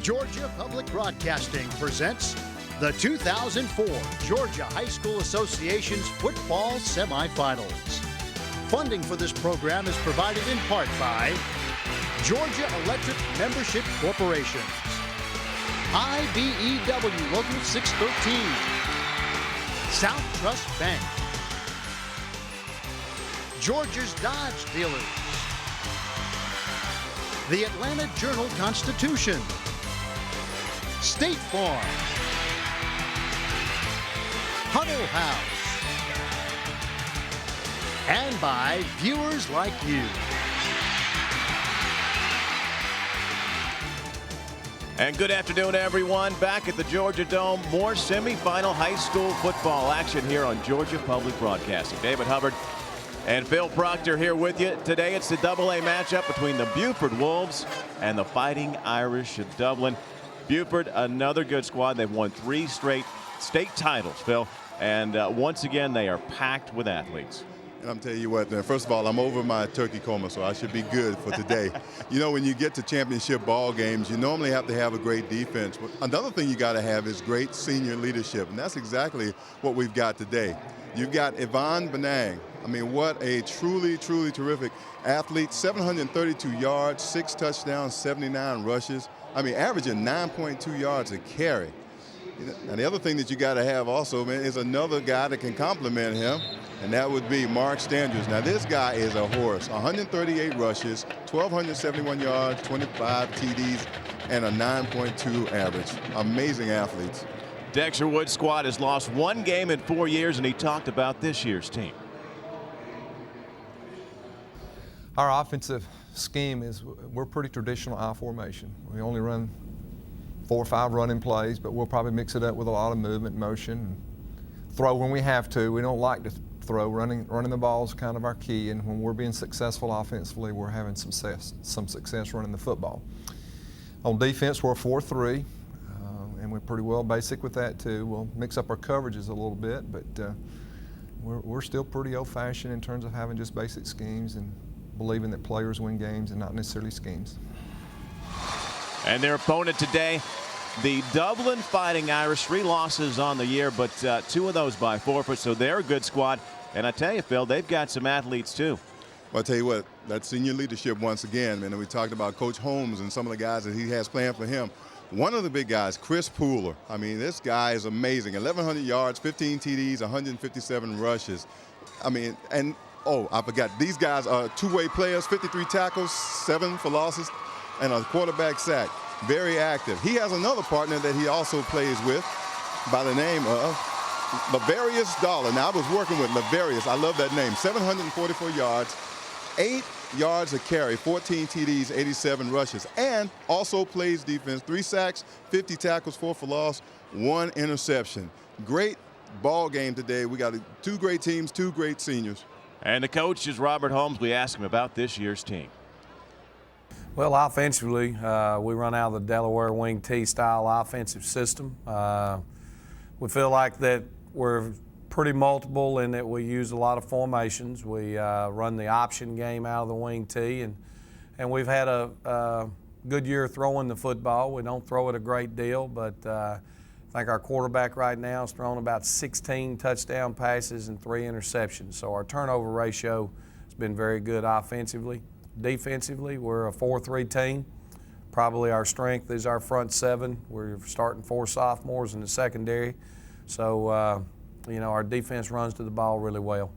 Georgia Public Broadcasting presents the 2004 Georgia High School Association's football semifinals. Funding for this program is provided in part by Georgia Electric Membership Corporations, IBEW Local 613, South Trust Bank, Georgia's Dodge Dealers, the Atlanta Journal-Constitution, State Farm, Huddle House, and by viewers like you. And good afternoon, everyone. Back at the Georgia Dome, more semifinal high school football action here on Georgia Public Broadcasting. David Hubbard and Phil Proctor here with you. Today it's the AA matchup between the Buford Wolves and the Fighting Irish of Dublin. Buford, another good squad. They've won 3 straight state titles, Phil. And once again, they are packed with athletes. And I'm telling you what, first of all, I'm over my turkey coma, so I should be good for today. You know, when you get to championship ball games, you normally have to have a great defense. But another thing you got to have is great senior leadership, and that's exactly what we've got today. You've got Yvonne Benang. I mean, what a truly, truly terrific athlete. 732 yards, 6 touchdowns, 79 rushes. I mean, averaging 9.2 yards a carry. And the other thing that you got to have also, man, is another guy that can complement him, and that would be Mark Standers. Now, this guy is a horse. 138 rushes, 1,271 yards, 25 TDs, and a 9.2 average. Amazing athletes. Dexter Wood's squad has lost 1 game in 4 years, and he talked about this year's team. Our offensive scheme is we're pretty traditional I formation. We only run 4 or 5 running plays, but we'll probably mix it up with a lot of movement, motion, and throw when we have to. We don't like to throw. Running the ball is kind of our key, and when we're being successful offensively, we're having some success running the football. On defense, we're 4-3, and we're pretty well basic with that too. We'll mix up our coverages a little bit, but we're still pretty old-fashioned in terms of having just basic schemes and believing that players win games and not necessarily schemes. And their opponent today, the Dublin Fighting Irish. 3 losses on the year, but 2 of those by forfeit, so they're a good squad. And I tell you, Phil, they've got some athletes too. Well, I'll tell you what, that senior leadership once again, man, and we talked about Coach Holmes and some of the guys that he has planned for him. One of the big guys, Chris Pooler. I mean, this guy is amazing. 1,100 yards, 15 TDs, 157 rushes. I mean, and oh, I forgot, these guys are two-way players, 53 tackles, 7 for losses, and a quarterback sack. Very active. He has another partner that he also plays with by the name of Laverius Dollar. Now, I was working with Laverius. I love that name. 744 yards, 8 yards a carry, 14 TDs, 87 rushes, and also plays defense. 3 sacks, 50 tackles, 4 for loss, 1 interception. Great ball game today. We got 2 great teams, 2 great seniors. And the coach is Robert Holmes. We asked him about this year's team. Well, offensively, we run out of the Delaware Wing T style offensive system. We feel like that we're pretty multiple in that we use a lot of formations. We run the option game out of the Wing T, and we've had a good year throwing the football. We don't throw it a great deal, but I think our quarterback right now has thrown about 16 touchdown passes and 3 interceptions. So our turnover ratio has been very good offensively. Defensively, we're a 4-3 team. Probably our strength is our front 7. We're starting 4 sophomores in the secondary. So, you know, our defense runs to the ball really well.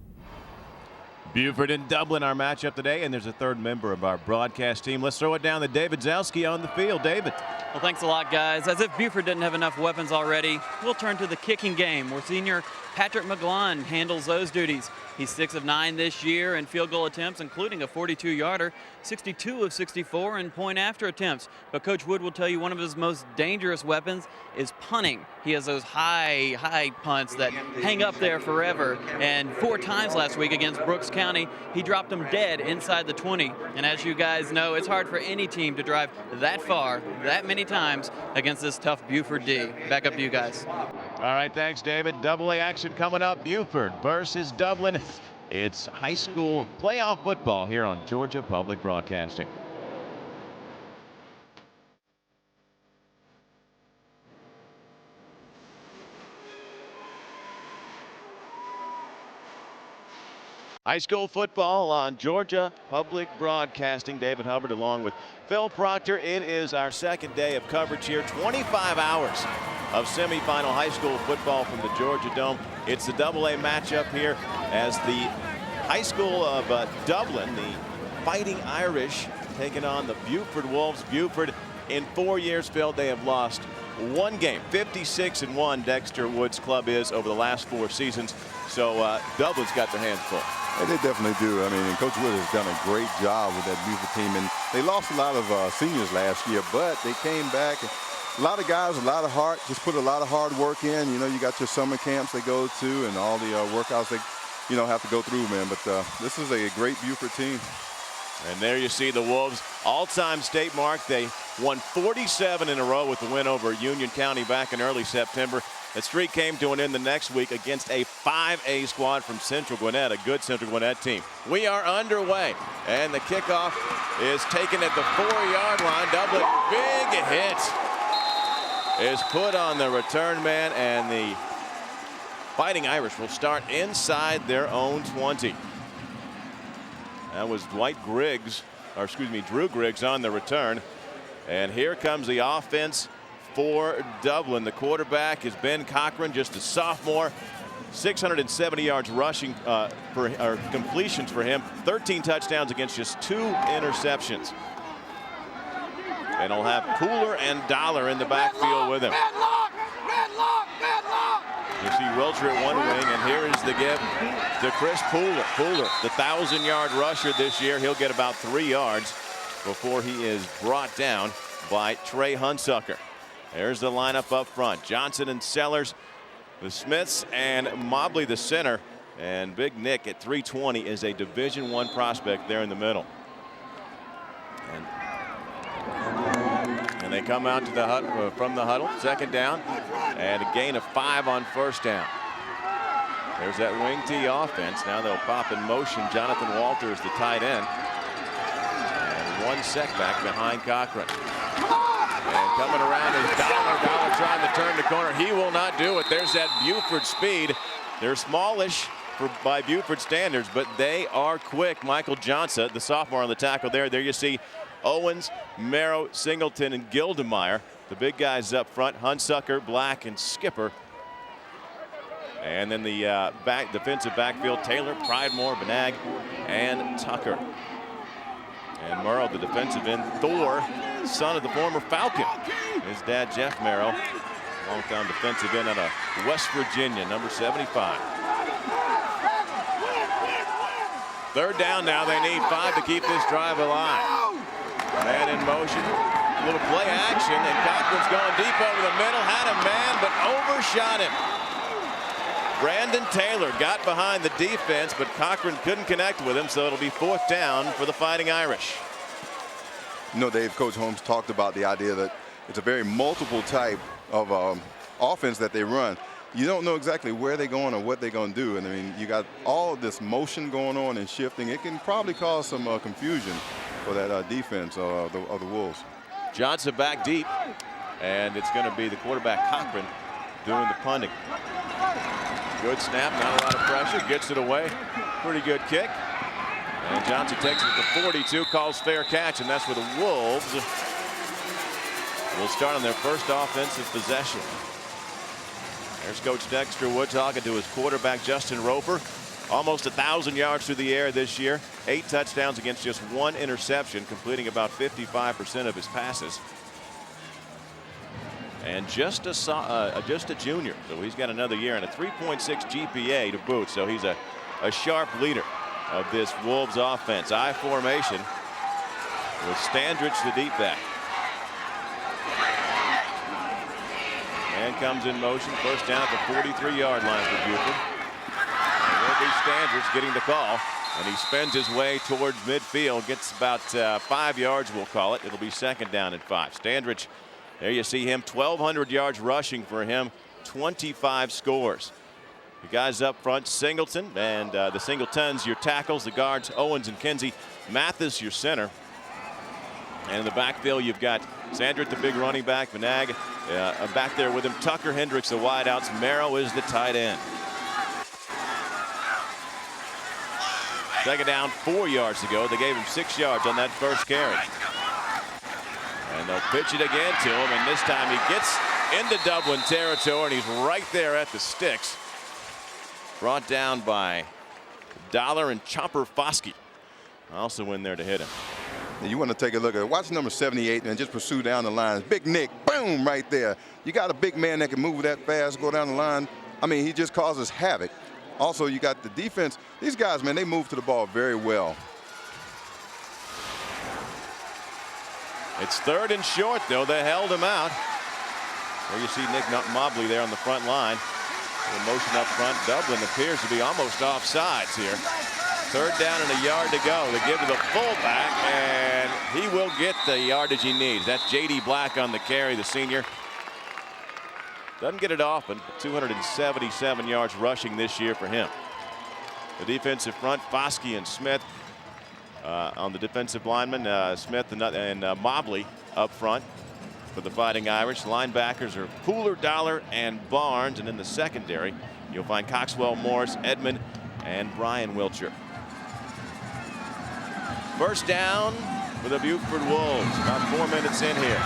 Buford and Dublin, our matchup today, and there's a 3rd member of our broadcast team. Let's throw it down to David Zelski on the field. David. Well, thanks a lot, guys. As if Buford didn't have enough weapons already, we'll turn to the kicking game, where senior Patrick McGlon handles those duties. He's 6 of 9 this year in field goal attempts, including a 42-yarder, 62 of 64 in point-after attempts. But Coach Wood will tell you one of his most dangerous weapons is punting. He has those high punts that hang up there forever. And 4 times last week against Brooks County, he dropped them dead inside the 20. And as you guys know, it's hard for any team to drive that far, that many times against this tough Buford D. Back up to you guys. All right, thanks, David. AA action coming up. Buford versus Dublin. It's high school playoff football here on Georgia Public Broadcasting. High school football on Georgia Public Broadcasting. David Hubbard along with Phil Proctor. It is our second day of coverage here. 25 hours of semifinal high school football from the Georgia Dome. It's the AA matchup here as the high school of Dublin, the Fighting Irish, taking on the Buford Wolves. Buford, in 4 years, Phil, they have lost one game. 56-1 Dexter Woods Club is over the last 4 seasons. So Dublin's got their hands full. And they definitely do. I mean, and Coach Wood has done a great job with that Buford team. And they lost a lot of seniors last year, but they came back. A lot of guys, a lot of heart, just put a lot of hard work in. You know, you got your summer camps they go to and all the workouts they, you know, have to go through, man. But this is a great Buford team. And there you see the Wolves, all-time state mark. They won 47 in a row with the win over Union County back in early September. That streak came to an end the next week against a 5A squad from Central Gwinnett, a good Central Gwinnett team. We are underway, and the kickoff is taken at the 4-yard line. Dublin, big hit is put on the return man, and the Fighting Irish will start inside their own 20. That was Drew Griggs on the return. And here comes the offense for Dublin. The quarterback is Ben Cochran, just a sophomore. 670 yards rushing completions for him. 13 touchdowns against just 2 interceptions. And he'll have Pooler and Dollar in the backfield with him. You see Wilcher at one wing, and here is the give to Chris Pooler. Pooler, the 1,000-yard rusher this year. He'll get about 3 yards before he is brought down by Trey Hunsucker. There's the lineup up front. Johnson and Sellers, the Smiths, and Mobley, the center. And Big Nick at 320 is a Division I prospect there in the middle. And they come out to the from the huddle, second down, and a gain of 5 on first down. There's that wing T offense. Now they'll pop in motion. Jonathan Walters, the tight end. And 1 setback behind Cochran. And coming around is Dollar trying to turn the corner. He will not do it. There's that Buford speed. They're smallish by Buford standards, but they are quick. Michael Johnson, the sophomore on the tackle there. There you see Owens, Merrow, Singleton, and Gildemeyer. The big guys up front, Hunsucker, Black, and Skipper. And then the defensive backfield, Taylor, Pridemore, Benag, and Tucker. And Merrow, the defensive end, Thor, son of the former Falcon. His dad, Jeff Merrow, longtime defensive end out of West Virginia, number 75. Third down now. They need 5 to keep this drive alive. Man in motion. A little play action, and Cochran's going deep over the middle. Had a man, but overshot him. Brandon Taylor got behind the defense, but Cochran couldn't connect with him, so it'll be 4th down for the Fighting Irish. You know, Dave, Coach Holmes talked about the idea that it's a very multiple type of offense that they run. You don't know exactly where they're going or what they're going to do. And I mean, you got all of this motion going on and shifting. It can probably cause some confusion for that defense of the Wolves. Johnson back deep, and it's going to be the quarterback Cochran doing the punting. Good snap, not a lot of pressure, gets it away. Pretty good kick. And Johnson takes it to the 42, calls fair catch, and that's where the Wolves will start on their first offensive possession. There's Coach Dexter Wood talking to his quarterback, Justin Roper. Almost 1,000 yards through the air this year. 8 touchdowns against just 1 interception, completing about 55% of his passes. And just a junior, so he's got another year and a 3.6 GPA to boot. So he's a sharp leader of this Wolves offense. I formation with Standridge, the deep back. And comes in motion, first down at the 43-yard line for Buford. And there'll be Standridge getting the call, and he spins his way towards midfield, gets about 5 yards, we'll call it. It'll be 2nd down and 5. Standridge, there you see him, 1,200 yards rushing for him, 25 scores. The guys up front, Singleton, and the Singletons, your tackles, the guards, Owens and Kinsey. Mathis, your center. And in the backfield, you've got Sandrick, the big running back, Benag back there with him, Tucker, Hendricks, the wideouts, Merrow is the tight end. Second down, 4 yards to go. They gave him 6 yards on that first carry. And they'll pitch it again to him, and this time he gets into Dublin territory, and he's right there at the sticks. Brought down by Dollar and Chopper Foskey. Also in there to hit him. You want to take a look at it. Watch number 78 and just pursue down the line. Big Nick, boom, right there. You got a big man that can move that fast, go down the line. I mean, he just causes havoc. Also, you got the defense. These guys, man, they move to the ball very well. It's 3rd and short, though. They held him out. There you see Nick Mobley there on the front line. In motion up front. Dublin appears to be almost offsides here. 3rd down and a yard to go. They give to the fullback, and he will get the yardage he needs. That's J.D. Black on the carry, the senior. Doesn't get it often, but 277 yards rushing this year for him. The defensive front, Foskey and Smith on the defensive lineman. Smith and Mobley up front for the Fighting Irish. Linebackers are Pooler, Dollar, and Barnes. And in the secondary, you'll find Coxwell, Morris, Edmond, and Brian Wiltshire. First down for the Buford Wolves. About 4 minutes in here.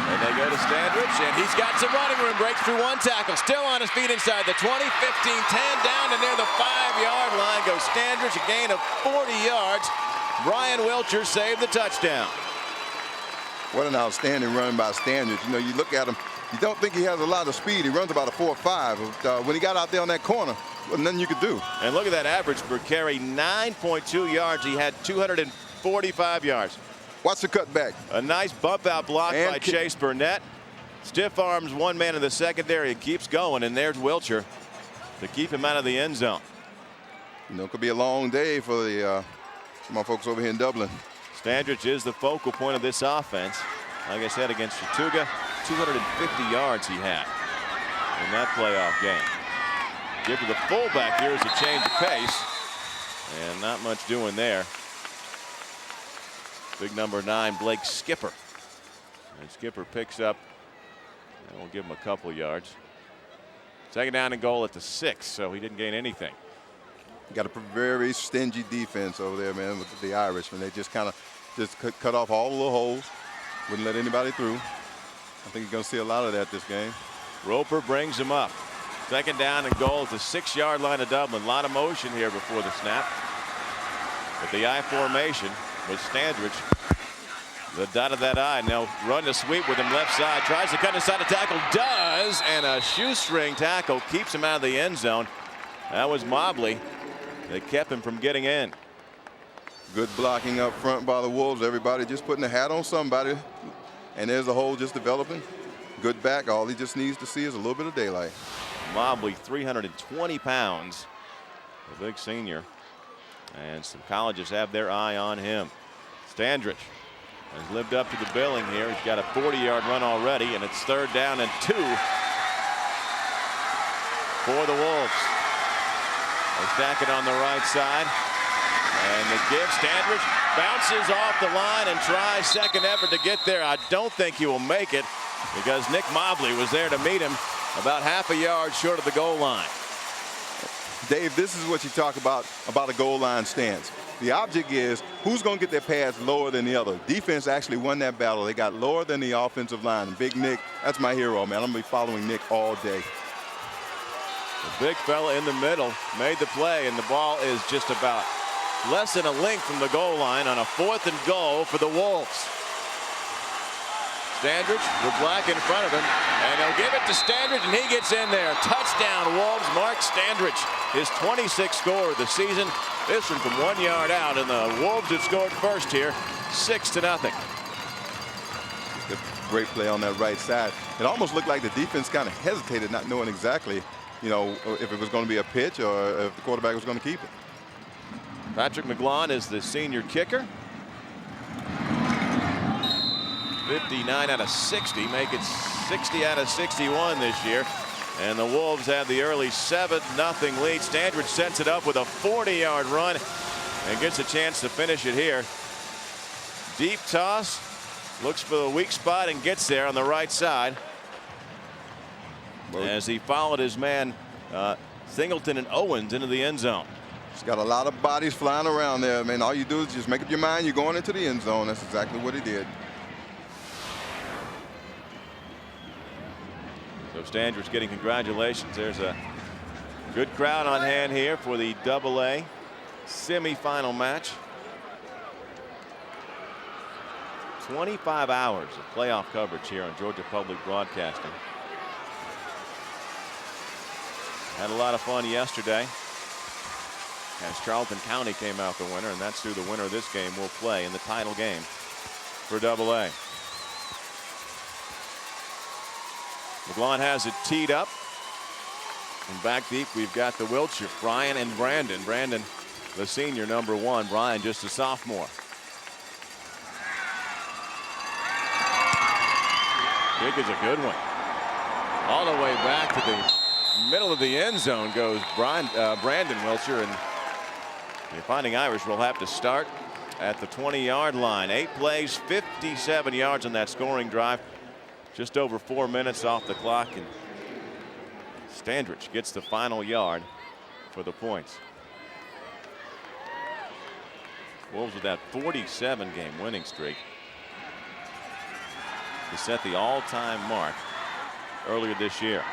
And they go to Standridge, and he's got some running room. Breaks through 1 tackle. Still on his feet inside the 20, 15, 10 down, and near the 5-yard line goes Standridge. A gain of 40 yards. Brian Wiltshire saved the touchdown. What an outstanding run by Standridge. You know, you look at him, you don't think he has a lot of speed. He runs about a 4.5. When he got out there on that corner, well, nothing you could do. And look at that average per carry, 9.2 yards. He had 245 yards. Watch the cutback. A nice bump out block and by Chase Burnett. Stiff arms one man in the secondary. It keeps going, and there's Wiltshire to keep him out of the end zone. You know, it could be a long day for the my folks over here in Dublin. Standridge is the focal point of this offense. Like I said, against Chattooga, 250 yards he had in that playoff game. Give to the fullback here is a change of pace, and not much doing there. Big number 9, Blake Skipper. And Skipper picks up, and we'll give him a couple yards. Second down and goal at the 6, so he didn't gain anything. You got a very stingy defense over there, man, with the Irish. And they just kind of cut off all the little holes, wouldn't let anybody through. I think you're going to see a lot of that this game. Roper brings him up. Second down and goal at the 6-yard line of Dublin. A lot of motion here before the snap. With the I formation with Standridge, the dot of that I. Now run the sweep with him left side. Tries to cut inside the tackle. Does. And a shoestring tackle keeps him out of the end zone. That was Mobley. They kept him from getting in. Good blocking up front by the Wolves. Everybody just putting a hat on somebody. And there's a hole just developing. Good back. All he just needs to see is a little bit of daylight. Mobley, 320 pounds. The big senior. And some colleges have their eye on him. Standridge has lived up to the billing here. He's got a 40-yard run already, and it's 3rd down and 2 for the Wolves. They stack it on the right side. And the give, Standridge bounces off the line and tries second effort to get there. I don't think he will make it because Nick Mobley was there to meet him about half a yard short of the goal line. Dave, this is what you talk about a goal line stance. The object is who's going to get their pads lower than the other. Defense actually won that battle. They got lower than the offensive line. And Big Nick, that's my hero, man. I'm going to be following Nick all day. The big fella in the middle made the play, and the ball is just about less than a length from the goal line on a 4th and goal for the Wolves. Standridge with Black in front of him, and they'll give it to Standridge, and he gets in there. Touchdown, Wolves. Mark Standridge, his 26th score of the season. This one from 1 yard out, and the Wolves have scored first here, 6-0. Great play on that right side. It almost looked like the defense kind of hesitated, not knowing exactly, you know, if it was going to be a pitch or if the quarterback was going to keep it. Patrick McGlone is the senior kicker. 59 out of 60, make it 60 out of 61 this year. And the Wolves have the early 7-0 lead. Standridge sets it up with a 40-yard run and gets a chance to finish it here. Deep toss, looks for the weak spot and gets there on the right side. As he followed his man Singleton and Owens into the end zone. He's got a lot of bodies flying around there, man. All you do is just make up your mind you're going into the end zone. That's exactly what he did. So Standridge getting congratulations. There's a good crowd on hand here for the AA semifinal match. 25 hours of playoff coverage here on Georgia Public Broadcasting. Had a lot of fun yesterday as Charlton County came out the winner, and that's who the winner of this game will play in the title game for AA. McGlon has it teed up. And back deep, we've got the Wiltshire, Brian and Brandon. Brandon, the senior, number 1. Brian, just a sophomore. Kick is a good one. All the way back to the middle of the end zone goes Brandon Wiltshire, and the Fighting Irish will have to start at the 20-yard line. 8 plays, 57 yards on that scoring drive. Just over 4 minutes off the clock, and Standridge gets the final yard for the points. Wolves with that 47-game winning streak to set the all-time mark earlier this year.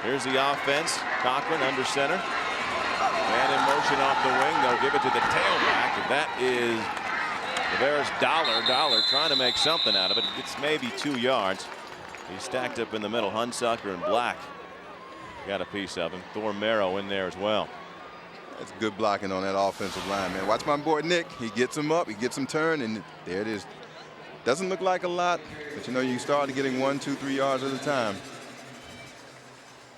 Here's the offense. Cochran under center. Man in motion off the wing. They'll give it to the tailback, and that is There's Dollar trying to make something out of it. It's maybe 2 yards. He's stacked up in the middle. Hunsucker and Black got a piece of him. Thor Merrow in there as well. That's good blocking on that offensive line, man. Watch my boy Nick. He gets him up, he gets him turned, and there it is. Doesn't look like a lot, but you know, you start getting 1, 2, 3 yards at a time.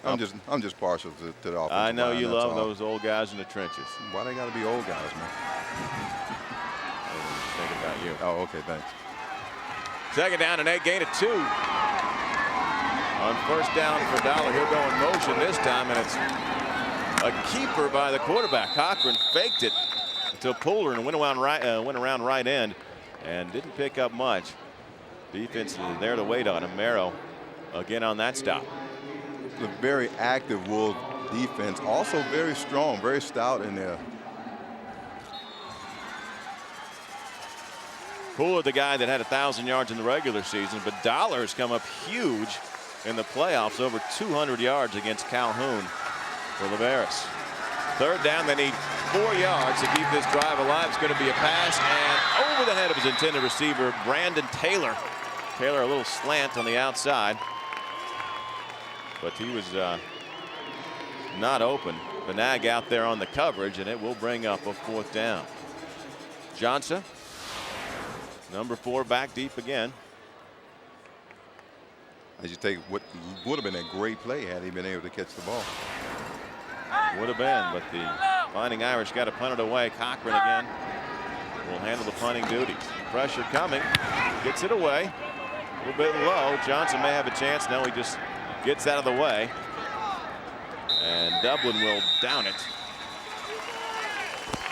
I'm just partial to the offensive line. I know you love those old guys in the trenches. Why they got to be old guys, man? Think about you. Oh, okay, thanks. 2nd down and 8, gain of 2. On 1st down for Dollar, he'll go in motion this time, and it's a keeper by the quarterback. Cochran faked it to Pooler and went around right end and didn't pick up much. Defense is there to wait on him. Merrow again on that stop. A very active Wolves defense, also very strong, very stout in there. Pooler, the guy that had 1,000 yards in the regular season, but Dollar has come up huge in the playoffs, over 200 yards against Calhoun for Leveris. 3rd down, they need 4 yards to keep this drive alive. It's going to be a pass and over the head of his intended receiver, Brandon Taylor. Taylor a little slant on the outside, but he was not open. Benag out there on the coverage, and it will bring up a 4th down. Johnson, number 4, back deep again. As you take what would have been a great play had he been able to catch the ball. Would have been, but the Fighting Irish got to punt it away. Cochran again will handle the punting duties. Pressure coming, gets it away. A little bit low. Johnson may have a chance. No, he just gets out of the way. And Dublin will down it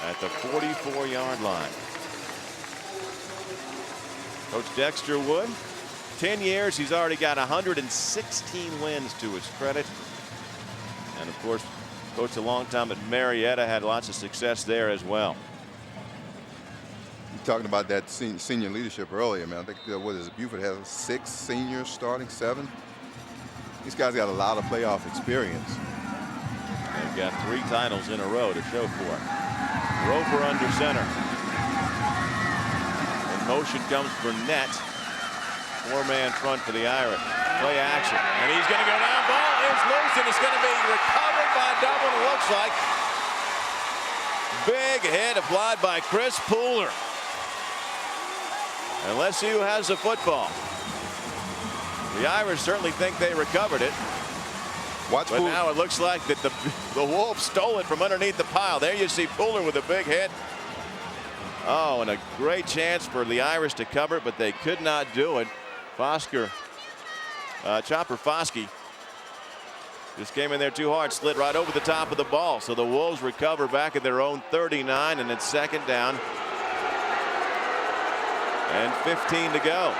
at the 44-yard line. Coach Dexter Wood, 10 years, he's already got 116 wins to his credit. And of course, coached a long time at Marietta, had lots of success there as well. You're talking about that senior leadership earlier, man. I think, what is it, Buford has 6 seniors starting, 7. These guys got a lot of playoff experience. They've got 3 titles in a row to show for it. Roper under center. In motion comes Burnett. 4-man front for the Irish. Play action. And he's going to go down. Ball is loose, and it's going to be recovered by Dublin, it looks like. Big hit applied by Chris Pooler. And let's see who has the football. The Irish certainly think they recovered it. But now it looks like that the Wolves stole it from underneath the pile. There you see Pooler with a big hit. Oh, and a great chance for the Irish to cover it, but they could not do it. Chopper Foskey just came in there too hard, slid right over the top of the ball. So the Wolves recover back at their own 39, and it's 2nd down and 15 to go.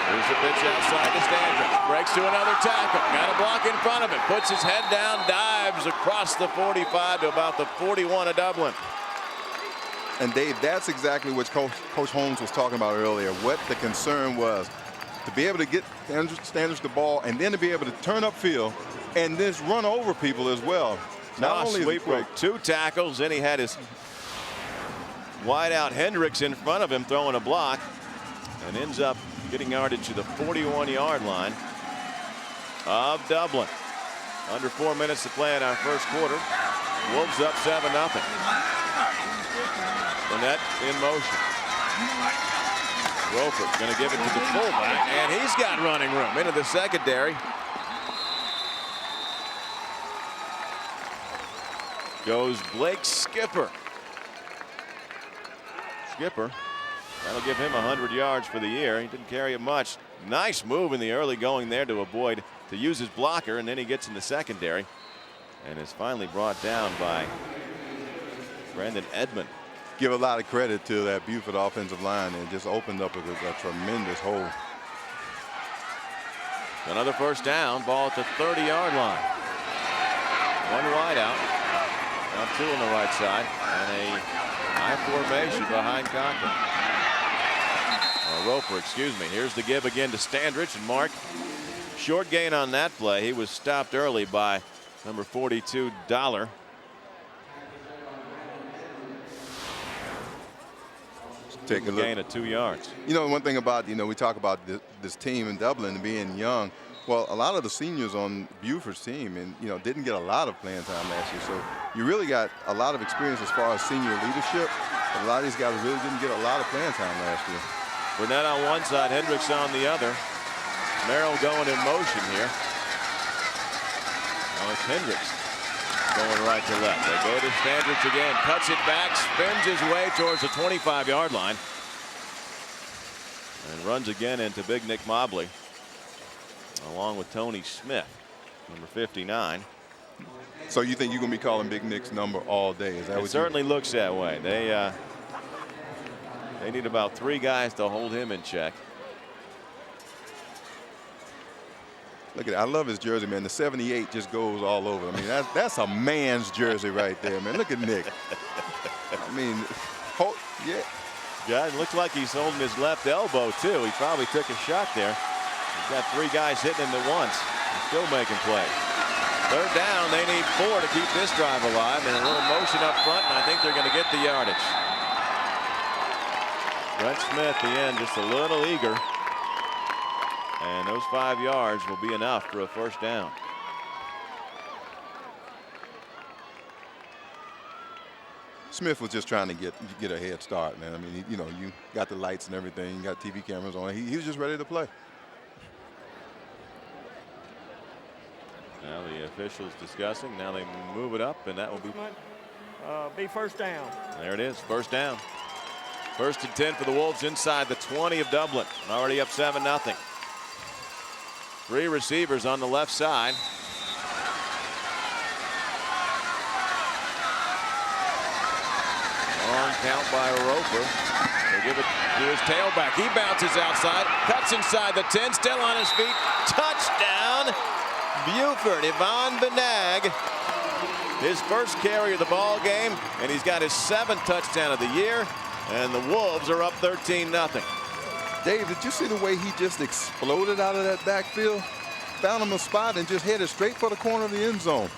Here's the pitch outside to Standridge. Breaks to another tackle. Got a block in front of him. Puts his head down, dives across the 45 to about the 41 of Dublin. And Dave, that's exactly what Coach Holmes was talking about earlier. What the concern was, to be able to get Standridge the ball and then to be able to turn upfield and just run over people as well. Not only sweep quick, 2 tackles, then he had his wideout Hendricks in front of him throwing a block, and ends up getting yardage to the 41-yard line of Dublin. Under 4 minutes to play in our first quarter. Wolves up 7-0. Burnett in motion. Roper going to give it to the fullback, and he's got running room into the secondary. Goes Blake Skipper. Skipper, that'll give him 100 yards for the year. He didn't carry it much. Nice move in the early going there to avoid, to use his blocker, and then he gets in the secondary and is finally brought down by Brandon Edmond. give a lot of credit to that Buford offensive line, and just opened up a tremendous hole. Another first down, ball at the 30-yard line. One wide out. Now 2 on the right side, and a high formation behind Conklin. Roper, excuse me. Here's the give again to Standridge, and Mark, short gain on that play. He was stopped early by number 42, Dollar. Take a look. Gain of 2 yards. You know, one thing about, we talk about this team in Dublin being young. Well, a lot of the seniors on Buford's team and, didn't get a lot of playing time last year. So you really got a lot of experience as far as senior leadership. But a lot of these guys really didn't get a lot of playing time last year. Burnett on one side, Hendricks on the other. Merrill going in motion here. Now it's Hendricks going right to left. They go to Standridge again. Cuts it back, spins his way towards the 25-yard line. And runs again into Big Nick Mobley, along with Tony Smith, number 59. So you think you're going to be calling Big Nick's number all day? Is that what it certainly looks that way. They need about 3 guys to hold him in check. Look at it. I love his jersey, man. The 78 just goes all over. I mean, that's a man's jersey right there, man. Look at Nick. I mean, yeah. Yeah, it looks like he's holding his left elbow, too. He probably took a shot there. He's got 3 guys hitting him at once. He's still making plays. Third down. They need 4 to keep this drive alive. And a little motion up front, and I think they're going to get the yardage. Brent Smith, the end, just a little eager. And those 5 yards will be enough for a first down. Smith was just trying to get a head start, man. I mean, you got the lights and everything, you got TV cameras on. He was just ready to play. Now the officials discussing. Now they move it up, and that will be first down. There it is, first down. 1st and 10 for the Wolves inside the 20 of Dublin. Already up 7-0. 3 receivers on the left side. Long count by Roper. They give it to his tailback. He bounces outside, cuts inside the 10, still on his feet. Touchdown, Buford. Yvonne Benag, his first carry of the ball game, and he's got his 7th touchdown of the year. And the Wolves are up 13-0. Dave, did you see the way he just exploded out of that backfield? Found him a spot and just headed straight for the corner of the end zone.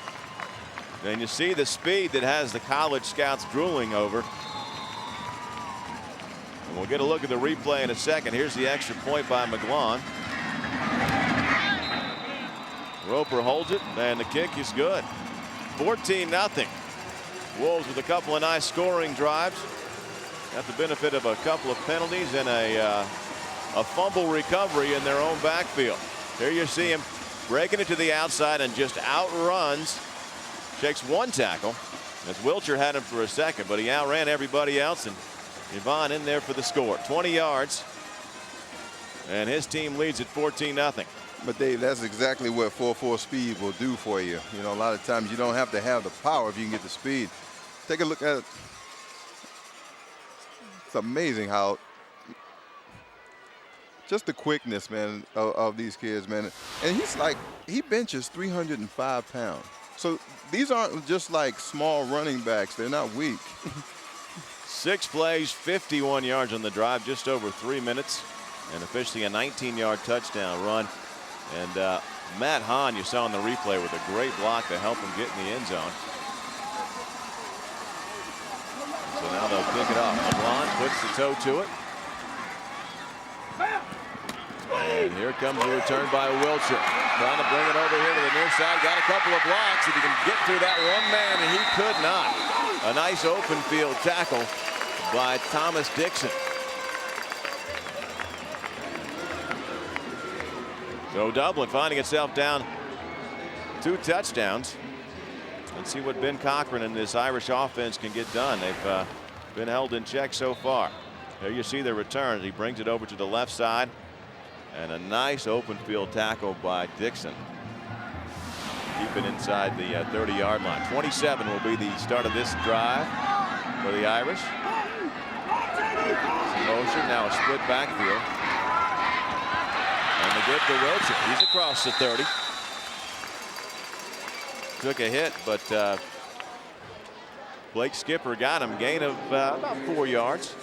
And you see the speed that has the college scouts drooling over. And we'll get a look at the replay in a second. Here's the extra point by McGlon. Roper holds it, and the kick is good. 14-0. Wolves with a couple of nice scoring drives. Got the benefit of a couple of penalties and a fumble recovery in their own backfield. Here you see him breaking it to the outside and just outruns. Shakes 1 tackle, as Wilcher had him for a second, but he outran everybody else, and Yvonne in there for the score. 20 yards, and his team leads at 14-0. But Dave, that's exactly what 4.4 speed will do for you. A lot of times you don't have to have the power if you can get the speed. Take a look at it. It's amazing how just the quickness, man, of these kids, man. And he benches 305 pounds. So these aren't just like small running backs. They're not weak. 6 plays, 51 yards on the drive, just over 3 minutes, and officially a 19-yard touchdown run. And Matt Hahn, you saw in the replay, with a great block to help him get in the end zone. So now they'll pick it up. McGlon puts the toe to it. And here comes the return by Wilcher. Trying to bring it over here to the near side. Got a couple of blocks. If he can get through that one man, and he could not. A nice open field tackle by Thomas Dixon. So Dublin finding itself down 2 touchdowns. Let's see what Ben Cochran and this Irish offense can get done. They've been held in check so far. There you see the return. He brings it over to the left side. And a nice open field tackle by Dixon. Keep it inside the 30-yard line. 27 will be the start of this drive for the Irish. Motion, now a split backfield. And the give to Wilcher. He's across the 30. Took a hit, but Blake Skipper got him. Gain of about 4 yards.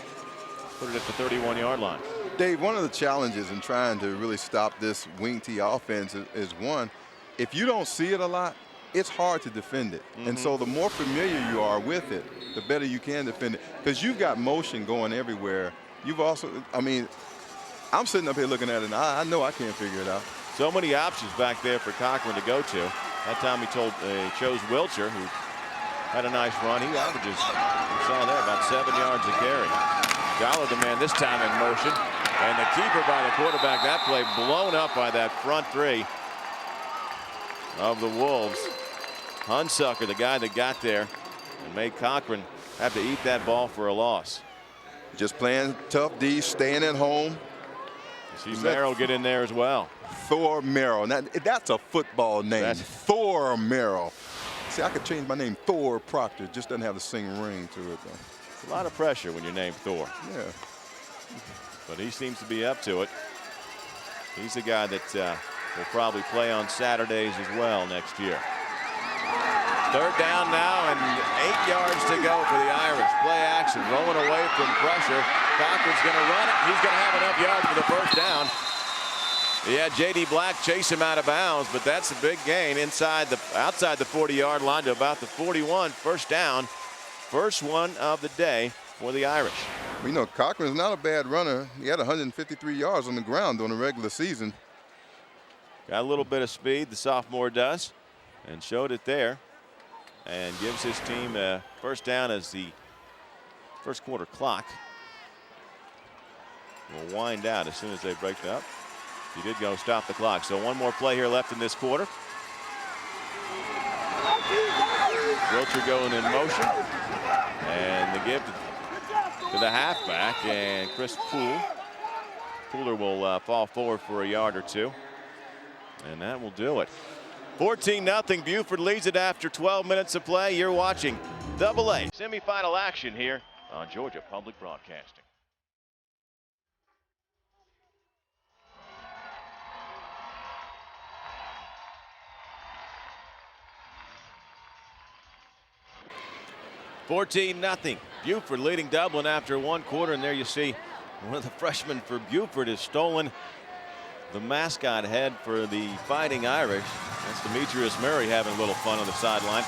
Put it at the 31-yard line. Dave, one of the challenges in trying to really stop this wing T offense is one, if you don't see it a lot, it's hard to defend it. And so the more familiar you are with it, the better you can defend it. Because you've got motion going everywhere. You've also, I mean, I'm sitting up here looking at it, and I know I can't figure it out. So many options back there for Cochran to go to. That time he chose Wilcher, who had a nice run. He averages, you saw there, about 7 yards a carry. Dollar the man this time in motion. And the keeper by the quarterback. That play blown up by that front 3 of the Wolves. Hunsucker, the guy that got there and made Cochran have to eat that ball for a loss. Just playing tough D, staying at home. You see Merrill get in there as well. Thor Merrill. Now, that's a football name. Thor Merrill. See, I could change my name Thor Proctor. It just doesn't have the same ring to it, though. It's a lot of pressure when you're named Thor. Yeah. But he seems to be up to it. He's the guy that will probably play on Saturdays as well next year. 3rd down now and 8 yards to go for the Irish. Play action, rolling away from pressure. Cochran's going to run it. He's going to have enough yards for the 1st down. Yeah, J.D. Black chased him out of bounds, but that's a big gain outside the 40-yard line to about the 41. 1st down. First one of the day for the Irish. You know, Cochran's not a bad runner. He had 153 yards on the ground during the regular season. Got a little bit of speed, the sophomore does, and showed it there. And gives his team a 1st down as the 1st quarter clock will wind out as soon as they break it up. He did go stop the clock. So one more play here left in this quarter. Wilcher going in motion. And the give to the halfback, and Chris Pooler will fall forward for a yard or 2. And that will do it. 14-0. Buford leads it after 12 minutes of play. You're watching AA semifinal action here on Georgia Public Broadcasting. (14-0). Buford leading Dublin after 1 quarter, and there you see one of the freshmen for Buford has stolen the mascot head for the Fighting Irish. That's Demetrius Murray having a little fun on the sideline.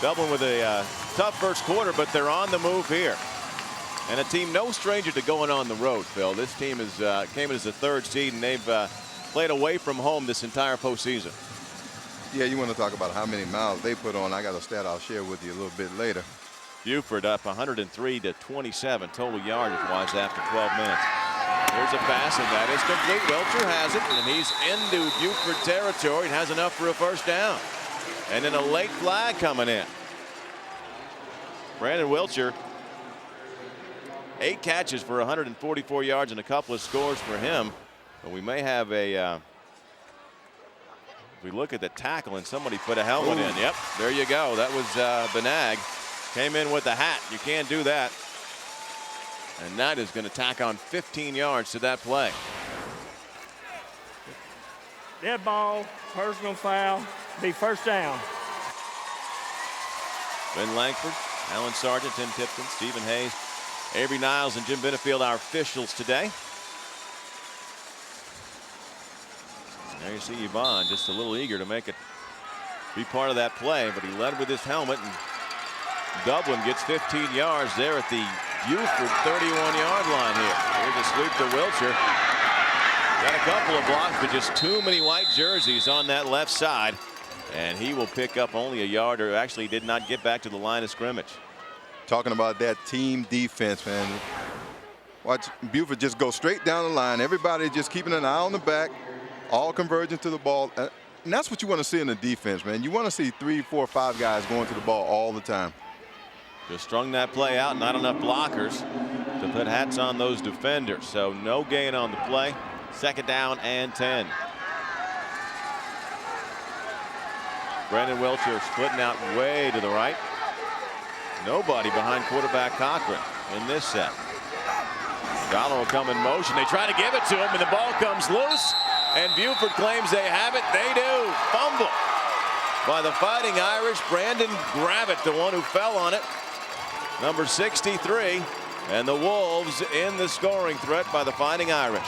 Dublin with a tough 1st quarter, but they're on the move here. And a team no stranger to going on the road, Phil. This team came in as the 3rd seed, and they've played away from home this entire postseason. Yeah, you want to talk about how many miles they put on. I got a stat I'll share with you a little bit later. Buford up 103 to 27 total yardage-wise after 12 minutes. There's a pass, and that is complete. Wilcher has it, and he's into Buford territory and has enough for a 1st down. And then a late flag coming in. Brandon Wilcher, 8 catches for 144 yards and a couple of scores for him. But we may have a if we look at the tackle, and somebody put a helmet in. Yep, there you go. That was Benag. Came in with the hat. You can't do that. And that is going to tack on 15 yards to that play. Dead ball, personal foul, be first down. Ben Langford, Alan Sargent, Tim Tipton, Stephen Hayes, Avery Niles, and Jim Benefield, our officials today. There you see Yvonne just a little eager to make it be part of that play, but he led with his helmet, and Dublin gets 15 yards there at the Buford 31-yard line here. Here's a sweep to Wiltshire. Got a couple of blocks, but just too many white jerseys on that left side, and he will pick up only a yard, or actually did not get back to the line of scrimmage. Talking about that team defense, man. Watch Buford just go straight down the line. Everybody just keeping an eye on the back, all converging to the ball. And that's what you want to see in the defense, man. You want to see 3, 4, 5 guys going to the ball all the time. Just strung that play out. Not enough blockers to put hats on those defenders. So no gain on the play. Second down and 10. Brandon Wiltshire splitting out way to the right. Nobody behind quarterback Cochran in this set. Dollar will come in motion. They try to give it to him, and the ball comes loose. And Buford claims they have it. They do. Fumble by the Fighting Irish. Brandon Gravitt, the one who fell on it. Number 63. And the Wolves in the scoring threat by the Fighting Irish.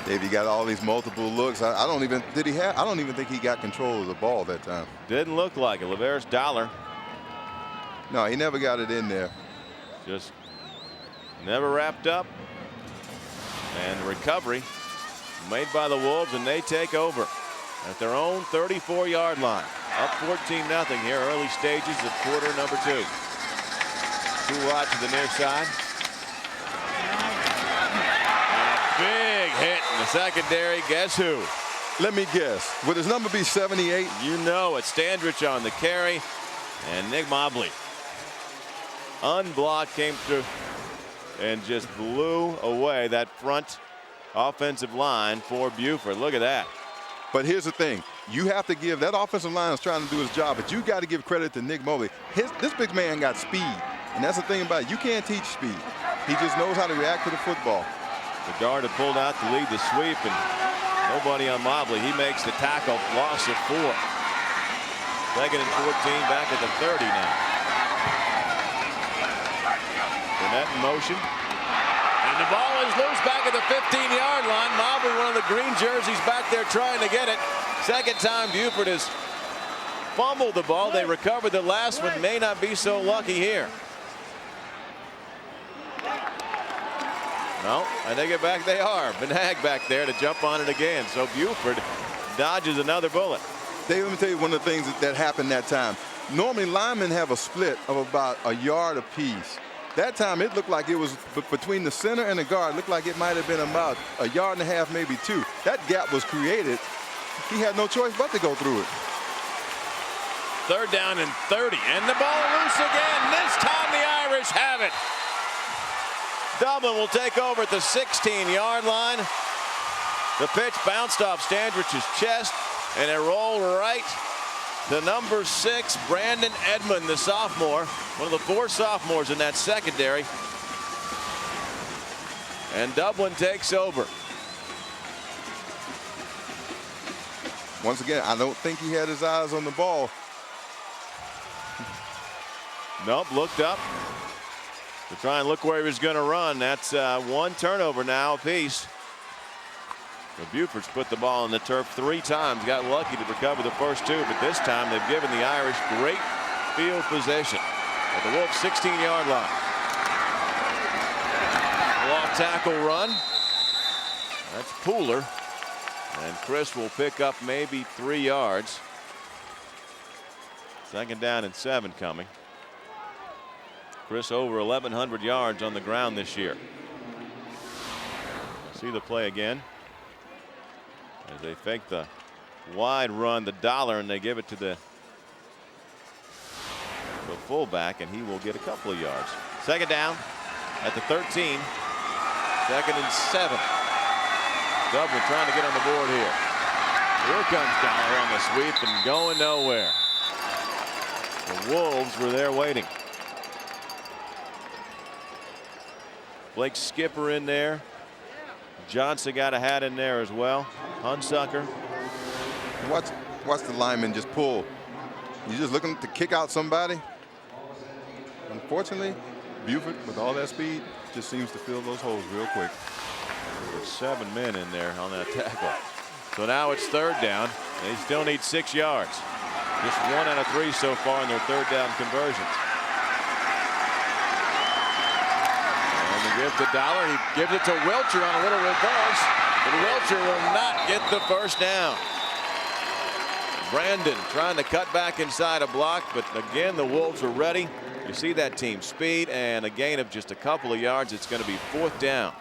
Dave, he got all these multiple looks. I don't even think he got control of the ball that time. Didn't look like it. Lavera's Dollar. No, he never got it in there. Just never wrapped up. And recovery made by the Wolves, and they take over at their own 34-yard line. Up 14-0 here, early stages of quarter number 2. Too wide to the near side. And a big hit in the secondary. Guess who? Let me guess. Would his number be 78? You know it. Standrich on the carry, and Nick Mobley unblocked, came through and just blew away that front offensive line for Buford. Look at that. But here's the thing. You have to give, that offensive line is trying to do his job, but you got to give credit to Nick Mobley. This big man got speed, and that's the thing about it. You can't teach speed. He just knows how to react to the football. The guard had pulled out to lead the sweep, and nobody on Mobley. He makes the tackle, loss of 4. Second and 14, back at the 30 now. Burnett in motion. And the ball is loose back at the 15-yard line. Mobley, one of the green jerseys, back there trying to get it. Second time Buford has fumbled the ball. They recovered the last one. May not be so lucky here. No, I take it back. They are. Benag back there to jump on it again. So Buford dodges another bullet. Dave, let me tell you one of the things that happened that time. Normally, linemen have a split of about a yard apiece. That time, it looked like it was between the center and the guard. It looked like it might have been about a yard and a half, maybe 2. That gap was created. He had no choice but to go through it. Third down and 30. And the ball loose again. This time, the Irish have it. Dublin will take over at the 16-yard line. The pitch bounced off Standrich's chest, and it rolled right to number 6, Brandon Edmond, the sophomore, one of the 4 sophomores in that secondary. And Dublin takes over. Once again, I don't think he had his eyes on the ball. Nope, looked up to try and look where he was going to run. That's 1 turnover now apiece. The Buford's put the ball on the turf 3 times. Got lucky to recover the first 2, but this time they've given the Irish great field position at the Wolves' 16-yard line. Off tackle run. That's Pooler. And Chris will pick up maybe 3 yards. Second down and 7 coming. Chris over 1,100 yards on the ground this year. See the play again. As they fake the wide run, the Dollar, and they give it to the fullback, and he will get a couple of yards. Second down at the 13. Second and 7. Dublin trying to get on the board here. Here comes Dollar on the sweep and going nowhere. The Wolves were there waiting. Blake Skipper in there. Johnson got a hat in there as well. Hunsucker. Watch the lineman just pull. You're just looking to kick out somebody. Unfortunately, Buford, with all that speed, just seems to fill those holes real quick. There's 7 men in there on that tackle. So now it's 3rd down. They still need 6 yards. Just 1 out of 3 so far in their 3rd down conversions. And he gives to Dollar. He gives it to Wilcher on a little reverse. But Wilcher will not get the 1st down. Brandon trying to cut back inside a block, but again, the Wolves are ready. You see that team speed and a gain of just a couple of yards. It's going to be 4th down.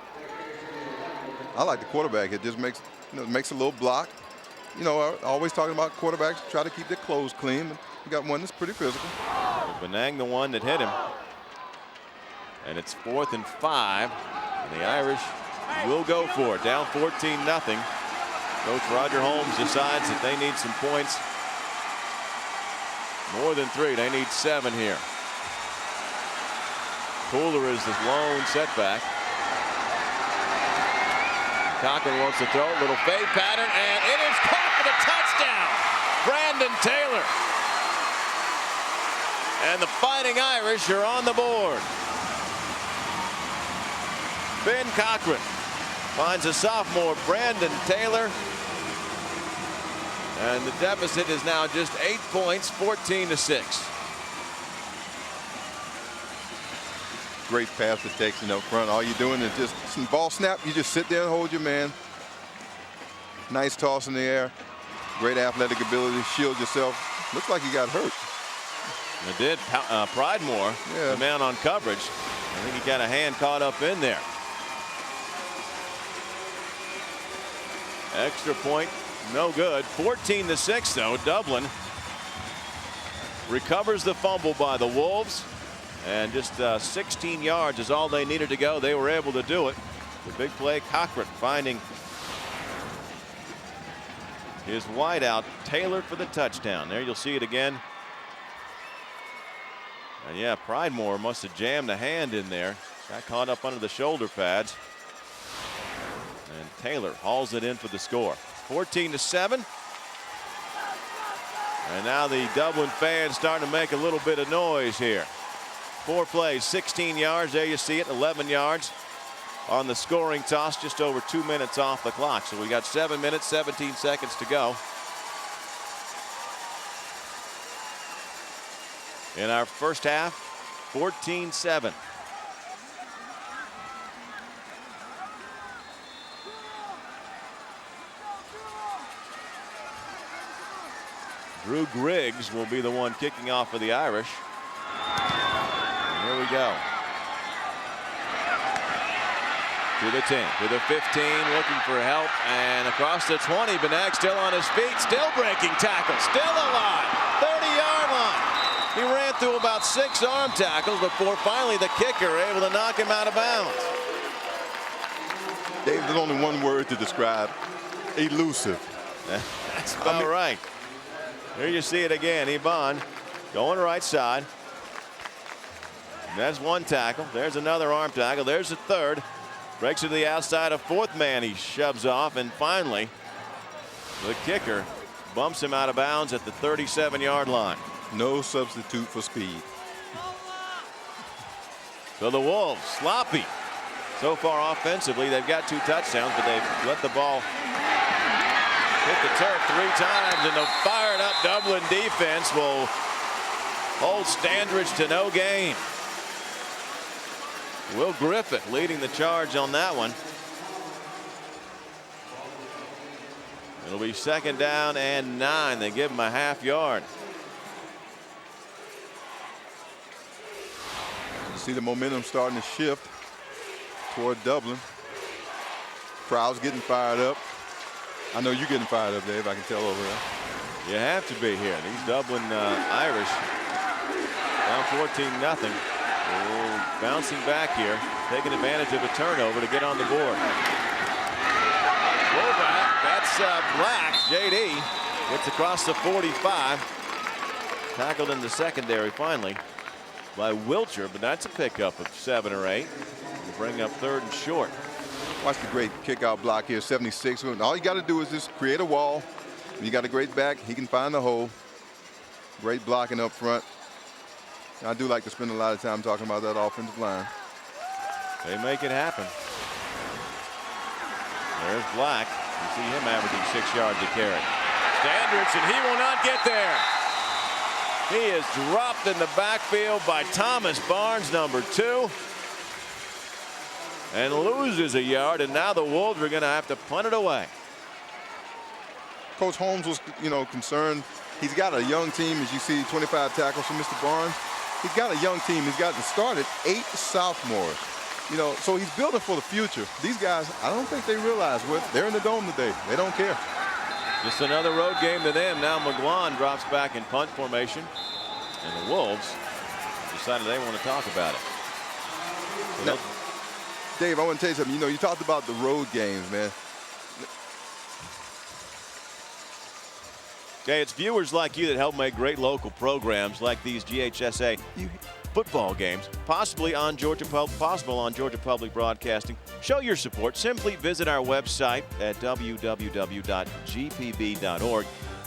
I like the quarterback. It just makes a little block. You know, always talking about quarterbacks try to keep their clothes clean. We got one that's pretty physical. Benang the one that hit him. And it's 4th and 5. And the Irish will go for it. Down 14-0. Coach Roger Holmes decides that they need some points. More than 3. They need 7 here. Pooler is the lone setback. Cochran wants to throw. Little fade pattern. And it is caught for the touchdown. Brandon Taylor. And the Fighting Irish are on the board. Ben Cochran finds a sophomore, Brandon Taylor. And the deficit is now just 8 points, 14-6. Great pass protection up front. All you're doing is just some ball snap. You just sit there and hold your man. Nice toss in the air. Great athletic ability to shield yourself. Looks like he got hurt. It did. Pridemore, the man on coverage. I think he got a hand caught up in there. Extra point, no good. 14-6 though. Dublin recovers the fumble by the Wolves. And just 16 yards is all they needed to go. They were able to do it. The big play, Cochran finding his wideout, Taylor, for the touchdown. There you'll see it again. And yeah, Pridemore must have jammed a hand in there. Got caught up under the shoulder pads. And Taylor hauls it in for the score. 14-7. And now the Dublin fans starting to make a little bit of noise here. 4 plays, 16 yards. There you see it, 11 yards on the scoring toss. Just over 2 minutes off the clock. So we got 7 minutes, 17 seconds to go. In our first half, 14-7. Drew Griggs will be the one kicking off for the Irish. And here we go. To the 10, to the 15, looking for help, and across the 20. Benag still on his feet, still breaking tackles, still alive. 30-yard line. He ran through about 6 arm tackles before finally the kicker able to knock him out of bounds. Dave, there's only one word to describe: elusive. That's about right. Here you see it again. Iban going right side. And that's one tackle. There's another arm tackle. There's a third. Breaks to the outside. A 4th man he shoves off. And finally, the kicker bumps him out of bounds at the 37-yard line. No substitute for speed. So the Wolves, sloppy so far offensively. They've got 2 touchdowns, but they've let the ball hit the turf 3 times, and the fired up Dublin defense will hold Standridge to no gain. Will Griffith leading the charge on that one. It'll be 2nd down and 9. They give him a half yard. You see the momentum starting to shift toward Dublin. Crowd's getting fired up. I know you're getting fired up, Dave. I can tell over there. You have to be here. These Dublin Irish down 14-0. Bouncing back here, taking advantage of a turnover to get on the board. Fullback, that's Black. JD gets across the 45. Tackled in the secondary finally by Wilcher, but that's a pickup of 7 or 8. We'll bring up 3rd and short. Watch the great kick out block here, 76. All you got to do is just create a wall. You got a great back. He can find the hole. Great blocking up front. I do like to spend a lot of time talking about that offensive line. They make it happen. There's Black. You see him averaging 6 yards a carry. Standrich, and he will not get there. He is dropped in the backfield by Thomas Barnes, number 2. And loses a yard, and now the Wolves are going to have to punt it away. Coach Holmes was, concerned. He's got a young team, as you see, 25 tackles from Mr. Barnes. He's got a young team. He's got to start at 8 sophomores. So he's building for the future. These guys, I don't think they realize they're in the dome today. They don't care. Just another road game to them. Now McGlon drops back in punt formation, and the Wolves decided they want to talk about it. So now, Dave, I want to tell you something. You talked about the road games, man. Okay, it's viewers like you that help make great local programs like these GHSA football games possible on Georgia Public Broadcasting. Show your support. Simply visit our website at www.gpb.org.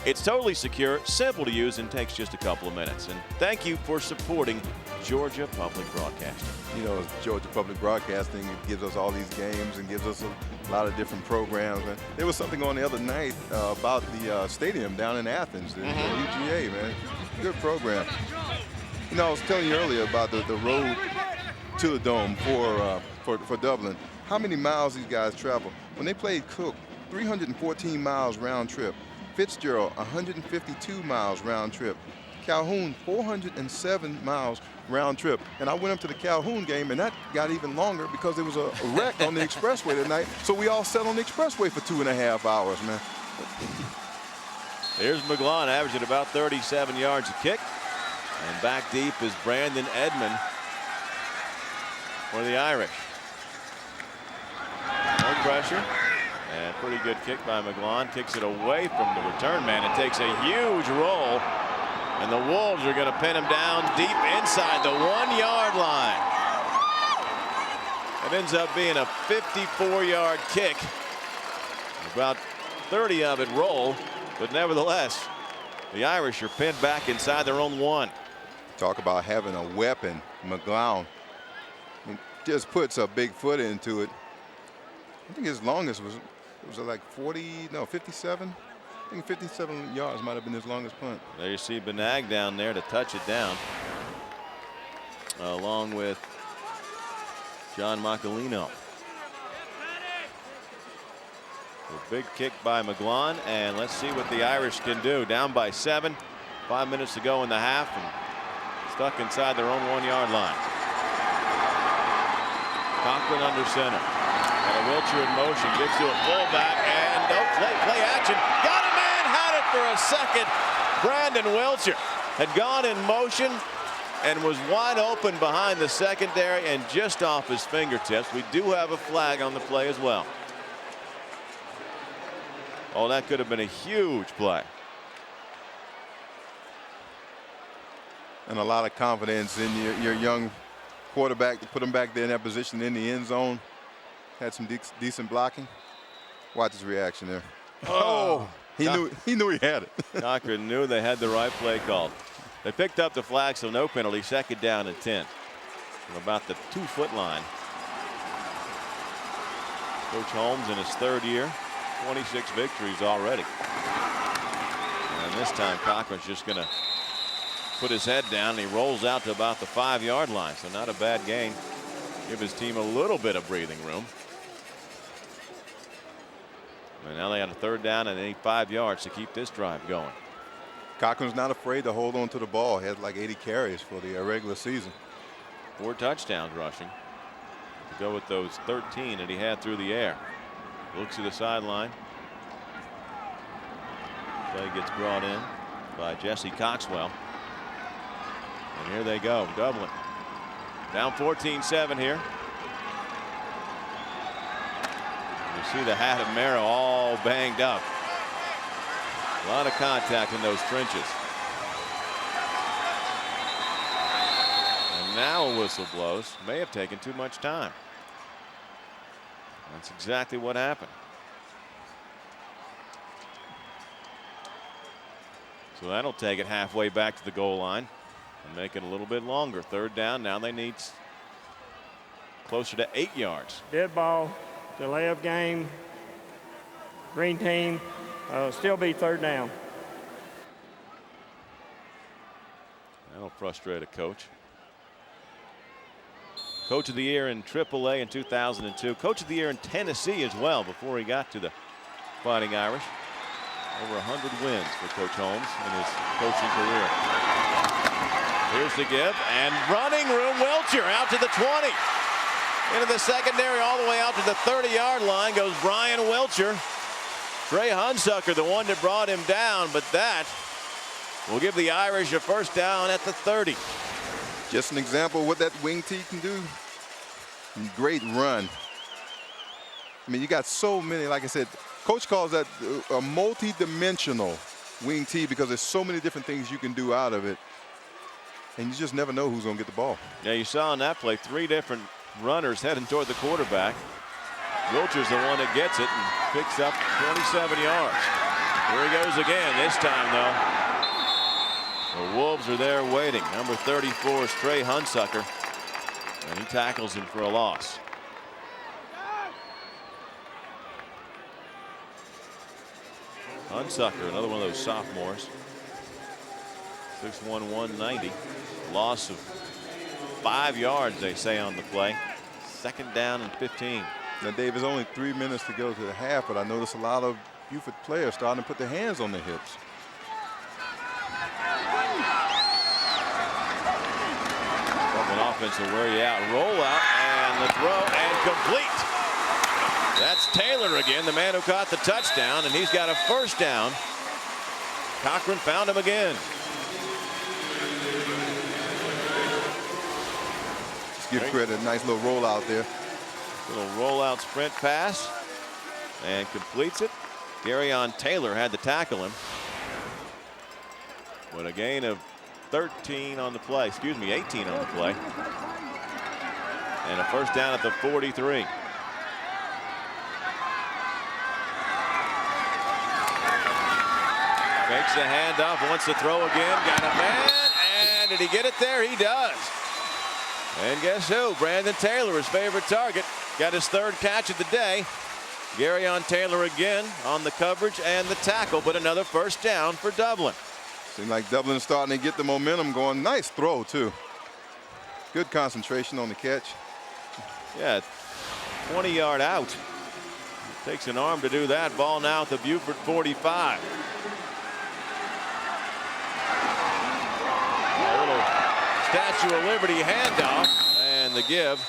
It's totally secure, simple to use, and takes just a couple of minutes. And thank you for supporting Georgia Public Broadcasting. Georgia Public Broadcasting, it gives us all these games and gives us a lot of different programs. And there was something on the other night about the stadium down in Athens, the UGA, man. Good program. I was telling you earlier about the road to the Dome for Dublin. How many miles these guys travel? When they played Cook, 314 miles round trip. Fitzgerald, 152 miles round trip. Calhoun, 407 miles round trip. And I went up to the Calhoun game, and that got even longer because there was a wreck on the expressway tonight. So we all sat on the expressway for 2.5 hours, man. Here's McGlon, averaging about 37 yards a kick. And back deep is Brandon Edmond for the Irish. No pressure. And pretty good kick by McGlon. Kicks it away from the return man. It takes a huge roll. And the Wolves are going to pin him down deep inside the 1-yard line. It ends up being a 54-yard kick. About 30 of it roll. But nevertheless, the Irish are pinned back inside their own 1. Talk about having a weapon. McGlon just puts a big foot into it. I think his longest was like 57. I think 57 yards might have been his longest punt. There you see Benag down there to touch it down, along with John Macalino. A big kick by McGlon, and let's see what the Irish can do. Down by 7, 5 minutes to go in the half, and stuck inside their own 1-yard line. Cochran under center. Got a Wiltshire in motion, gives to a fullback, and no play action. Got a man, had it for a second. Brandon Wiltshire had gone in motion and was wide open behind the secondary and just off his fingertips. We do have a flag on the play as well. Oh, that could have been a huge play. And a lot of confidence in your young quarterback to put him back there in that position in the end zone. Had some decent blocking. Watch his reaction there. Oh, he knew he had it. Cochran knew they had the right play called. They picked up the flag, so no penalty. Second down and 10 from about the 2-foot line. Coach Holmes in his 3rd year, 26 victories already. And this time Cochran's just going to put his head down, and he rolls out to about the 5-yard line. So not a bad gain. Give his team a little bit of breathing room. And now they had a 3rd down and they need 5 yards to keep this drive going. Cochran's not afraid to hold on to the ball. He had like 80 carries for the regular season. 4 touchdowns rushing to go with those 13 that he had through the air. Looks to the sideline. Play gets brought in by Jesse Coxwell. And here they go. Dublin down 14-7 here. You see the hat of Merrill all banged up. A lot of contact in those trenches. And now a whistle blows. May have taken too much time. That's exactly what happened. So that'll take it halfway back to the goal line and make it a little bit longer. Third down. Now they need closer to 8 yards. Dead ball, delay of game, green team, still be third down. That'll frustrate a coach. Coach of the Year in AAA in 2002. Coach of the Year in Tennessee as well before he got to the Fighting Irish. Over 100 wins for Coach Holmes in his coaching career. Here's the give, and running room. Welcher out to the 20. Into the secondary, all the way out to the 30-yard line goes Brian Welcher. Trey Hunsucker, the one that brought him down, but that will give the Irish a first down at the 30. Just an example of what that wing tee can do. Great run. I mean, you got so many, like I said, Coach calls that a multi-dimensional wing tee because there's so many different things you can do out of it. And you just never know who's going to get the ball. Yeah, you saw in that play 3 different runners heading toward the quarterback. Wilcher's the one that gets it and picks up 27 yards. Here he goes again. This time, though, the Wolves are there waiting. Number 34 is Trey Hunsucker, and he tackles him for a loss. Hunsucker, another one of those sophomores. 6'1", 190. Loss of 5 yards, they say, on the play. Second down and 15. Now, Dave, there's only 3 minutes to go to the half, but I noticed a lot of Buford players starting to put their hands on their hips. An offense will wear you out. Roll out and the throw and complete. That's Taylor again, the man who caught the touchdown, and he's got a first down. Cochran found him again. Just give credit, nice little rollout there. Little rollout sprint pass and completes it. Garyon Taylor had to tackle him. But a gain of 13 on the play, 18 on the play. And a first down at the 43. Makes the handoff, wants to throw again, got a man, and did he get it there? He does. And guess who? Brandon Taylor, his favorite target, got his 3rd catch of the day. Garyon Taylor again on the coverage and the tackle, but another first down for Dublin. Seems like Dublin's starting to get the momentum going. Nice throw, too. Good concentration on the catch. Yeah, 20-yard out. Takes an arm to do that. Ball now at the Buford 45. A little Statue of Liberty handoff, and the give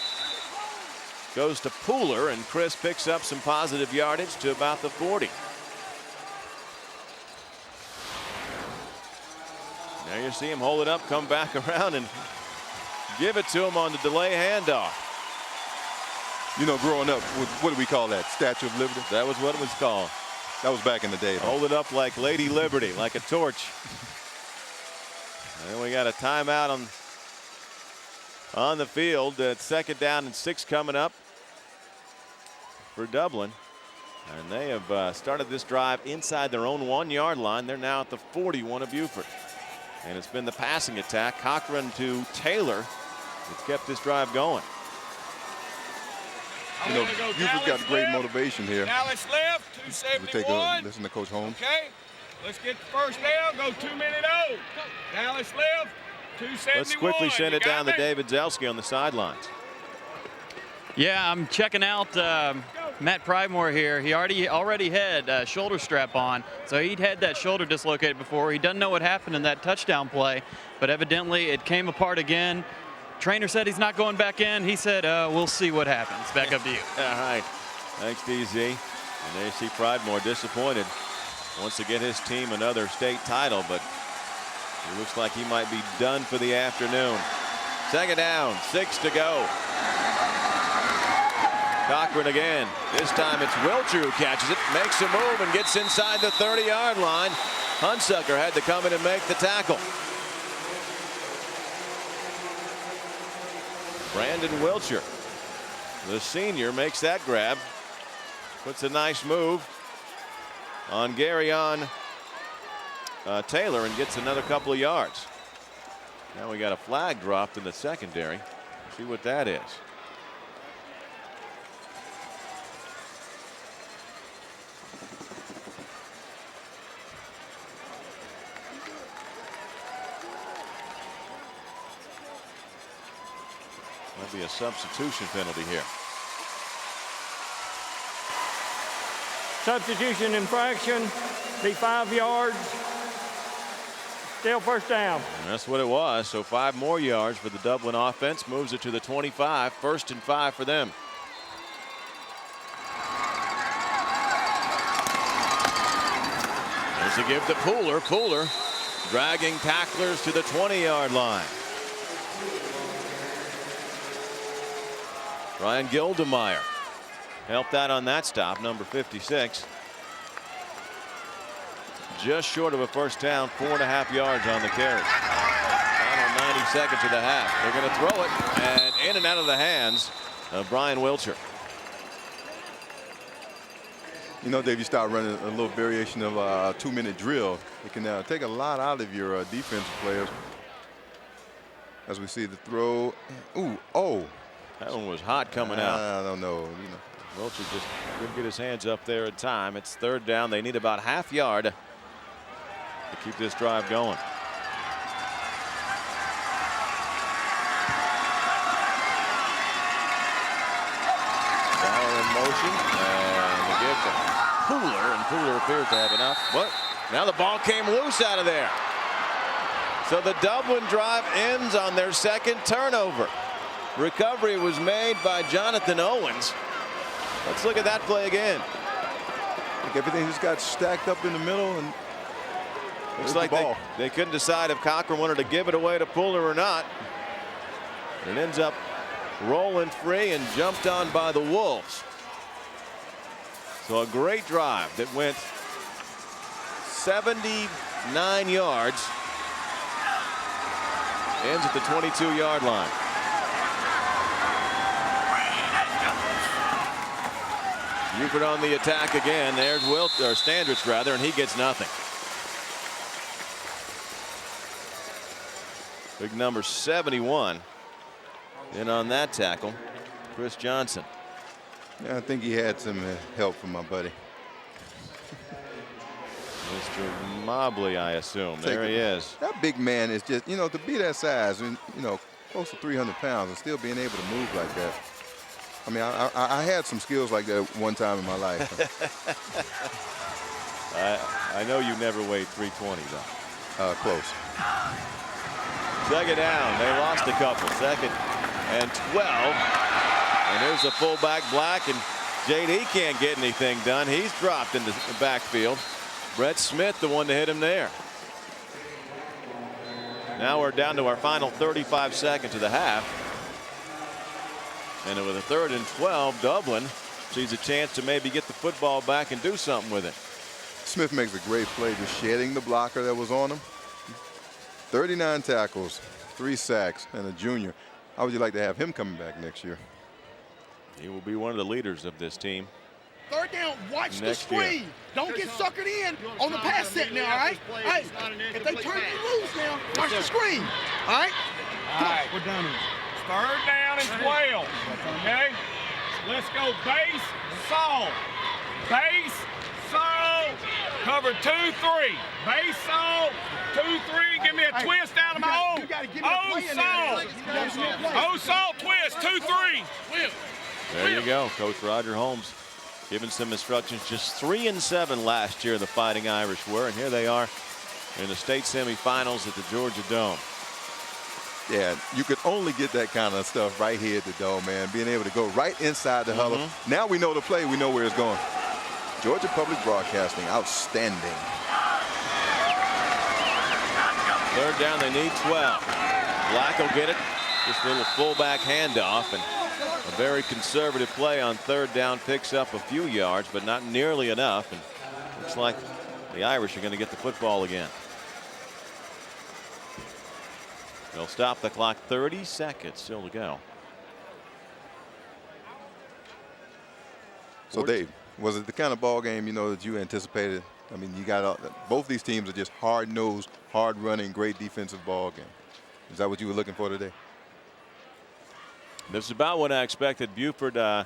goes to Pooler, and Chris picks up some positive yardage to about the 40. Now you see him hold it up, come back around, and give it to him on the delay handoff. You know, growing up, what do we call that? Statue of Liberty? That was what it was called. That was back in the day. Hold it up like Lady Liberty, like a torch. And we got a timeout on the field. Second down and 6 coming up for Dublin. And they have started this drive inside their own 1-yard line. They're now at the 41 of Buford. And it's been the passing attack, Cochran to Taylor, that's kept this drive going. You know, Buford's got great motivation here. Dallas left, We 271. take a listen to Coach Holmes. Okay, let's get the first down, go 2-minute old. Dallas left, 271. Let's quickly send it You down got to me? David Zelski on the sidelines. Yeah, I'm checking out Matt Pridemore here. He already had a shoulder strap on, so he'd had that shoulder dislocated before. He doesn't know what happened in that touchdown play, but evidently it came apart again. Trainer said he's not going back in. He said, we'll see what happens. Back up to you. All right. Thanks, DZ. And there you see Pridemore disappointed. Wants to get his team another state title, but it looks like he might be done for the afternoon. Second down, 6 to go. Cochran again. This time it's Welcher who catches it, makes a move, and gets inside the 30-yard line. Hunsucker had to come in and make the tackle. Brandon Welcher, the senior, makes that grab. puts a nice move on Garyon Taylor and gets another couple of yards. Now we got a flag dropped in the secondary. See what that is. There'll be a substitution penalty here. Substitution infraction, be 5 yards. Still first down. And that's what it was. So 5 more yards for the Dublin offense. Moves it to the 25. 1st and 5 for them. There's a give to Pooler. Pooler dragging tacklers to the 20-yard line. Ryan Gildemeyer helped out on that stop, number 56. Just short of a first down, 4.5 yards on the carry. Final 90 seconds of the half. They're going to throw it, and in and out of the hands of Brian Wilcher. You know, Dave, you start running a little variation of a 2-minute drill. It can take a lot out of your defensive players. As we see the throw. Ooh, oh. That one was hot coming out. I don't know. You know. Wilcher just couldn't get his hands up there in time. It's 3rd down. They need about half yard to keep this drive going. Bauer in motion, and the give to Pooler, and Pooler appears to have enough. But now the ball came loose out of there. So the Dublin drive ends on their 2nd turnover. Recovery was made by Jonathan Owens. Let's look at that play again. Like everything just got stacked up in the middle, and looks like they couldn't decide if Cochran wanted to give it away to Pooler or not. It ends up rolling free and jumped on by the Wolves. So a great drive that went 79 yards. Ends at the 22-yard line. Buford on the attack again. There's Standridge rather, and he gets nothing. Big number 71 in on that tackle, Chris Johnson. Yeah, I think he had some help from my buddy. Mr. Mobley, I assume. There he is. That big man is just, you know, to be that size and, you know, close to 300 pounds and still being able to move like that. I mean, I had some skills like that one time in my life. I know you never weighed 320, though. Close. 2nd down. They lost a couple. 2nd and 12. And there's the fullback Black, and JD can't get anything done. He's dropped in the backfield. Brett Smith, the one to hit him there. Now we're down to our final 35 seconds of the half. And with a 3rd and 12, Dublin sees a chance to maybe get the football back and do something with it. Smith makes a great play, just shedding the blocker that was on him. 39 tackles, 3 sacks, and a junior. How would you like to have him coming back next year? He will be one of the leaders of this team. 3rd down, watch the screen. Year. Don't get suckered in on the pass set now, all right? Hey, if they turn you loose now, watch the screen, all right? All right, we're done. 3rd down and 12. Okay? Let's go base, saw. Base, saw. Cover 2-3. Base, saw. 2-3. Give me a twist out of my own. saw, twist. 2-3. There you go. Coach Roger Holmes giving some instructions. Just 3-7 last year the Fighting Irish were, and here they are in the state semifinals at the Georgia Dome. Yeah, you could only get that kind of stuff right here at the Dome, man. Being able to go right inside the huddle. Now we know the play. We know where it's going. Georgia Public Broadcasting, outstanding. 3rd down, they need 12. Black will get it. Just a little fullback handoff, and a very conservative play on 3rd down picks up a few yards, but not nearly enough. And looks like the Irish are going to get the football again. They'll stop the clock. 30 seconds still to go. So Dave, Was it the kind of ball game, that you anticipated? I mean, you got both these teams are just hard-nosed, hard-running, great defensive ball game. Is that what you were looking for today? This is about what I expected. Buford, I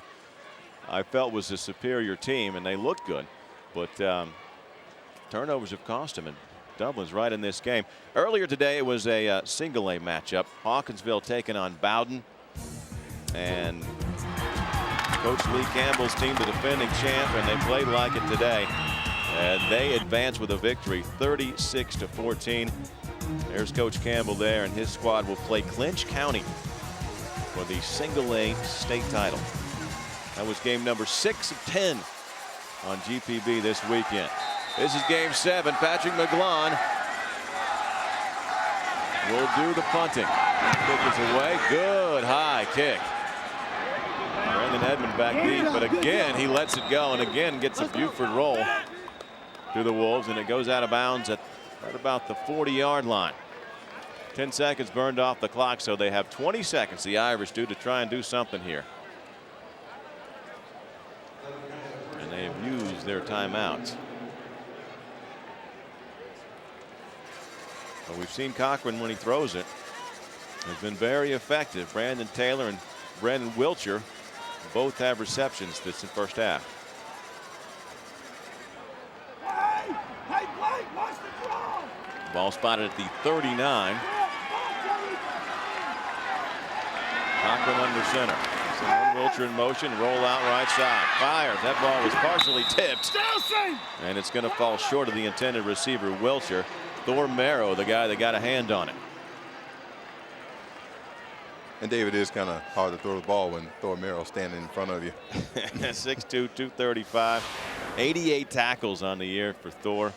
felt, was a superior team, and they looked good. But turnovers have cost them, and Dublin's right in this game. Earlier today, it was a single A matchup. Hawkinsville taking on Bowden. And Coach Lee Campbell's team, the defending champ, and they played like it today. And they advance with a victory, 36-14. There's Coach Campbell there, and his squad will play Clinch County for the single A state title. That was game number 6 of 10 on GPB this weekend. This is game 7. Patrick McGlone will do the punting. Kick is away. Good high kick. Brandon Edmond back deep, but again he lets it go and again gets a Buford roll through the Wolves, and it goes out of bounds at right about the 40-yard line. 10 seconds burned off the clock, so they have 20 seconds, the Irish do, to try and do something here. And they have used their timeouts. But we've seen Cochran, when he throws it, has been very effective. Brandon Taylor and Brandon Wiltshire both have receptions this first half. Hey, Blake, watch the draw. Ball spotted at the 39. Cochran under center. Send Wiltshire in motion, roll out right side. Fires. That ball was partially tipped. And it's going to fall short of the intended receiver, Wiltshire. Thor Merrow, the guy that got a hand on it. And David, it is kind of hard to throw the ball when Thor Merrow's standing in front of you. 6'2", 235. 88 tackles on the year for Thor.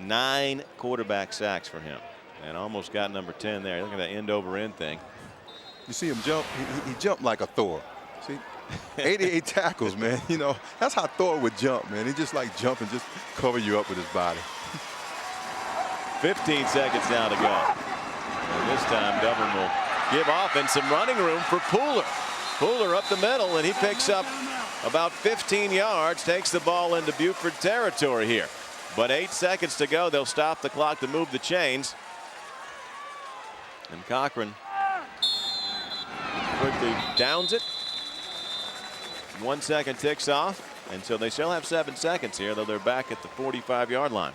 9 quarterback sacks for him. And almost got number 10 there. Look at that end over end thing. You see him jump. He jumped like a Thor. See, 88 tackles, man. That's how Thor would jump, man. He just like jump and just cover you up with his body. 15 seconds now to go. And this time Dublin will give off, and some running room for Pooler. Pooler up the middle, and he picks up about 15 yards, takes the ball into Buford territory here. But 8 seconds to go. They'll stop the clock to move the chains. And Cochran quickly downs it. 1 second ticks off, and so they still have 7 seconds here, though they're back at the 45-yard line.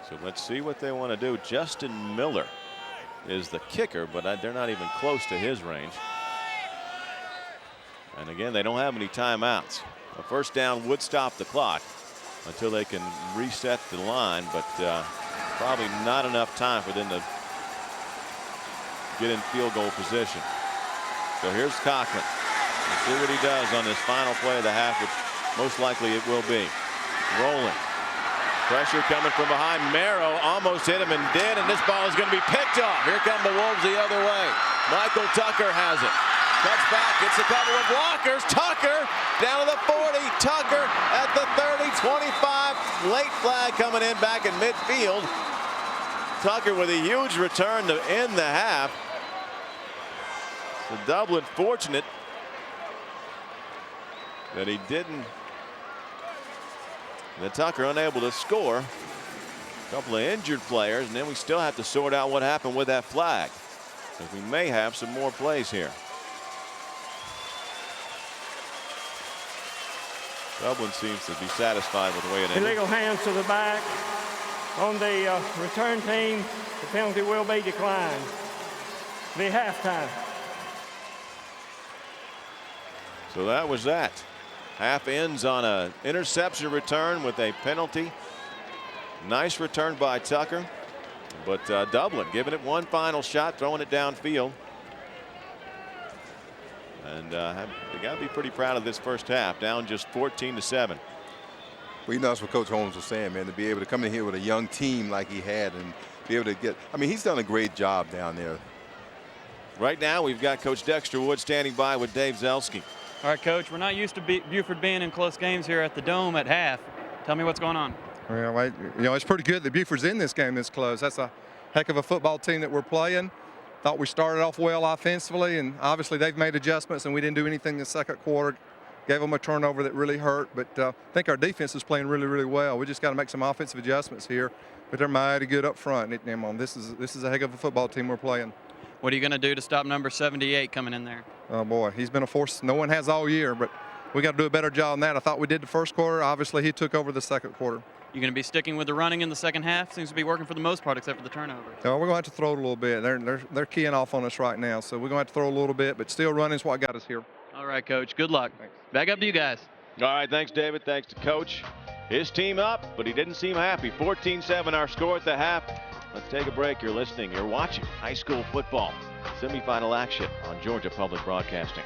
So let's see what they want to do. Justin Miller is the kicker, but they're not even close to his range. And again, they don't have any timeouts. A first down would stop the clock until they can reset the line, but probably not enough time for them to get in field goal position. So here's Cochran. Let's see what he does on this final play of the half, which most likely it will be. Rolling. Pressure coming from behind. Merrow almost hit him and did, and this ball is going to be picked off. Here come the Wolves the other way. Michael Tucker has it. Cuts back, gets a couple of blockers. Tucker down to the 40. Tucker at the 30, 25. Late flag coming in back in midfield. Tucker with a huge return to end the half. So Dublin fortunate that he didn't. The Tucker unable to score. A couple of injured players, and then we still have to sort out what happened with that flag. Because we may have some more plays here. Dublin seems to be satisfied with the way it ended. Illegal hands to the back. On the return team, the penalty will be declined. Be halftime. So that was that. Half ends on an interception return with a penalty. Nice return by Tucker. But Dublin giving it one final shot, throwing it downfield. And they got to be pretty proud of this first half, down just 14-7. Well, that's what Coach Holmes was saying, man, to be able to come in here with a young team like he had and be able to get, I mean, he's done a great job down there. Right now, we've got Coach Dexter Wood standing by with Dave Zelski. All right, Coach, we're not used to Buford being in close games here at the Dome at half. Tell me what's going on. Well, it's pretty good that Buford's in this game this close. That's a heck of a football team that we're playing. Thought we started off well offensively, and obviously they've made adjustments, and we didn't do anything in the second quarter. Gave them a turnover that really hurt, but I think our defense is playing really, really well. We just got to make some offensive adjustments here, but they're mighty good up front. This is a heck of a football team we're playing. What are you going to do to stop number 78 coming in there? Oh, boy, he's been a force no one has all year, but we got to do a better job than that. I thought we did the first quarter. Obviously, he took over the second quarter. You going to be sticking with the running in the second half? Seems to be working for the most part, except for the turnover. No, we're going to have to throw it a little bit. They're keying off on us right now, so we're going to have to throw a little bit, but still running is what got us here. All right, Coach. Good luck. Thanks. Back up to you guys. All right, thanks, David. Thanks to Coach. His team up, but he didn't seem happy. 14-7 our score at the half. Let's take a break. You're listening. You're watching high school football semifinal action on Georgia Public Broadcasting.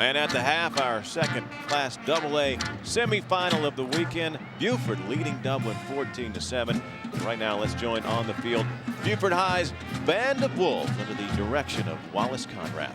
And at the half, our second Class AA semifinal of the weekend. Buford leading Dublin 14-7. And right now, let's join on the field Buford High's Band of Wolves under the direction of Wallace Conrad.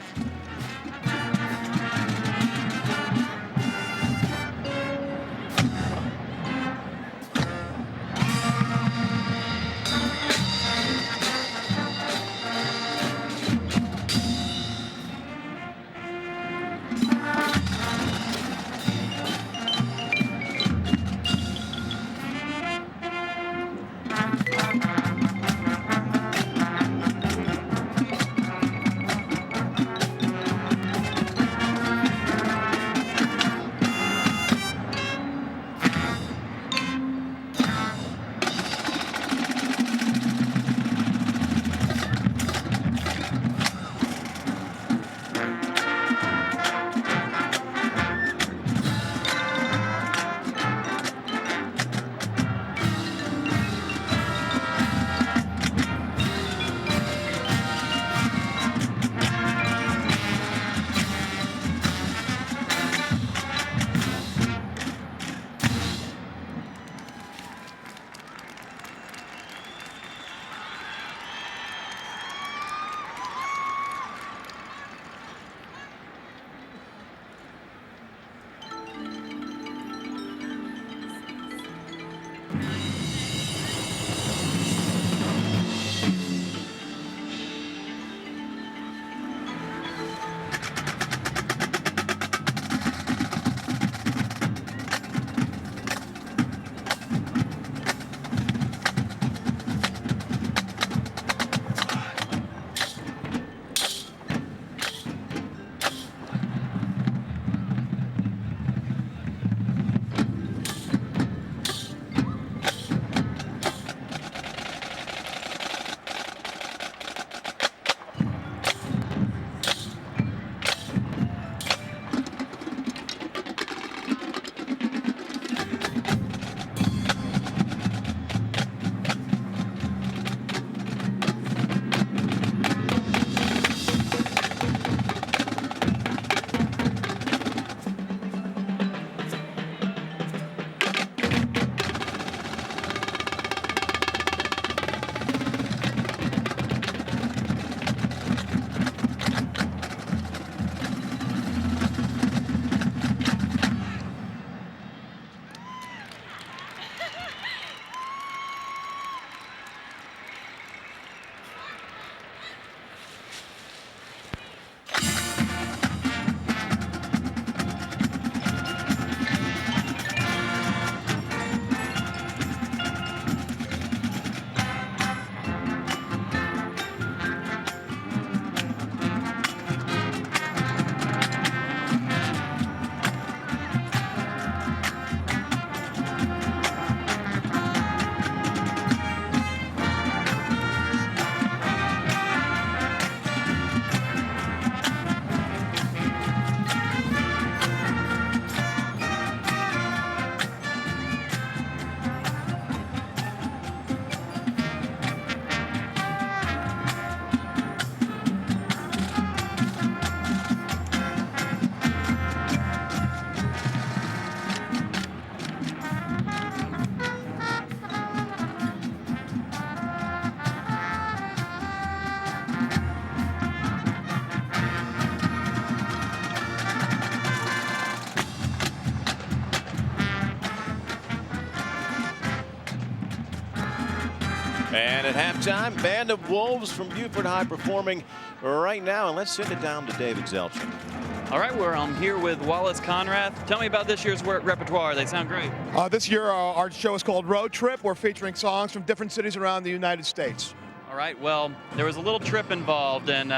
And at halftime, Band of Wolves from Buford High performing right now. And let's send it down to David Zelchuk. All right, I'm here with Wallace Conrath. Tell me about this year's repertoire. They sound great. This year, our show is called Road Trip. We're featuring songs from different cities around the United States. All right, well, there was a little trip involved in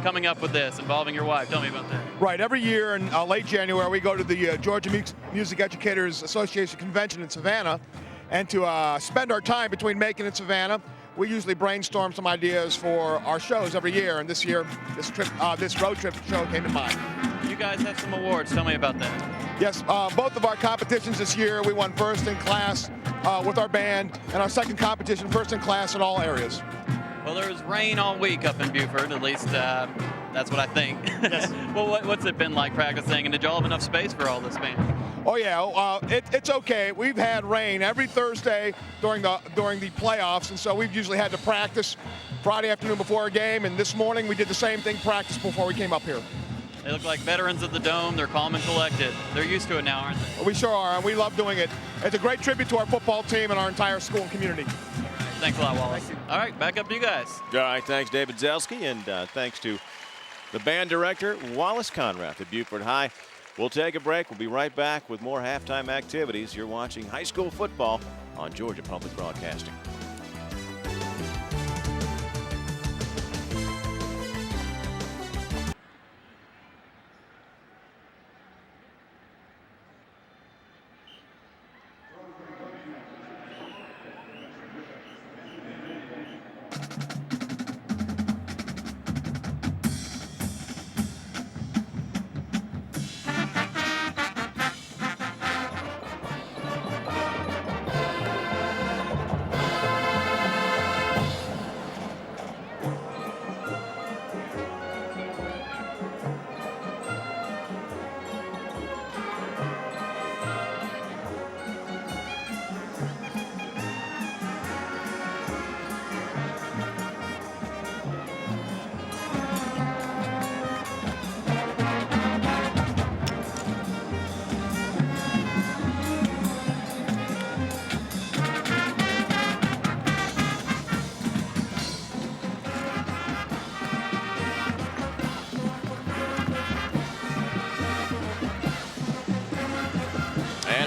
coming up with this, involving your wife. Tell me about that. Right, every year in late January, we go to the Georgia Music Educators Association Convention in Savannah. And to spend our time between Macon and Savannah, we usually brainstorm some ideas for our shows every year. And this year, this road trip show came to mind. You guys have some awards. Tell me about that. Yes, both of our competitions this year, we won first in class with our band, and our second competition, first in class in all areas. Well, there was rain all week up in Buford, at least that's what I think. Yes. Well, what's it been like practicing, and did y'all have enough space for all this band? Oh yeah, it's okay. We've had rain every Thursday during the playoffs, and so we've usually had to practice Friday afternoon before a game, and this morning we did the same thing, practice before we came up here. They look like veterans of the Dome. They're calm and collected. They're used to it now, aren't they? We sure are, and we love doing it. It's a great tribute to our football team and our entire school and community. Thanks a lot, Wallace. Thank you. All right, back up to you guys. All right, thanks, David Zelski, and thanks to the band director, Wallace Conrath at Buford High. We'll take a break. We'll be right back with more halftime activities. You're watching high school football on Georgia Public Broadcasting.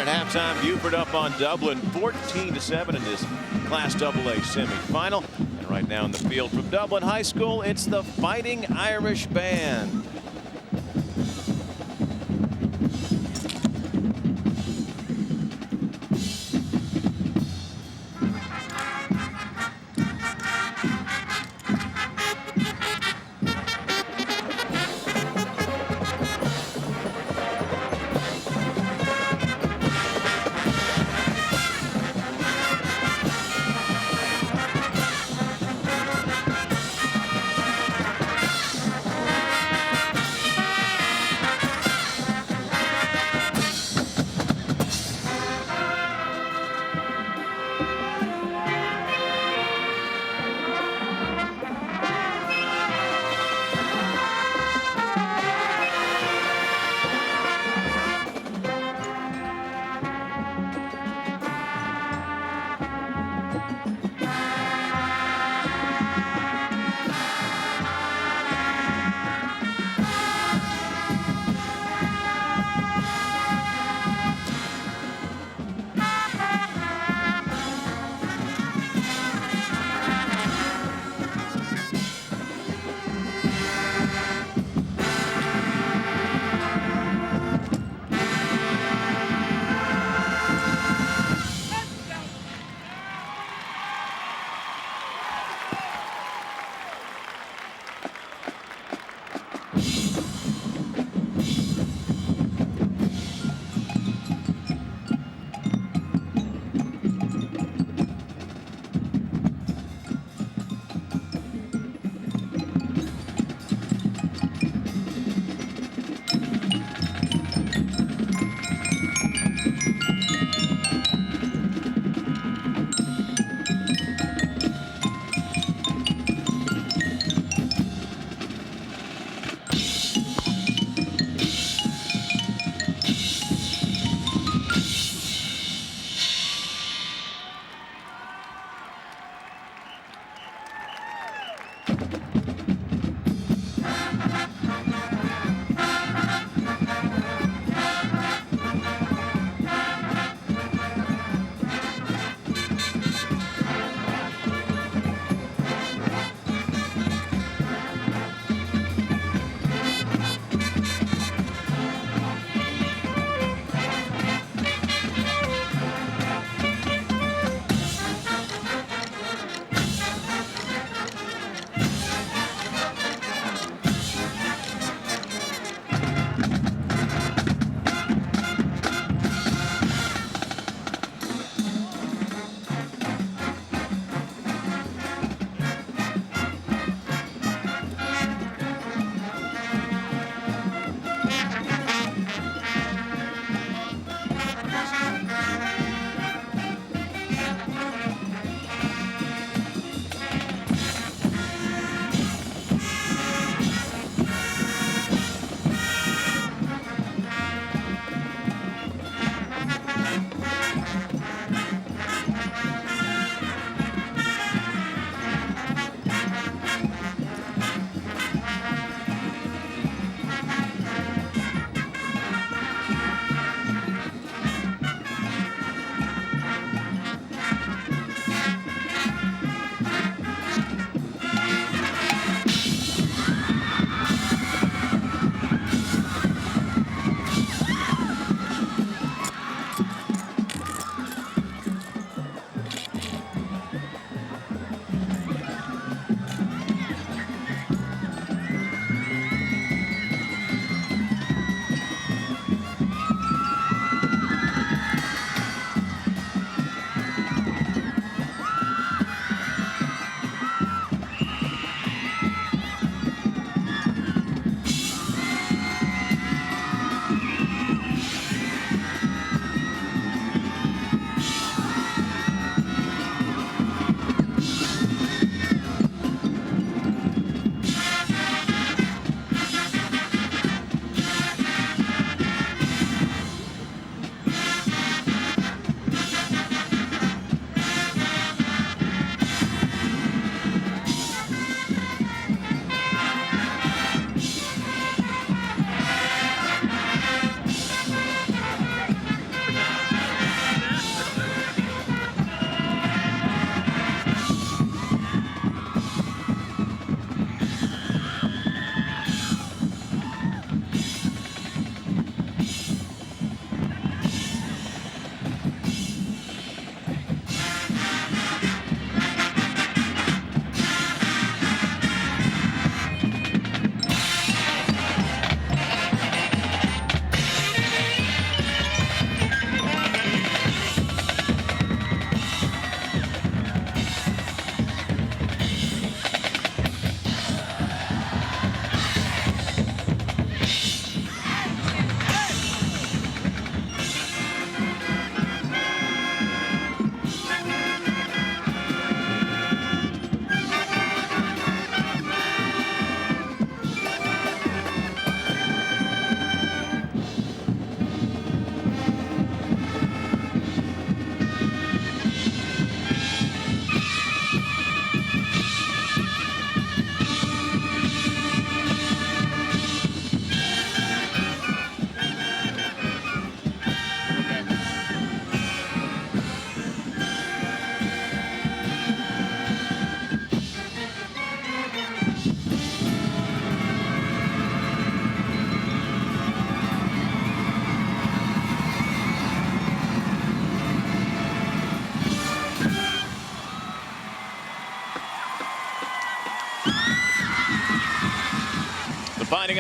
Halftime, Buford up on Dublin 14-7 in this Class AA semifinal. And right now in the field from Dublin High School, it's the Fighting Irish Band.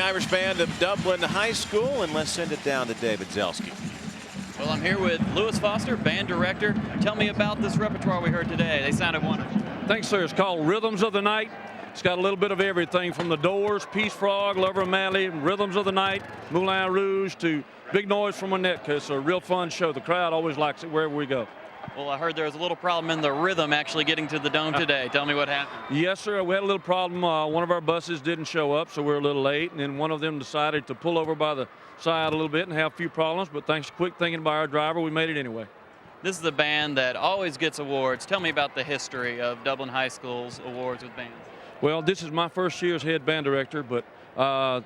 Irish Band of Dublin High School, and let's send it down to David Zelski. Well, I'm here with Lewis Foster, band director. Tell me about this repertoire we heard today. They sounded wonderful. Thanks, sir. It's called Rhythms of the Night. It's got a little bit of everything from the Doors, Peace Frog, Lover of Manley, Rhythms of the Night, Moulin Rouge, to Big Noise from Winnetka. It's a real fun show. The crowd always likes it wherever we go. Well, I heard there was a little problem in the rhythm actually getting to the dome today. Tell me what happened. Yes, sir. We had a little problem. One of our buses didn't show up, so we're a little late. And then one of them decided to pull over by the side a little bit and have a few problems. But thanks to quick thinking by our driver, we made it anyway. This is the band that always gets awards. Tell me about the history of Dublin High School's awards with bands. Well, this is my first year as head band director, but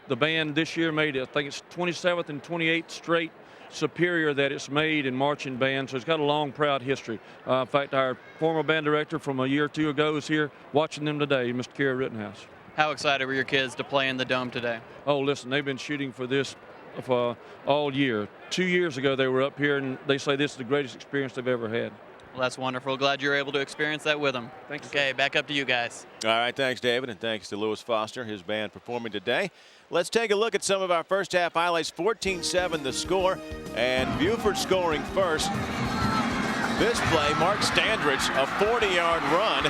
the band this year made, I think it's 27th and 28th straight Superior that it's made in marching band, so it's got a long, proud history. In fact, our former band director from a year or two ago is here watching them today, Mr. Kerry Rittenhouse. How excited were your kids to play in the dome today? Oh, listen, they've been shooting for this for all year. 2 years ago, they were up here, and they say this is the greatest experience they've ever had. Well, that's wonderful. Glad you're able to experience that with them. Thanks. Okay, back up to you guys. All right, thanks, David, and thanks to Lewis Foster, his band performing today. Let's take a look at some of our first half highlights. 14-7 the score, and Buford scoring first. This play, Mark Standrich, a 40-yard run.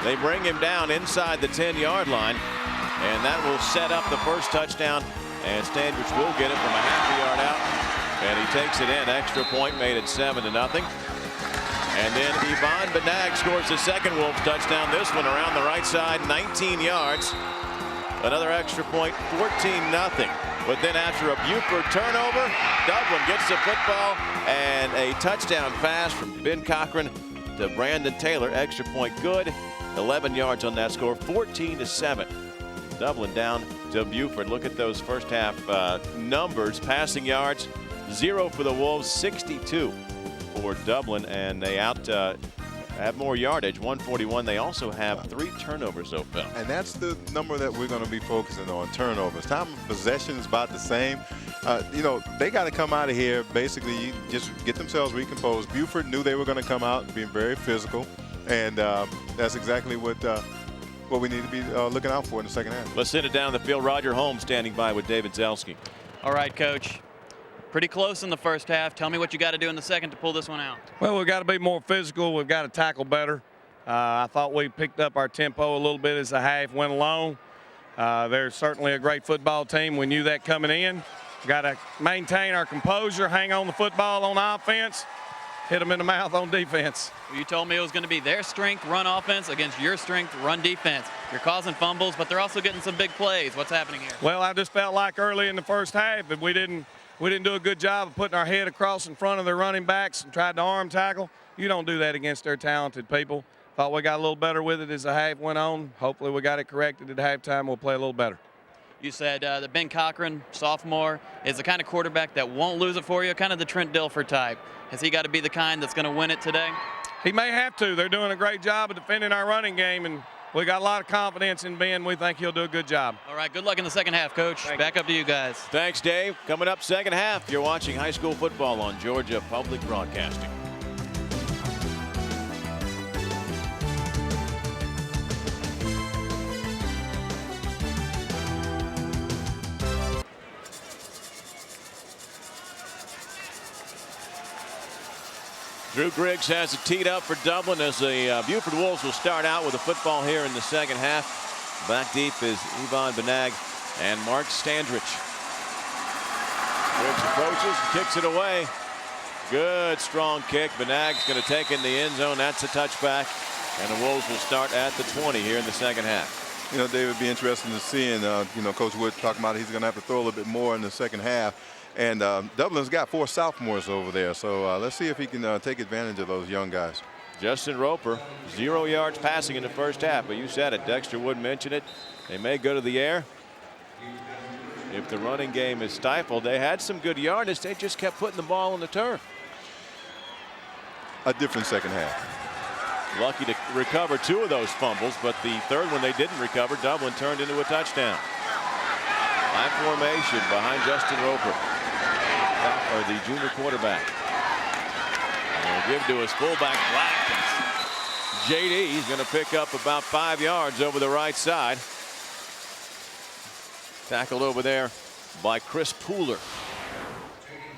They bring him down inside the 10-yard line, and that will set up the first touchdown, and Standrich will get it from a half a yard out, and he takes it in. Extra point made it 7-0. And then Ivan Benag scores the second Wolves touchdown. This one around the right side, 19 yards. Another extra point, 14-0. But then after a Buford turnover, Dublin gets the football and a touchdown pass from Ben Cochran to Brandon Taylor. Extra point good. 11 yards on that score, 14-7. Dublin down to Buford. Look at those first half numbers. Passing yards, 0 for the Wolves, 62 for Dublin, and they have more yardage, 141. They also have 3 turnovers, though, Phil. And that's the number that we're going to be focusing on, turnovers. Time of possession is about the same. You know, they got to come out of here, basically, just get themselves recomposed. Buford knew they were going to come out and being very physical, and that's exactly what we need to be looking out for in the second half. Let's send it down the field. Roger Holmes standing by with David Zelski. All right, Coach. Pretty close in the first half. Tell me what you got to do in the second to pull this one out. Well, we've got to be more physical. We've got to tackle better. I thought we picked up our tempo a little bit as the half went along. They're certainly a great football team. We knew that coming in. Got to maintain our composure, hang on the football on offense, hit them in the mouth on defense. Well, you told me it was going to be their strength, run offense, against your strength, run defense. You're causing fumbles, but they're also getting some big plays. What's happening here? Well, I just felt like early in the first half that we didn't do a good job of putting our head across in front of their running backs and tried to arm tackle. You don't do that against their talented people. Thought we got a little better with it as the half went on. Hopefully we got it corrected at halftime. We'll play a little better. You said that Ben Cochran, sophomore, is the kind of quarterback that won't lose it for you, kind of the Trent Dilfer type. Has he got to be the kind that's going to win it today? He may have to. They're doing a great job of defending our running game, and we got a lot of confidence in Ben. We think he'll do a good job. All right, good luck in the second half, Coach. Back up to you guys. Thanks, Dave. Coming up second half, you're watching high school football on Georgia Public Broadcasting. Drew Griggs has it teed up for Dublin as the Buford Wolves will start out with the football here in the second half. Back deep is Ivan Benag and Mark Standrich. Griggs approaches and kicks it away. Good strong kick. Benag's going to take in the end zone. That's a touchback. And the Wolves will start at the 20 here in the second half. You know, David, would be interesting to see, and you know, Coach Wood talking about he's going to have to throw a little bit more in the second half. And Dublin's got 4 sophomores over there, so let's see if he can take advantage of those young guys. Justin Roper, 0 yards passing in the first half, but you said it. Dexter Wood mentioned it. They may go to the air if the running game is stifled. They had some good yardage. They just kept putting the ball on the turf. A different second half. Lucky to recover 2 of those fumbles, but the third one they didn't recover. Dublin turned into a touchdown. High formation behind Justin Roper, or the junior quarterback. They'll give to his fullback Black. JD is going to pick up about 5 yards over the right side. Tackled over there by Chris Pooler.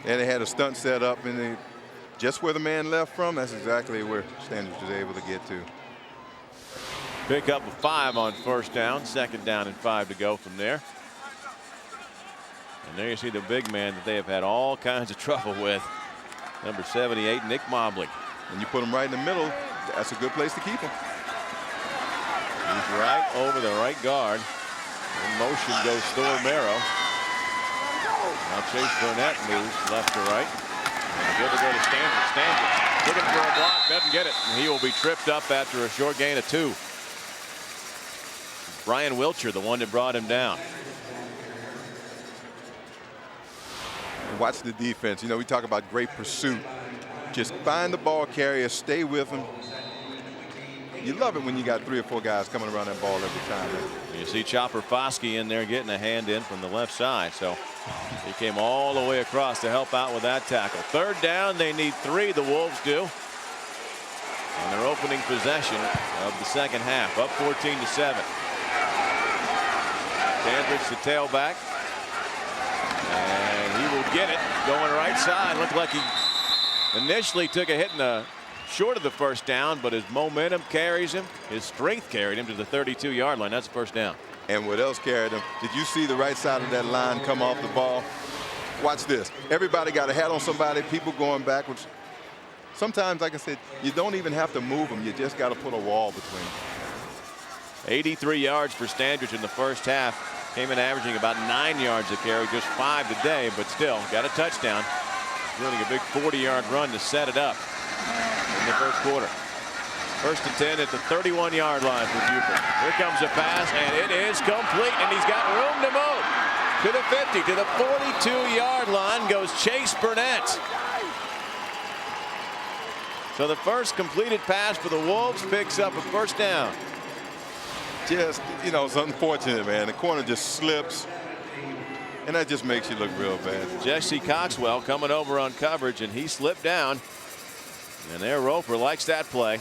And they had a stunt set up, and just where the man left from, that's exactly where Standridge was able to get to. Pick up a 5 on first down. 2nd down and 5 to go from there. And there you see the big man that they have had all kinds of trouble with. Number 78, Nick Mobley. And you put him right in the middle, that's a good place to keep him. He's right over the right guard. In motion goes Thor Merrow. Now Chase Burnett moves left to right. And good to go to Standridge. Standridge looking for a block, doesn't get it. And he will be tripped up after a short gain of 2. Brian Wilcher, the one that brought him down. Watch the defense. You know, we talk about great pursuit. Just find the ball carrier, stay with him. You love it when you got 3 or 4 guys coming around that ball every time. You see Chopper Foskey in there getting a hand in from the left side. So he came all the way across to help out with that tackle. 3rd down, they need 3, the Wolves do. And their opening possession of the 2nd half, up 14-7. Standridge, the tailback. And he will get it going right side. Looked like he initially took a hit in the short of the first down, but his momentum carries him. His strength carried him to the 32-yard line. That's first down. And what else carried him? Did you see the right side of that line come off the ball? Watch this. Everybody got a hat on somebody, people going backwards. Sometimes, like I said, you don't even have to move them. You just got to put a wall between them. 83 yards for Standridge in the first half. Came in averaging about 9 yards a carry, just 5 today, but still got a touchdown. Including a big 40-yard run to set it up in the first quarter. 1st and 10 at the 31-yard line for Buford. Here comes a pass, and it is complete, and he's got room to move. To the 50, to the 42-yard line goes Chase Burnett. So the first completed pass for the Wolves picks up a first down. Just, you know, it's unfortunate, man. The corner just slips, and that just makes you look real bad. Jesse Coxwell coming over on coverage, and he slipped down. And there, Roper likes that play.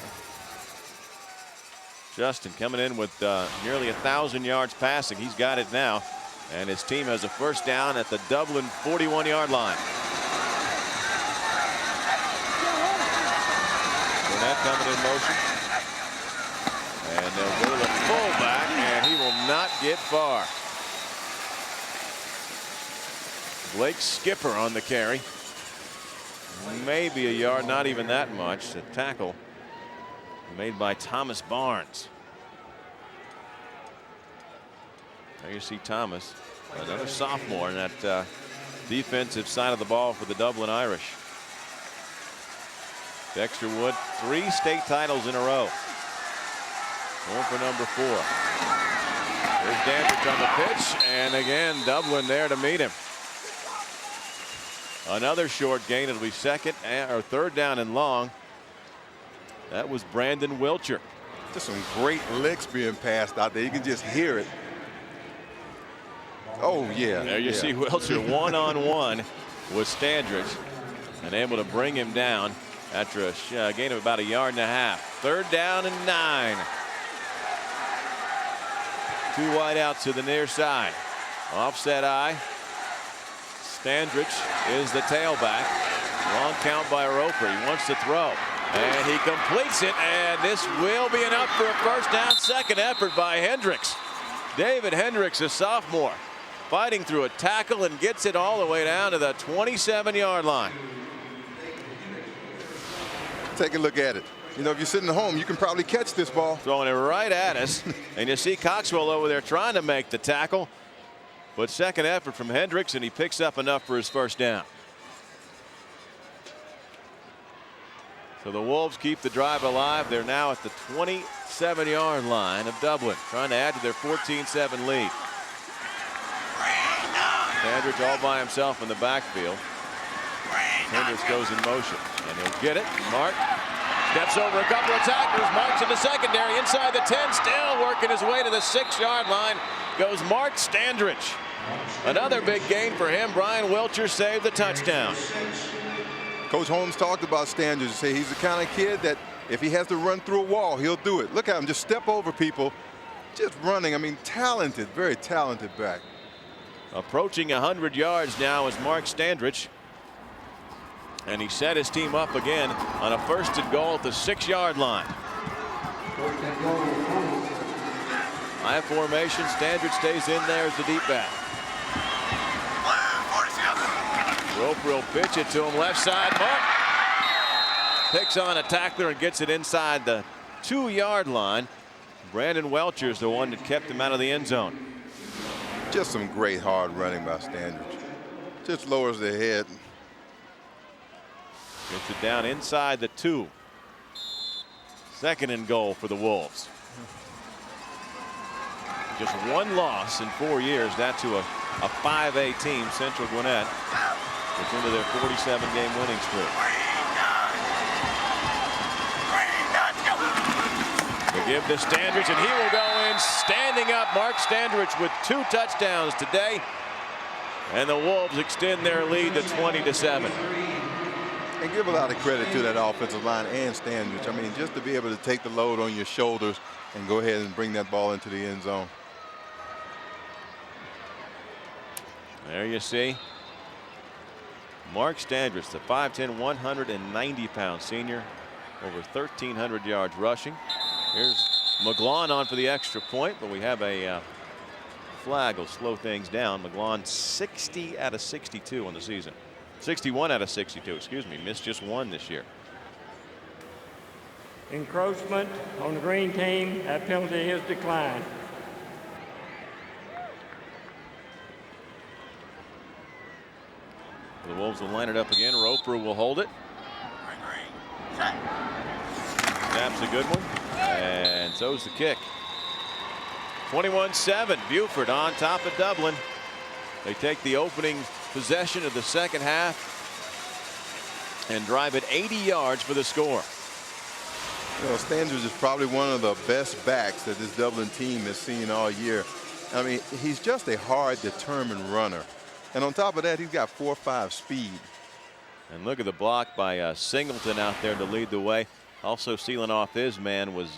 Justin coming in with nearly 1,000 yards passing. He's got it now. And his team has a first down at the Dublin 41-yard line. Burnett coming in motion. And they'll go to the fullback, and he will not get far. Blake Skipper on the carry. Maybe a yard, not even that much. The tackle made by Thomas Barnes. There you see Thomas, another sophomore in that defensive side of the ball for the Dublin Irish. Dexter Wood, 3 state titles in a row. Going for number 4. There's Dandridge on the pitch, and again Dublin there to meet him. Another short gain. It'll be 2nd or 3rd down and long. That was Brandon Wilcher. Just some great licks being passed out there. You can just hear it. Oh yeah. There you see Wilcher one-on-one with Standridge and able to bring him down after a gain of about 1.5 yards. 3rd down and 9. 2 wide out to the near side. Offset eye. Standridge is the tailback. Long count by Roper. He wants to throw. And he completes it. And this will be enough for a first down. 2nd effort by Hendricks. David Hendricks, a sophomore, fighting through a tackle and gets it all the way down to the 27-yard line. Take a look at it. You know, if you're sitting at home, you can probably catch this ball. Throwing it right at us. And you see Coxwell over there trying to make the tackle. But 2nd effort from Hendricks, and he picks up enough for his first down. So the Wolves keep the drive alive. They're now at the 27-yard line of Dublin, trying to add to their 14-7 lead. Hendricks all by himself in the backfield. Hendricks goes in motion, and he'll get it. Mark steps over a couple of tacklers. Marks in the secondary inside the 10, still working his way to the 6-yard line. Goes Mark Standridge. Another big gain for him. Brian Wilcher saved the touchdown. Coach Holmes talked about Standridge. Say he's the kind of kid that if he has to run through a wall, he'll do it. Look at him just step over people, just running. I mean, talented, very talented back. Approaching 100 yards now is Mark Standrich. And he set his team up again on a 1st and goal at the 6-yard line. High formation. Standrich stays in there as the deep back. Roper will pitch it to him left side. Mark picks on a tackler and gets it inside the 2-yard line. Brandon Welcher is the one that kept him out of the end zone. Just some great hard running by Standrich. Just lowers the head. Gets it down inside the 2. 2nd and goal for the Wolves. Just 1 loss in 4 years. That to a 5A team, Central Gwinnett. It's into their 47-game winning streak. They give to Standrich, and he will go in standing up. Mark Standrich with 2 touchdowns today. And the Wolves extend their lead to 20-7. And give a lot of credit to that offensive line and Standrich. I mean, just to be able to take the load on your shoulders and go ahead and bring that ball into the end zone. There you see Mark Standrich, the 5'10", 190-pound senior, over 1,300 yards rushing. Here's McGlon on for the extra point, but we have a flag will slow things down. McGlon 60 out of 62 on the season. 61 out of 62, excuse me. Missed just 1 this year. Encroachment on the green team. That penalty is declined. The Wolves will line it up again. Roper will hold it. Snap's a good one. And so's the kick. 21-7. Buford on top of Dublin. They take the opening possession of the 2nd half and drive it 80 yards for the score. You know, Standrich is probably one of the best backs that this Dublin team has seen all year. I mean, he's just a hard, determined runner. And on top of that, he's got 4.5 speed. And look at the block by Singleton out there to lead the way. Also sealing off his man was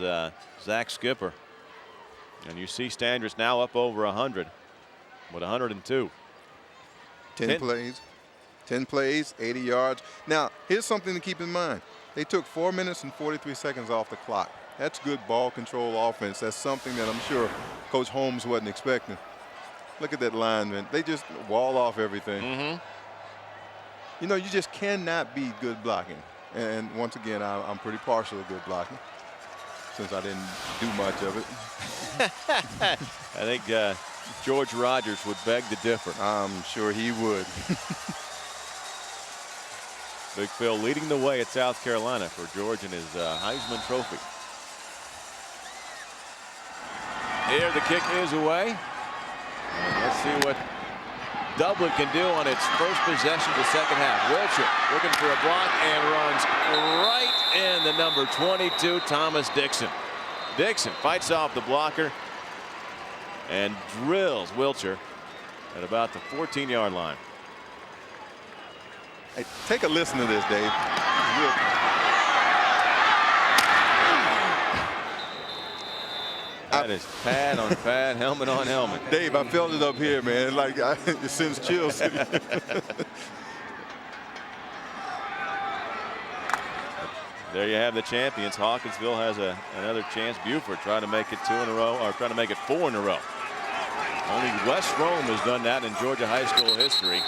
Zach Skipper. And you see Standrich now up over 100 with 102. 10 plays, 80 yards. Now, here's something to keep in mind. They took 4 minutes and 43 seconds off the clock. That's good ball control offense. That's something that I'm sure Coach Holmes wasn't expecting. Look at that lineman. They just wall off everything. You know, you just cannot be good blocking. And once again, I'm pretty partial to good blocking since I didn't do much of it. I think George Rogers would beg to differ. I'm sure he would. Big Phil leading the way at South Carolina for George and his Heisman Trophy. Here the kick is away. And let's see what Dublin can do on its first possession of the 2nd half. Wiltshire looking for a block and runs right in the number 22, Thomas Dixon. Dixon fights off the blocker and drills Wiltshire at about the 14-yard line. Hey, take a listen to this, Dave. That is pad on pad, helmet on helmet. Dave, I felt it up here, man. Like it sends chills. There you have the champions. Hawkinsville has another chance. Buford trying to make it 2 in a row, or trying to make it 4 in a row. Only West Rome has done that in Georgia high school history.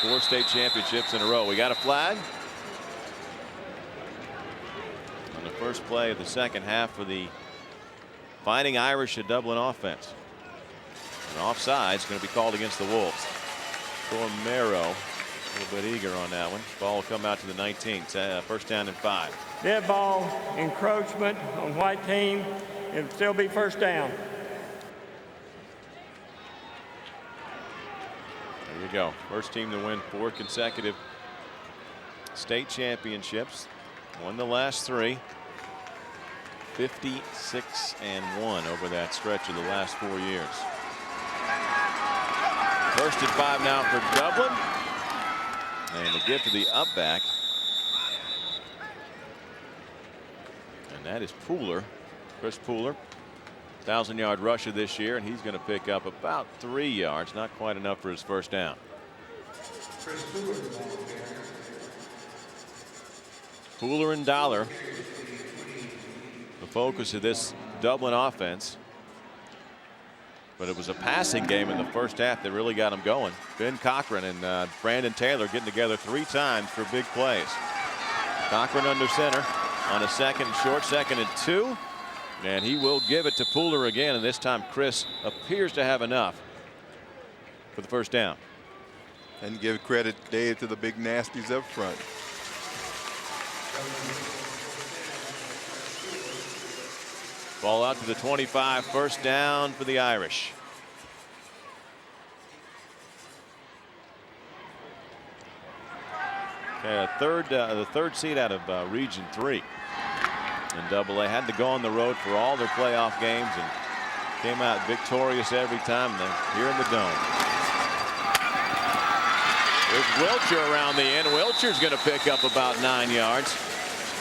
4 state championships in a row. We got a flag on the first play of the 2nd half for the Fighting Irish of Dublin offense. And offside is going to be called against the Wolves. Cormero a little bit eager on that one. Ball will come out to the 19. 1st down and 5. Dead ball, encroachment on white team. It'll still be 1st down. There you go. First team to win 4 consecutive state championships. Won the last 3. 56-1 over that stretch of the last 4 years. 1st and 5 now for Dublin. And the give to the up back. And that is Pooler, Chris Pooler. 1,000-yard rusher this year, and he's going to pick up about 3 yards. Not quite enough for his first down. Pooler and Dollar, the focus of this Dublin offense. But it was a passing game in the first half that really got him going. Ben Cochran and Brandon Taylor getting together 3 times for big plays. Cochran under center on a short second and 2. And he will give it to Pooler again. And this time Chris appears to have enough for the first down. And give credit, Dave, to the big nasties up front. Ball out to the 25, first down for the Irish. Okay, the third seed out of Region 3 in AA had to go on the road for all their playoff games and came out victorious every time. They're here in the Dome. There's Wilcher around the end. Wilcher's going to pick up about 9 yards.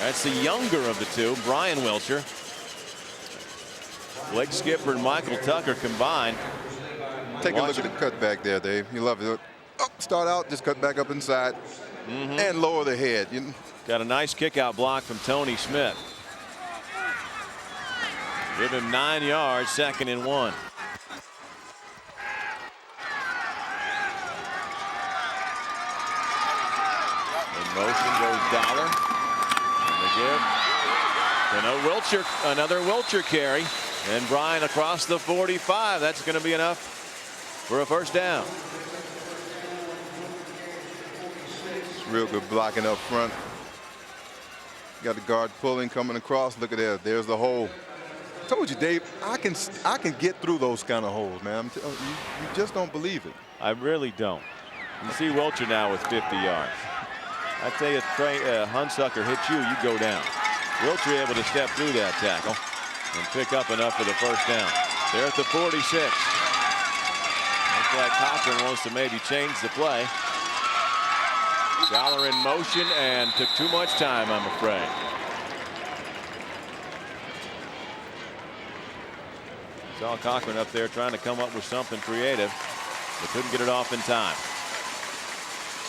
That's the younger of the two, Brian Wilcher. Blake Skipper and Michael Tucker combined. Take a look at the cutback there, Dave. You love it. Start out, just cut back up inside and lower the head. Got a nice kick out block from Tony Smith. Give him 9 yards, 2nd and 1. In motion goes Dollar. And they give another Wilcher carry. And Brian across the 45. That's going to be enough for a first down. Real good blocking up front. Got the guard pulling, coming across. Look at there. There's the hole. I told you, Dave, I can get through those kind of holes, man. You just don't believe it. I really don't. You see Wilcher now with 50 yards. I tell you, if Hunsucker hits you, you go down. Wilcher able to step through that tackle and pick up enough for the first down. They're at the 46. Looks like Cochran wants to maybe change the play. Dollar in motion and took too much time, I'm afraid. Saw Cochran up there trying to come up with something creative, but couldn't get it off in time.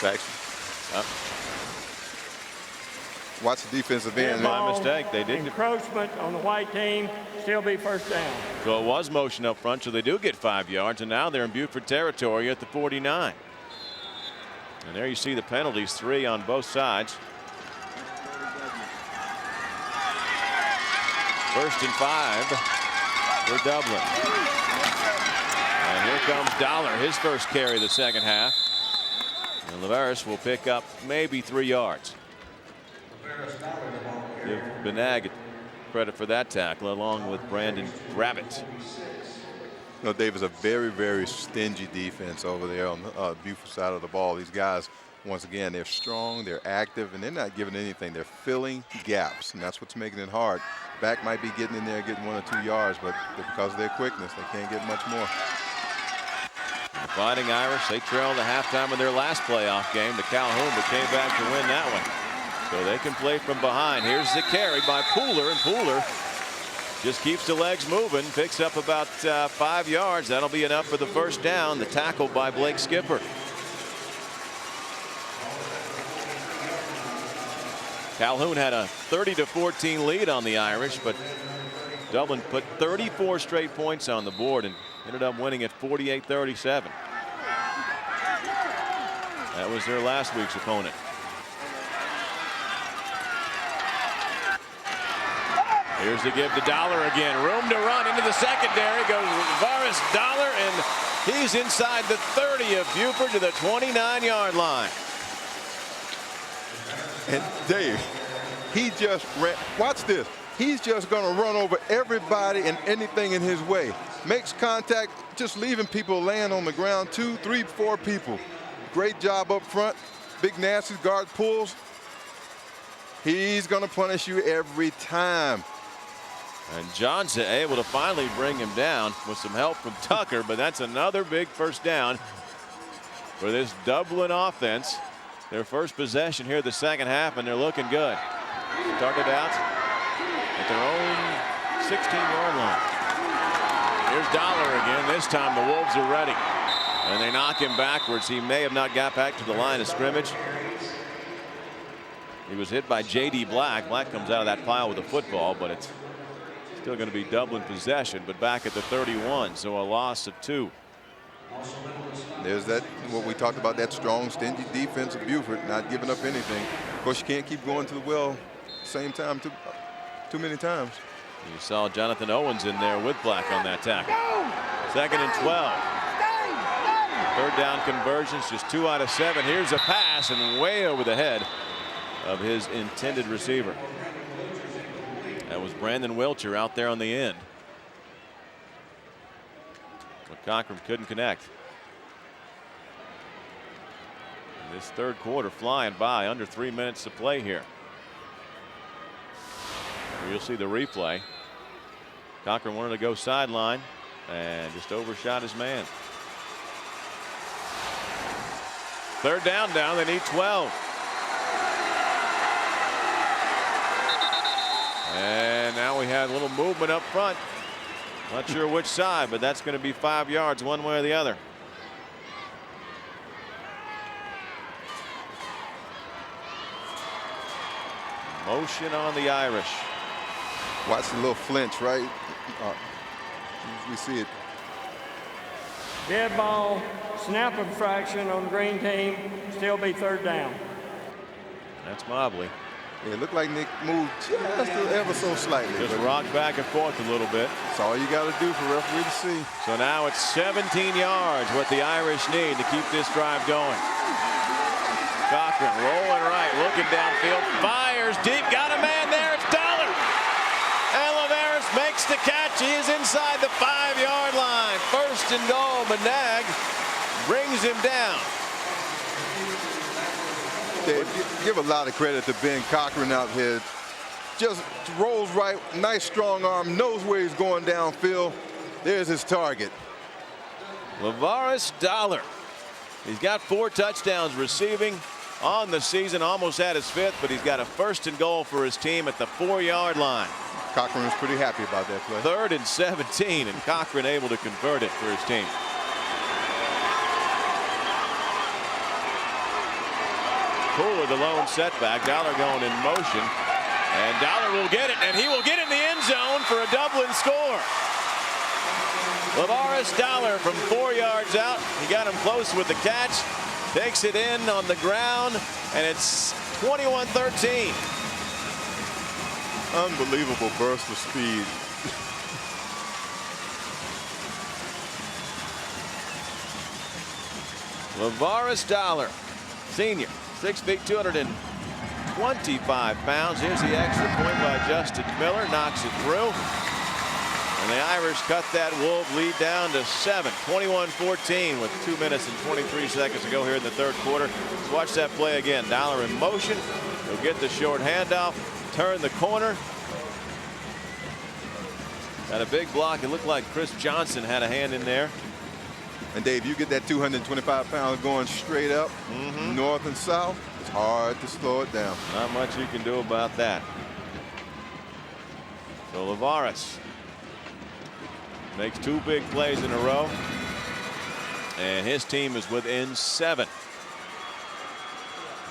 Saxon. Watch the defensive end. My mistake. They didn't. Encroachment on the white team, still be first down. So it was motion up front, so they do get 5 yards, and now they're in Buford territory at the 49. And there you see the penalties, 3 on both sides. 1st and 5 for Dublin. And here comes Dollar, his first carry of the second half. And Lavaris will pick up maybe 3 yards. Give Benag credit for that tackle, along with Brandon Rabbit. You know, Dave, is a very, very stingy defense over there on the Buford side of the ball. These guys, once again, they're strong, they're active, and they're not giving anything. They're filling gaps, and that's what's making it hard. Back might be getting in there, getting 1 or 2 yards, but because of their quickness, they can't get much more. The Fighting Irish, they trailed at halftime of their last playoff game to Calhoun, but came back to win that one. So they can play from behind. Here's the carry by Pooler, and Pooler just keeps the legs moving, picks up about 5 yards. That'll be enough for the first down. The tackle by Blake Skipper. Calhoun had a 30-14 lead on the Irish, but Dublin put 34 straight points on the board and ended up winning at 48-37. That was their last week's opponent. Here's the give to Dollar again. Room to run into the secondary. Goes Varus Dollar, and he's inside the 30 of Buford to the 29-yard line. And Dave, he just ran. Watch this. He's just going to run over everybody and anything in his way. Makes contact, just leaving people laying on the ground. 2, 3, 4 people. Great job up front. Big nasty guard pulls. He's going to punish you every time. And Johnson able to finally bring him down with some help from Tucker, but that's another big first down for this Dublin offense. Their first possession here the second half, and they're looking good. Started out at their own 16-yard line. Here's Dollar again. This time the Wolves are ready. And they knock him backwards. He may have not got back to the line of scrimmage. He was hit by J.D. Black. Black comes out of that pile with a football, but it's still going to be Dublin possession, but back at the 31, so a loss of 2. There's that, what we talked about, that strong, stingy defense of Buford, not giving up anything. Of course, you can't keep going to the well same time too many times. You saw Jonathan Owens in there with Black on that tackle. 2nd and 12. 3rd down conversions, just 2 out of 7. Here's a pass and way over the head of his intended receiver. That was Brandon Wilcher out there on the end. But Cochran couldn't connect. And this 3rd quarter flying by, under 3 minutes to play here. You'll see the replay. Cochran wanted to go sideline and just overshot his man. 3rd down, they need 12. And now we had a little movement up front. Not sure which side, but that's going to be 5 yards one way or the other. Motion on the Irish. Watch the little flinch, right? We see it. Dead ball, snap infraction on the green team, still be 3rd down. That's Mobley. Yeah, it looked like Nick moved just ever so slightly. Just rocked back and forth a little bit. That's all you got to do for referee to see. So now it's 17 yards, what the Irish need to keep this drive going. Cochran rolling right, looking downfield, fires deep, got a man there, it's Dollar. And Lavaris makes the catch. He is inside the 5-yard line. 1st and goal. Manag brings him down. Give a lot of credit to Ben Cochran out here. Just rolls right, nice strong arm, knows where he's going downfield. There's his target. Lavaris Dollar. He's got 4 touchdowns receiving on the season, almost had his 5th, but he's got a 1st and goal for his team at the 4-yard line. Cochran was pretty happy about that play. 3rd and 17, and Cochran able to convert it for his team. Fuller, the lone setback. Dollar going in motion. And Dollar will get it, and he will get in the end zone for a Dublin score. Lavaris Dollar from 4 yards out. He got him close with the catch. Takes it in on the ground, and it's 21-13. Unbelievable burst of speed. Lavaris Dollar, senior, 6 feet, 225 pounds. Here's the extra point by Justin Miller, knocks it through. And the Irish cut that Wolf lead down to 7, 21-14 with 2 minutes and 23 seconds to go here in the 3rd quarter. Let's watch that play again. Dollar in motion. He'll get the short handoff, turn the corner. Got a big block. It looked like Chris Johnson had a hand in there. And Dave, you get that 225 pounds going straight up, north and south, it's hard to slow it down. Not much you can do about that. So Lavaris makes 2 big plays in a row, and his team is within 7.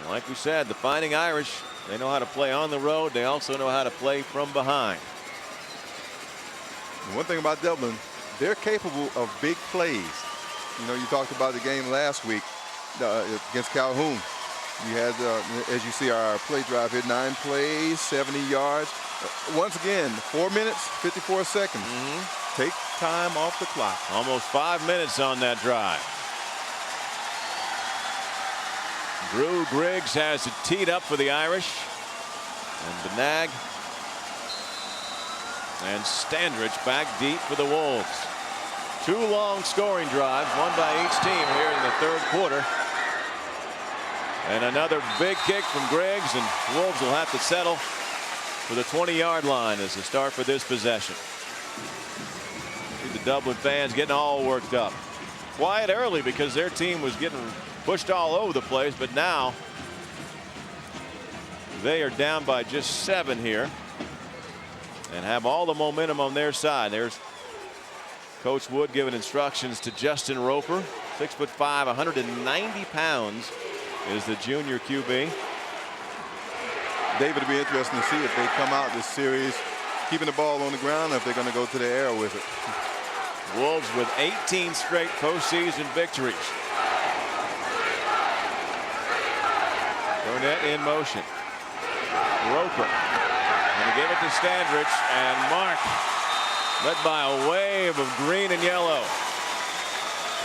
And like we said, the Fighting Irish, they know how to play on the road. They also know how to play from behind. And one thing about Dublin, they're capable of big plays. You know, you talked about the game last week against Calhoun. You had, as you see, our play drive here, 9 plays, 70 yards. Once again, 4 minutes, 54 seconds. Take time off the clock. Almost 5 minutes on that drive. Drew Griggs has it teed up for the Irish. And Benag and Standridge back deep for the Wolves. 2 long scoring drives, one by each team here in the 3rd quarter. And another big kick from Griggs, and Wolves will have to settle for the 20-yard line as the start for this possession. See the Dublin fans getting all worked up. Quiet early because their team was getting pushed all over the place, but now they are down by just 7 here and have all the momentum on their side. There's Coach Wood giving instructions to Justin Roper. 6'5", 190 pounds is the junior QB. David, it'll be interesting to see if they come out this series keeping the ball on the ground, or if they're going to go to the air with it. Wolves with 18 straight postseason victories. Burnett in motion. Roper. And he gave it to Standrich, and Mark led by a wave of green and yellow.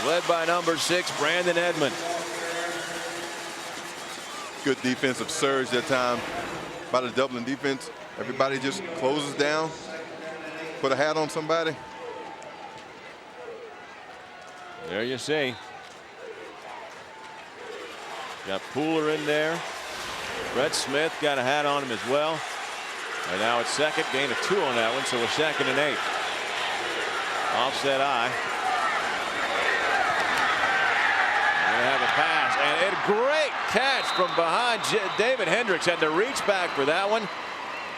Led by number 6, Brandon Edmond. Good defensive surge that time by the Dublin defense. Everybody just closes down, put a hat on somebody. There you see. Got Pooler in there. Brett Smith got a hat on him as well. And now it's second, gain of 2 on that one, so we're 2nd and 8. Offset eye. We're gonna have a pass, and a great catch from behind. David Hendricks had to reach back for that one.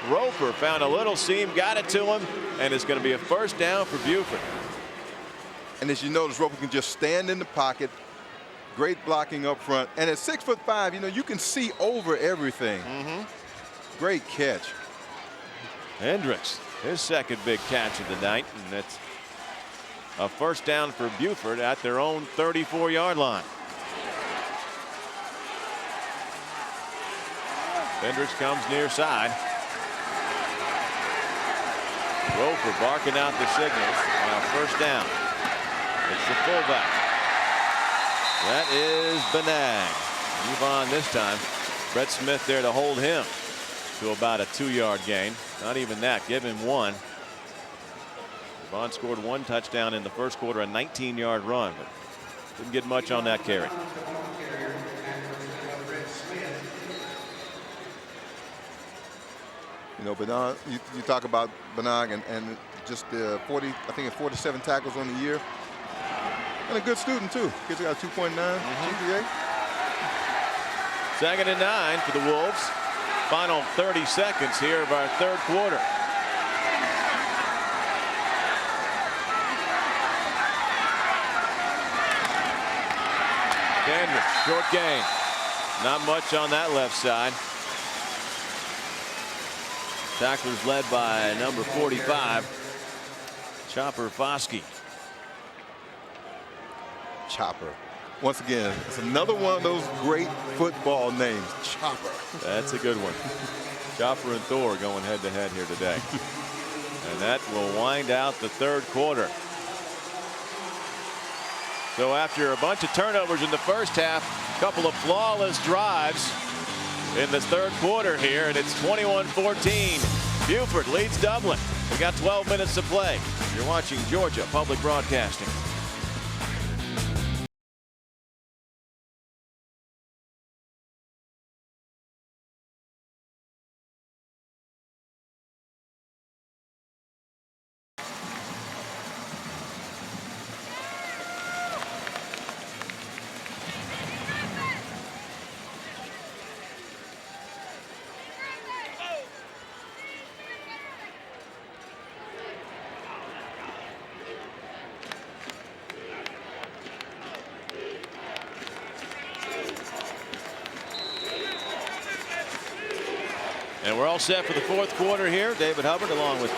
Roper found a little seam, got it to him, and it's going to be a first down for Buford. And as you notice, Roper can just stand in the pocket. Great blocking up front. And at 6'5", you know, you can see over everything. Great catch. Hendricks, his second big catch of the night, and that's a first down for Buford at their own 34-yard line. Hendricks comes near side. Roper barking out the signals. First down. It's the fullback. That is Benag. Move on this time. Brett Smith there to hold him to about a 2-yard gain. Not even that. Give him 1. Vaughn scored 1 touchdown in the first quarter, a 19-yard run, but didn't get much on that carry. You know, Benag, you talk about Benag and just the 40, I think it's 47 tackles on the year. And a good student, too. Kids got a 2.9 GPA. 2nd and 9 for the Wolves. Final 30 seconds here of our third quarter. Dandridge, short gain. Not much on that left side. Tacklers led by number 45, Chopper Foskey. Chopper. Once again, it's another one of those great football names, Chopper. That's a good one. Chopper and Thor going head to head here today. And that will wind out the third quarter. So after a bunch of turnovers in the first half, a couple of flawless drives in the third quarter here, and it's 21-14. Buford leads Dublin. We got 12 minutes to play. You're watching Georgia Public Broadcasting. And we're all set for the fourth quarter here. David Hubbard along with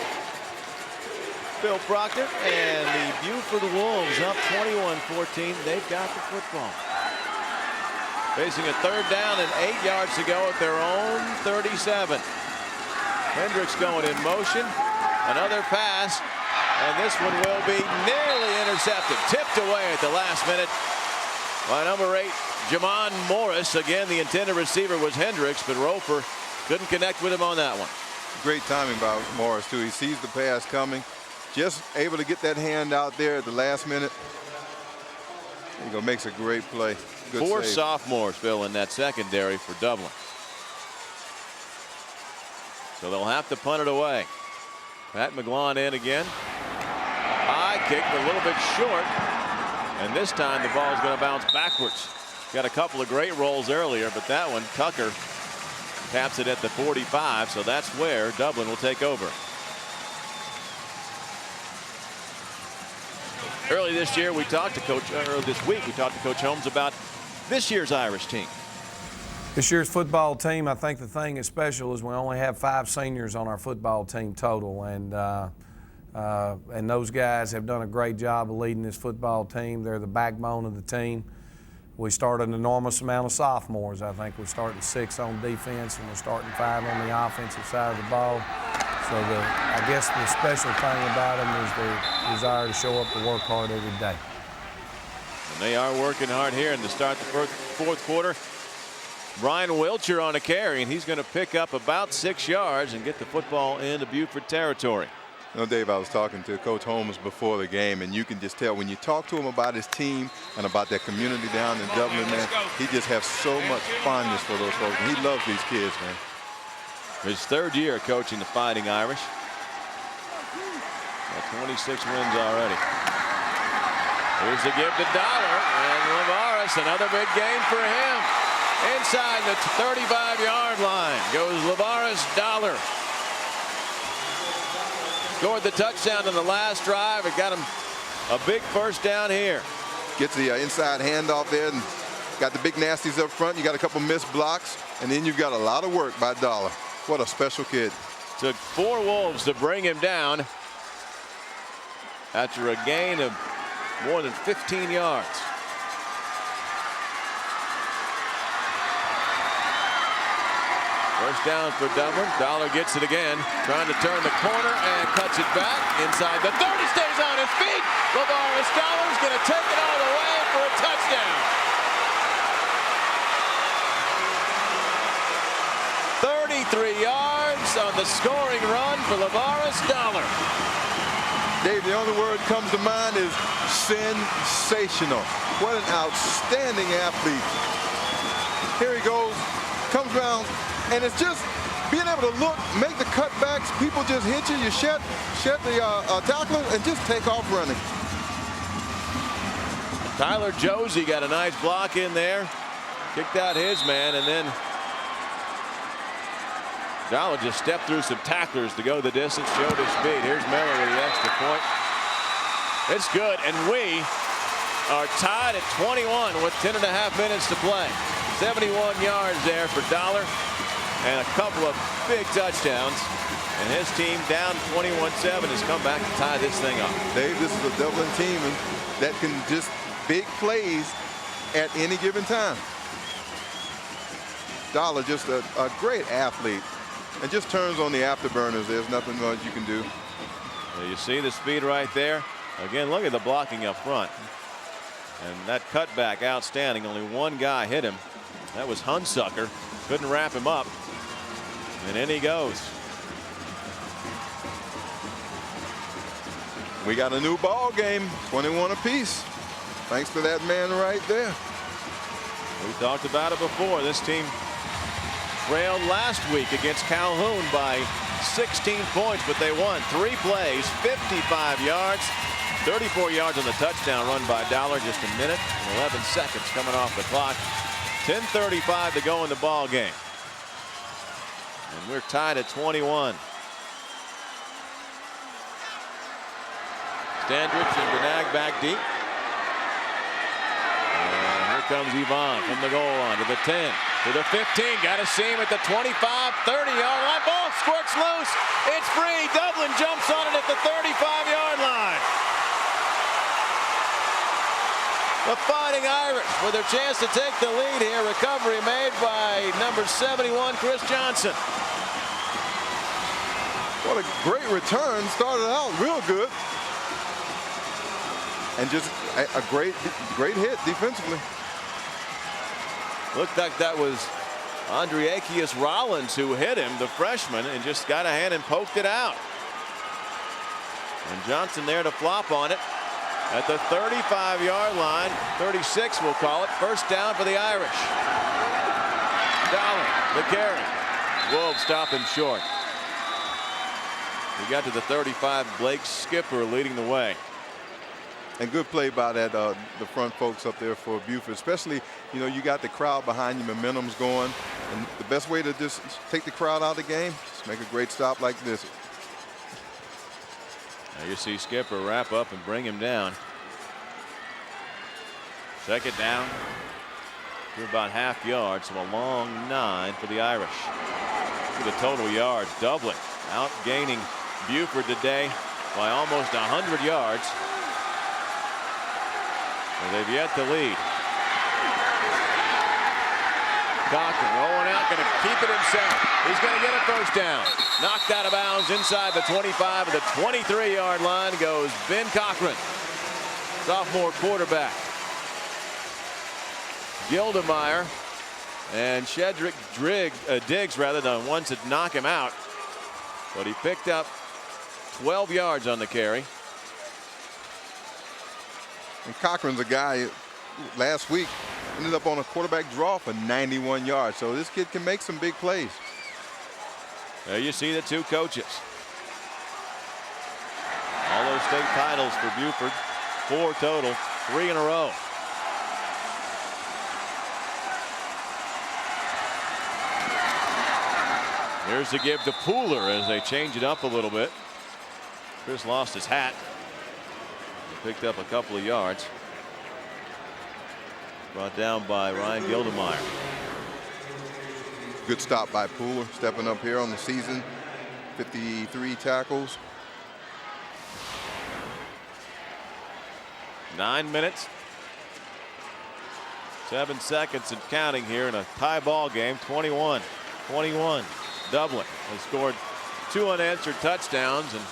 Phil Proctor, and the Buford Wolves up 21-14. They've got the football. Facing a third down and 8 yards to go at their own 37. Hendricks going in motion. Another pass, and this one will be nearly intercepted. Tipped away at the last minute by number 8, Jamon Morris. Again, the intended receiver was Hendricks, but Roper couldn't connect with him on that one. Great timing by Morris, too. He sees the pass coming. Just able to get that hand out there at the last minute. There you go, makes a great play. Good 4 save. sophomores, Bill, in that secondary for Dublin. So they'll have to punt it away. Pat McGlone in again. High kick, a little bit short. And this time the ball's going to bounce backwards. Got a couple of great rolls earlier, but that one, Tucker taps it at the 45, so that's where Dublin will take over. Early this year, we talked to Coach, or this week, we talked to Coach Holmes about this year's Irish team. This year's football team, I think the thing that's special is we only have 5 seniors on our football team total, and those guys have done a great job of leading this football team. They're the backbone of the team. We started an enormous amount of sophomores. I think we're starting 6 on defense, and we're starting 5 on the offensive side of the ball. So I guess the special thing about them is their desire to show up to work hard every day. And they are working hard here and to start the fourth quarter. Brian Wilcher on a carry, and he's going to pick up about 6 yards and get the football into Buford territory. You know, Dave, I was talking to Coach Holmes before the game, and you can just tell when you talk to him about his team and about that community down in Dublin, man, he just has so much fondness for those folks, and he loves these kids, man. His 3rd year coaching the Fighting Irish. 26 wins already. Here's the give to Dollar, and Lavaris, another big game for him. Inside the 35-yard line goes Lavaris Dollar. Scored the touchdown in the last drive. It got him a big first down here. Gets the inside handoff there and got the big nasties up front. You got a couple missed blocks, and then you've got a lot of work by Dollar. What a special kid. Took 4 Wolves to bring him down after a gain of more than 15 yards. First down for Dublin. Dollar gets it again, trying to turn the corner and cuts it back inside the 30. Stays on his feet. Lavaris Dollar's going to take it all the way for a touchdown. 33 yards on the scoring run for Lavaris Dollar. Dave, the only word comes to mind is sensational. What an outstanding athlete. Here he goes, comes around, and it's just being able to look, make the cutbacks. People just hit you, you shed the tackler, and just take off running. Tyler Josie got a nice block in there, kicked out his man, and then Dollar just stepped through some tacklers to go the distance, showed his speed. Here's Miller with the extra point. It's good, and we are tied at 21 with 10.5 minutes to play. 71 yards there for Dollar and a couple of big touchdowns. And his team down 21-7 has come back to tie this thing up. Dave, this is a Dublin team that can just big plays at any given time. Dollar just a great athlete. And just turns on the afterburners. There's nothing much you can do. Well, you see the speed right there. Again, look at the blocking up front. And that cutback outstanding. Only one guy hit him. That was Hunsucker. Couldn't wrap him up. And in he goes. We got a new ball game, 21 apiece. Thanks to that man right there. We talked about it before. This team trailed last week against Calhoun by 16 points, but they won 3 plays, 55 yards, 34 yards on the touchdown run by Dollar. Just a minute and 11 seconds coming off the clock. 10:35 to go in the ball game. And we're tied at 21. Standridge and Benag back deep. And here comes Yvonne from the goal line to the 10, to the 15. Got a seam at the 25, 30-yard line. Ball squirts loose. It's free. Dublin jumps on it at the 35-yard line. The Fighting Irish with a chance to take the lead here. Recovery made by number 71, Chris Johnson. What a great return. Started out real good. And just a great hit defensively. Looked like that was Andreakius Rollins who hit him, the freshman, and just got a hand and poked it out. And Johnson there to flop on it at the 35-yard line. 36 we'll call it. First down for the Irish. Dollar, the carry. Wolves stop him short. He got to the 35. Blake Skipper leading the way. And good play by that the front folks up there for Buford, especially, you know, you got the crowd behind you, momentum's going, and the best way to just take the crowd out of the game is make a great stop like this. Now you see Skipper wrap up and bring him down. Second down to about half yard, so a long 9 for the Irish. To the total yards, Dublin outgaining Buford today by almost 100 yards. And they've yet to lead. Cochran rolling out, going to keep it himself. He's going to get a first down. Knocked out of bounds inside the 25 of the 23-yard line goes Ben Cochran, sophomore quarterback. Gildemeyer and Shedrick Diggs, the ones that knock him out. But he picked up 12 yards on the carry. And Cochran's a guy last week ended up on a quarterback draw for 91 yards. So this kid can make some big plays. There you see the two coaches. All those state titles for Buford. 4 total, 3 in a row. Here's the give to Pooler as they change it up a little bit. Chris lost his hat. He picked up a couple of yards. Brought down by Ryan Gildemeyer. Good stop by Pooler, stepping up here on the season. 53 tackles. 9 minutes. 7 seconds and counting here in a tie ball game. 21-21. Dublin has scored 2 unanswered touchdowns, and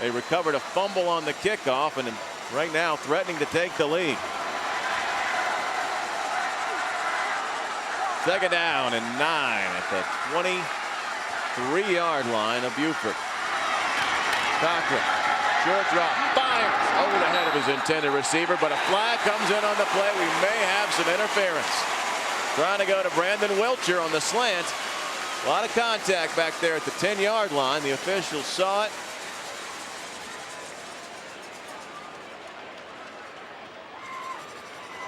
they recovered a fumble on the kickoff, and right now threatening to take the lead. Second down and 9 at the 23-yard line of Buford. Cochran, short drop, fires over the head of his intended receiver, but a flag comes in on the play. We may have some interference. Trying to go to Brandon Wilcher on the slant. A lot of contact back there at the 10-yard line. The officials saw it.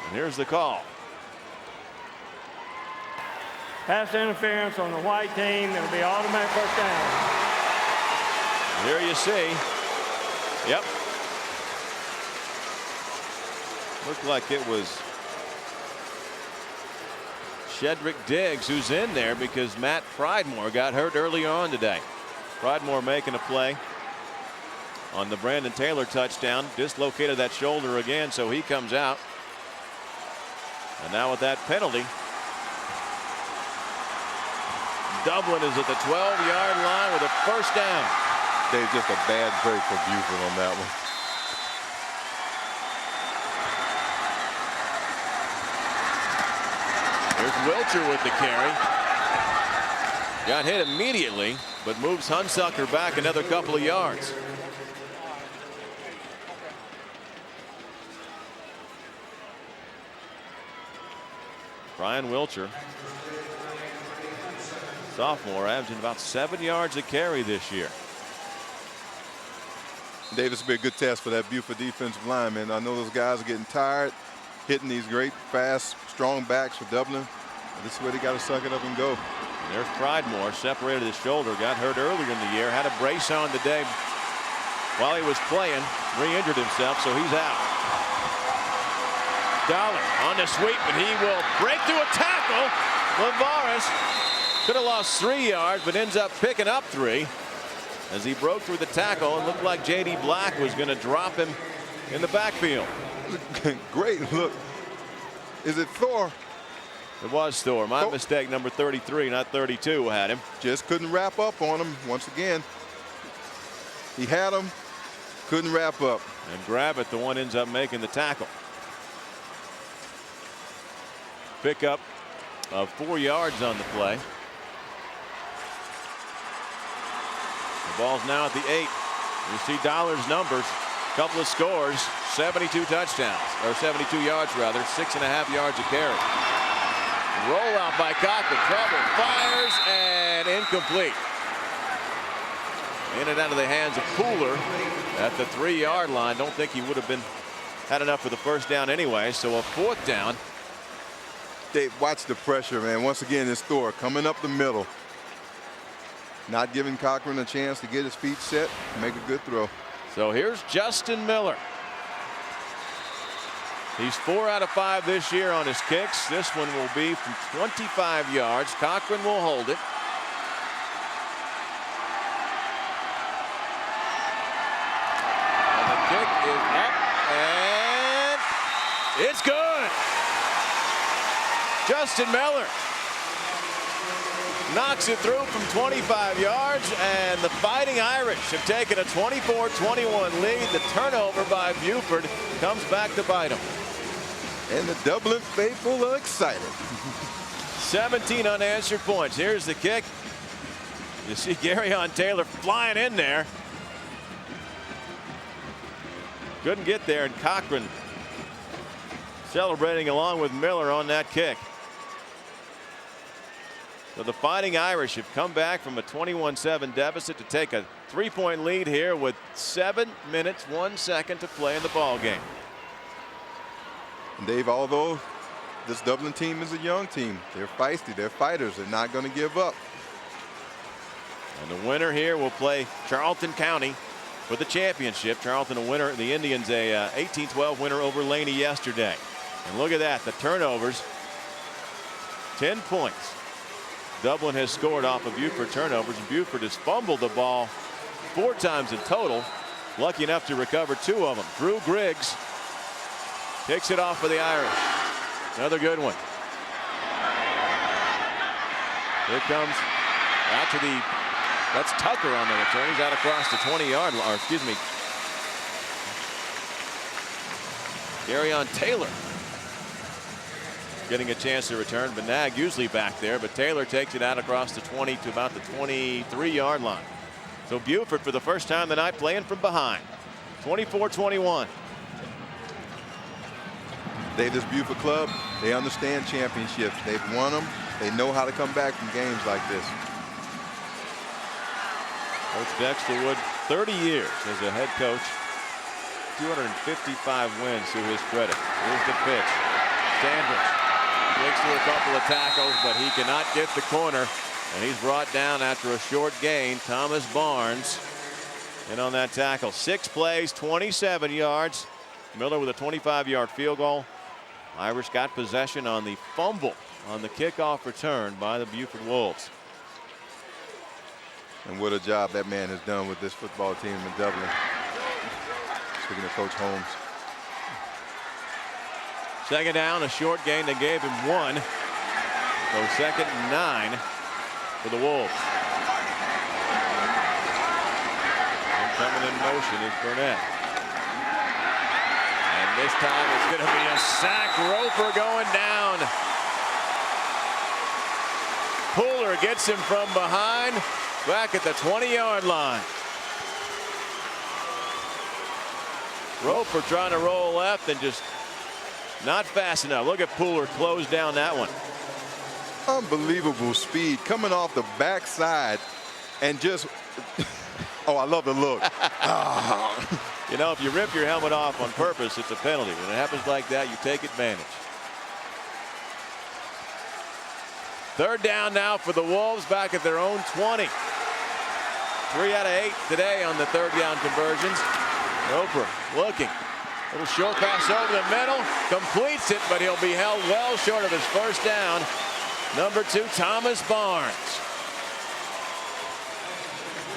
And here's the call. Pass interference on the white team. It'll be automatic first down. Here you see. Yep. Looked like it was Shedrick Diggs who's in there because Matt Pridemore got hurt early on today. Pridemore making a play on the Brandon Taylor touchdown. Dislocated that shoulder again, so he comes out. And now with that penalty, Dublin is at the 12-yard line with a first down. Dave, just a bad break for Buford on that one. Here's Wilcher with the carry. Got hit immediately, but moves Hunsucker back another couple of yards. Brian Wilcher, sophomore, averaging about 7 yards a carry this year. Dave, this will be a good test for that Buford defensive line, man. I know those guys are getting tired, hitting these great, fast, strong backs for Dublin. This is where they got to suck it up and go. And there's Pridemore, separated his shoulder, got hurt earlier in the year, had a brace on today while he was playing, re-injured himself, so he's out. Dollar on the sweep, and he will break through a tackle. Lavaris could have lost 3 yards, but ends up picking up 3 as he broke through the tackle and looked like J.D. Black was going to drop him in the backfield. Great look. Is it Thor? It was Thor. My mistake, number 33, not 32, had him. Just couldn't wrap up on him once again. He had him, couldn't wrap up. And Gravitt, the one, ends up making the tackle. Pickup of 4 yards on the play. The ball's now at the 8. You see Dollar's numbers. Couple of scores, 72 touchdowns, or 72 yards rather, 6.5 yards a carry. Rollout by Cochran, trouble, fires, and incomplete. In and out of the hands of Pooler at the 3-yard line. Don't think he would have had enough for the first down anyway, so a 4th down. Dave, watch the pressure, man. Once again, this Thor coming up the middle. Not giving Cochran a chance to get his feet set, make a good throw. So here's Justin Miller. He's 4 out of 5 this year on his kicks. This one will be from 25 yards. Cochran will hold it. And the kick is up, and it's good. Justin Miller knocks it through from 25 yards, and the Fighting Irish have taken a 24-21 lead. The turnover by Buford comes back to bite them. And the Dublin faithful are excited. 17 unanswered points. Here's the kick. You see Garyon Taylor flying in there. Couldn't get there, and Cochran celebrating along with Miller on that kick. So the Fighting Irish have come back from a 21-7 deficit to take a 3-point lead here with 7 minutes 1 second to play in the ball game. And Dave, although this Dublin team is a young team, they're feisty, they're fighters, they're not going to give up. And the winner here will play Charlton County for the championship. Charlton a winner, the Indians a 18-12 winner over Laney yesterday. And look at that, the turnovers, 10 points. Dublin has scored off of Buford turnovers. Buford has fumbled the ball 4 times in total. Lucky enough to recover 2 of them. Drew Griggs kicks it off for the Irish. Another good one. Here comes out to the, that's Tucker on the return. He's out across the 20-yard line, or excuse me, Garyon Taylor getting a chance to return. Benag usually back there, but Taylor takes it out across the 20 to about the 23-yard line. So Buford for the first time tonight playing from behind. 24-21. This Buford club, they understand championships. They've won them. They know how to come back from games like this. Coach Dexter Wood, 30 years as a head coach. 255 wins to his credit. Here's the pitch. Sanders takes to a couple of tackles, but he cannot get the corner. And he's brought down after a short gain. Thomas Barnes in on that tackle. 6 plays, 27 yards. Miller with a 25-yard field goal. Irish got possession on the fumble on the kickoff return by the Buford Wolves. And what a job that man has done with this football team in Dublin. Speaking of Coach Holmes. Second down, a short gain. They gave him 1. So 2nd and 9 for the Wolves. And coming in motion is Burnett. And this time it's going to be a sack. Roper going down. Pooler gets him from behind, back at the 20-yard line. Roper trying to roll left and just not fast enough. Look at Pooler close down that one. Unbelievable speed coming off the backside and just, oh, I love the look. You know, if you rip your helmet off on purpose, it's a penalty. When it happens like that, you take advantage. 3rd down now for the Wolves back at their own 20. 3 out of 8 today on the 3rd down conversions. Roper looking. Little short pass over the middle. Completes it, but he'll be held well short of his first down. Number 2, Thomas Barnes.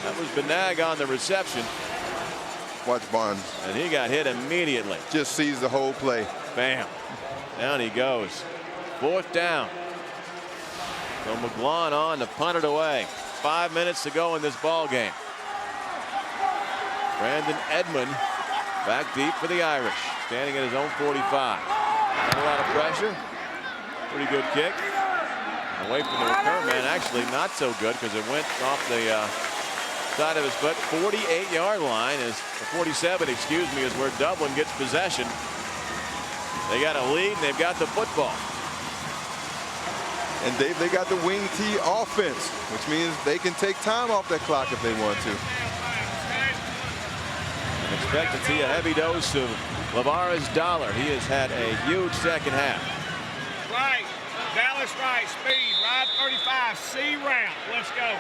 That was Benag on the reception. Watch Barnes. And he got hit immediately. Just sees the whole play. Bam. Down he goes. 4th down. So McGlon on to punt it away. 5 minutes to go in this ball game. Brandon Edmond back deep for the Irish. Standing at his own 45. Not a lot of pressure. Pretty good kick. Away from the return man. Actually not so good because it went off the side of his foot. 48-yard line is, 47, excuse me, is where Dublin gets possession. They got a lead and they've got the football. And Dave, they got the wing T offense, which means they can take time off that clock if they want to. And expect to see a heavy dose of Lavares Dollar. He has had a huge second half. Right, Dallas right, speed, right 35, C round. Let's go.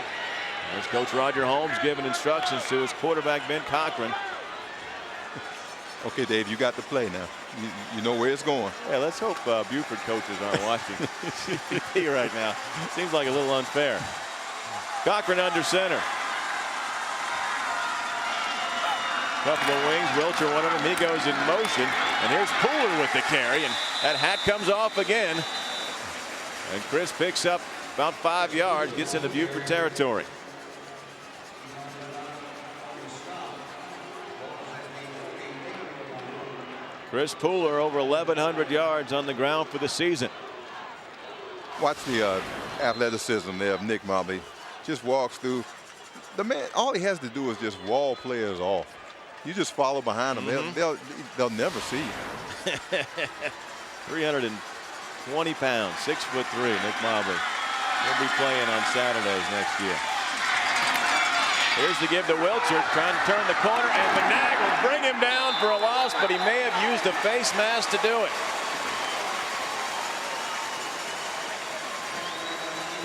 There's Coach Roger Holmes giving instructions to his quarterback Ben Cochran. Okay, Dave, you got the play now. You know where it's going. Yeah, let's hope Buford coaches aren't watching CPP right now. Seems like a little unfair. Cochran under center. Couple of wings, Wilcher one of them. He goes in motion, and here's Pooler with the carry, and that hat comes off again. And Chris picks up about 5 yards, gets into Buford territory. Chris Pooler over 1,100 yards on the ground for the season. Watch the athleticism there of Nick Mobley. Just walks through. The man, all he has to do is just wall players off. You just follow behind him. They'll never see you. 320 pounds, 6'3", Nick Mobley. He'll be playing on Saturdays next year. Here's the give to Wilcher, trying to turn the corner, and Benag will bring him down for a loss, but he may have used a face mask to do it.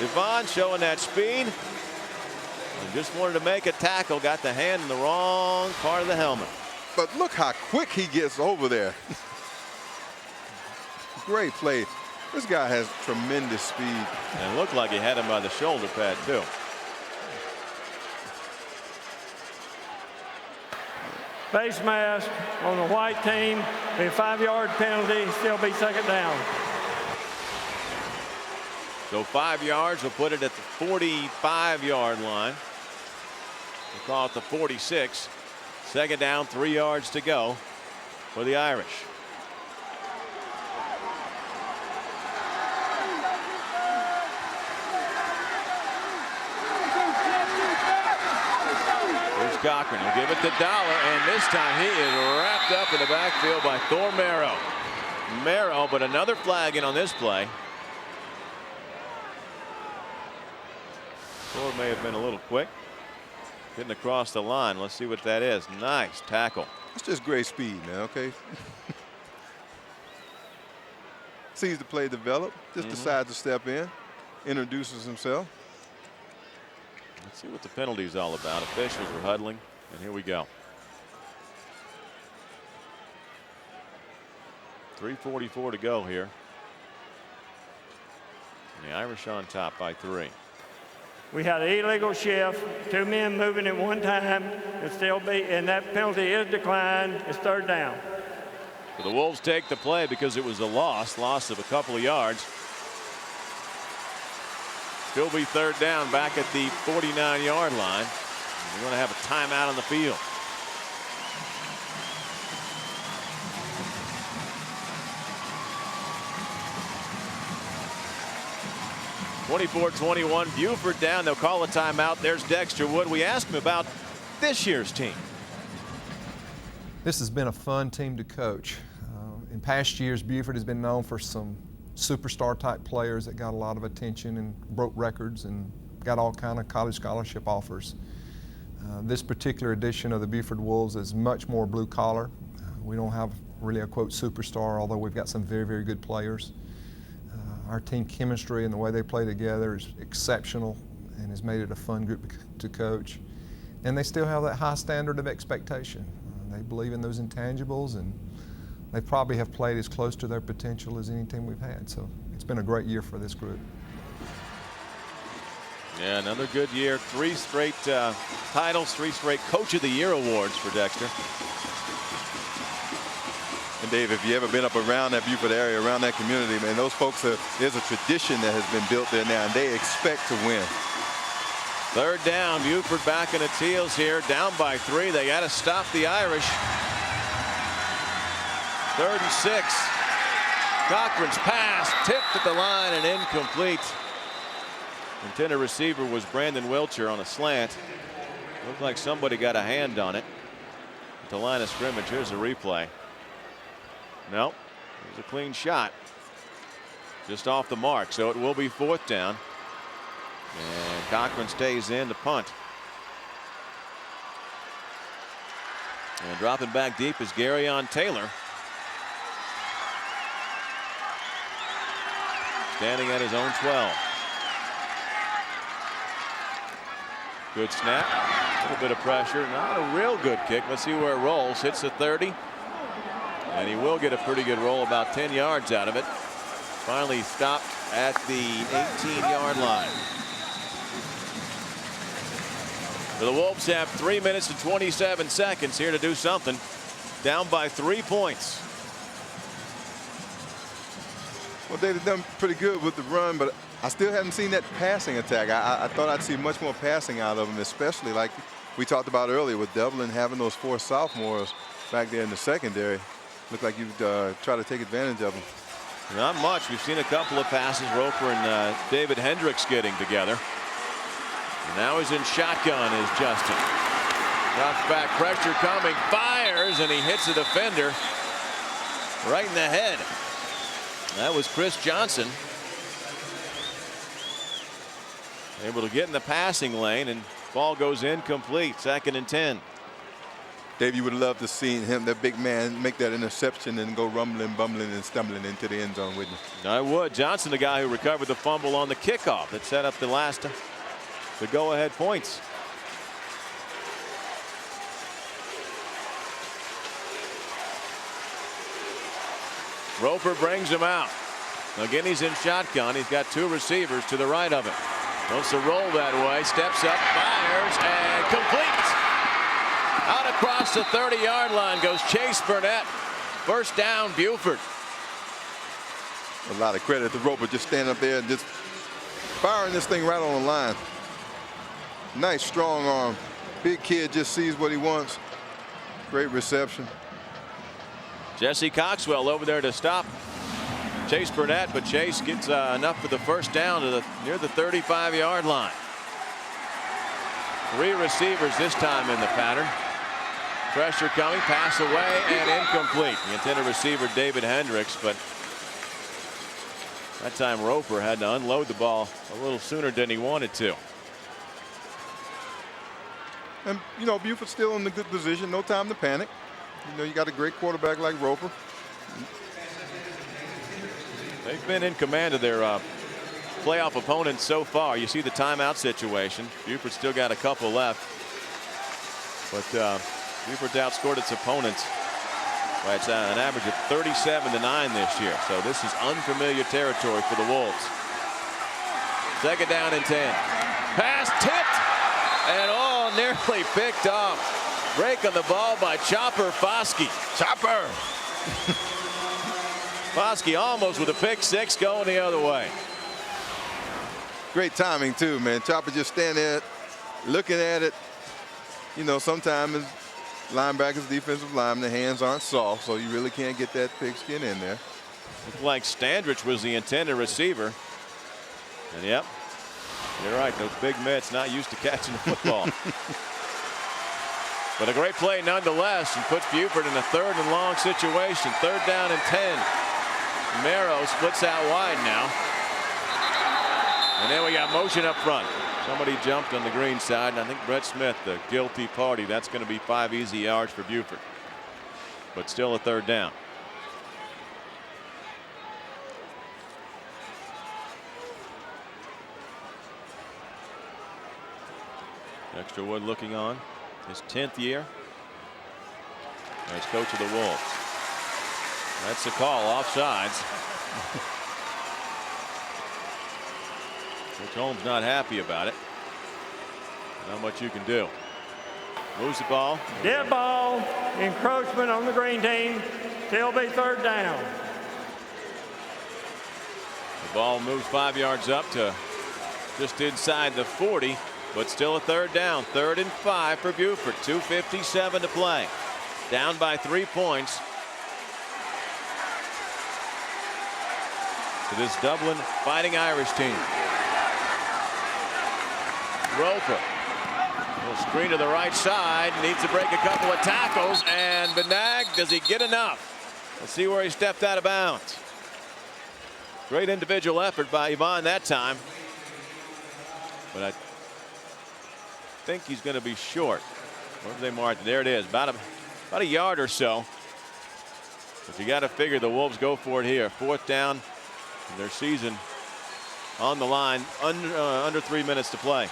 Yvonne showing that speed. And just wanted to make a tackle, got the hand in the wrong part of the helmet. But look how quick he gets over there. Great play. This guy has tremendous speed. And it looked like he had him by the shoulder pad, too. Face mask on the white team. Be a 5-yard penalty. Still be second down. So 5 yards will put it at the 45-yard line. We'll call it the 46. Second down, 3 yards to go for the Irish. Here's Cochran. He'll give it to Dollar, and this time he is wrapped up in the backfield by Thor Merrow. Merrow, but another flag in on this play. Thor may have been a little quick. Getting across the line. Let's see what that is. Nice tackle. It's just great speed, man, okay? Sees the play develop, just decides to step in, introduces himself. Let's see what the penalty's all about. Officials are huddling, and here we go. 3:44 to go here. And the Irish on top by 3. We had an illegal shift, 2 men moving at one time, and that penalty is declined. It's third down. So the Wolves take the play because it was a loss of a couple of yards. Still be third down back at the 49-yard line. We're going to have a timeout on the field. (24-21) Buford down. They'll call a timeout. There's Dexter Wood. We asked him about this year's team. This has been a fun team to coach. In past years, Buford has been known for some superstar type players that got a lot of attention and broke records and got all kind of college scholarship offers. This particular edition of the Buford Wolves is much more blue collar. We don't have really a quote superstar, although we've got some very, very good players. Our team chemistry and the way they play together is exceptional and has made it a fun group to coach. And they still have that high standard of expectation. They believe in those intangibles, and they probably have played as close to their potential as any team we've had. So it's been a great year for this group. Yeah, another good year. 3 straight titles, 3 straight Coach of the Year awards for Dexter. And Dave, if you ever been up around that Buford area, around that community, man, those folks, there's a tradition that has been built there now, and they expect to win. Third down, Buford back in its heels here, down by 3. They got to stop the Irish. 3rd and 6. Cochran's pass tipped at the line and incomplete. Intended receiver was Brandon Wilcher on a slant. Looked like somebody got a hand on it at the line of scrimmage. Here's a replay. No, it was a clean shot. Just off the mark, so it will be 4th down. And Cochran stays in to punt. And dropping back deep is Garyon Taylor. Standing at his own 12. Good snap. A little bit of pressure. Not a real good kick. Let's see where it rolls. Hits the 30. And he will get a pretty good roll, about 10 yards out of it. Finally stopped at the 18-yard line. The Wolves have 3 minutes and 27 seconds here to do something. Down by 3 points. Well, they've done pretty good with the run, but I still haven't seen that passing attack. I thought I'd see much more passing out of them, especially like we talked about earlier with Dublin having those 4 sophomores back there in the secondary. Looked like you'd try to take advantage of them. Not much. We've seen a couple of passes, Roper and David Hendricks getting together. And now he's in shotgun is Justin. Drops back, pressure coming, fires, and he hits the defender right in the head. That was Chris Johnson. Able to get in the passing lane, and ball goes incomplete. 2nd and 10. Dave, you would love to see him, that big man, make that interception and go rumbling, bumbling, and stumbling into the end zone with you. I would. Johnson, the guy who recovered the fumble on the kickoff that set up the go-ahead points. Roper brings him out. Again, he's in shotgun. He's got 2 receivers to the right of him. Wants to roll that way. Steps up, fires, and complete. Out across the 30-yard line goes Chase Burnett. First down, Buford. A lot of credit to Roper, just standing up there and just firing this thing right on the line. Nice strong arm. Big kid just sees what he wants. Great reception. Jesse Coxwell over there to stop Chase Burnett, but Chase gets enough for the first down to near the 35-yard line. 3 receivers this time in the pattern. Pressure coming, pass away, and incomplete. The intended receiver, David Hendricks, but that time Roper had to unload the ball a little sooner than he wanted to. And, you know, Buford's still in a good position. No time to panic. You know, you got a great quarterback like Roper. They've been in command of their playoff opponents so far. You see the timeout situation. Buford's still got a couple left. But Buford's outscored its opponents by an average of 37-9 this year. So this is unfamiliar territory for the Wolves. 2nd down and 10. Pass tipped and nearly picked off. Break on the ball by Chopper Foskey. Chopper. Foskey almost with a pick 6 going the other way. Great timing too, man. Chopper just standing there looking at it. You know, sometimes linebackers, defensive linemen, the hands aren't soft, so you really can't get that pigskin in there. Looked like Standridge was the intended receiver. And yep, you're right. Those big mitts not used to catching the football. But a great play nonetheless, and puts Buford in a 3rd and long situation. 3rd down and 10. Marrow splits out wide now. And then we got motion up front. Somebody jumped on the green side, and I think Brett Smith, the guilty party. That's going to be 5 easy yards for Buford. But still a 3rd down. Dexter Wood looking on. His 10th year as coach of the Wolves. That's the call, offsides. Coach Holmes not happy about it. Not much you can do. Moves the ball. Dead ball, encroachment on the green team. Still be 3rd down. The ball moves 5 yards up to just inside the 40. But still a 3rd down. 3rd and 5 for Buford. 2:57 to play. Down by 3 points to this Dublin Fighting Irish team. Roper. Little screen to the right side. Needs to break a couple of tackles. And Benag, does he get enough? Let's see where he stepped out of bounds. Great individual effort by Yvonne that time. But I think he's going to be short. Where have they marked? There it is. About a yard or so. But you got to figure the Wolves go for it here. 4th down. Their season on the line. Under 3 minutes to play.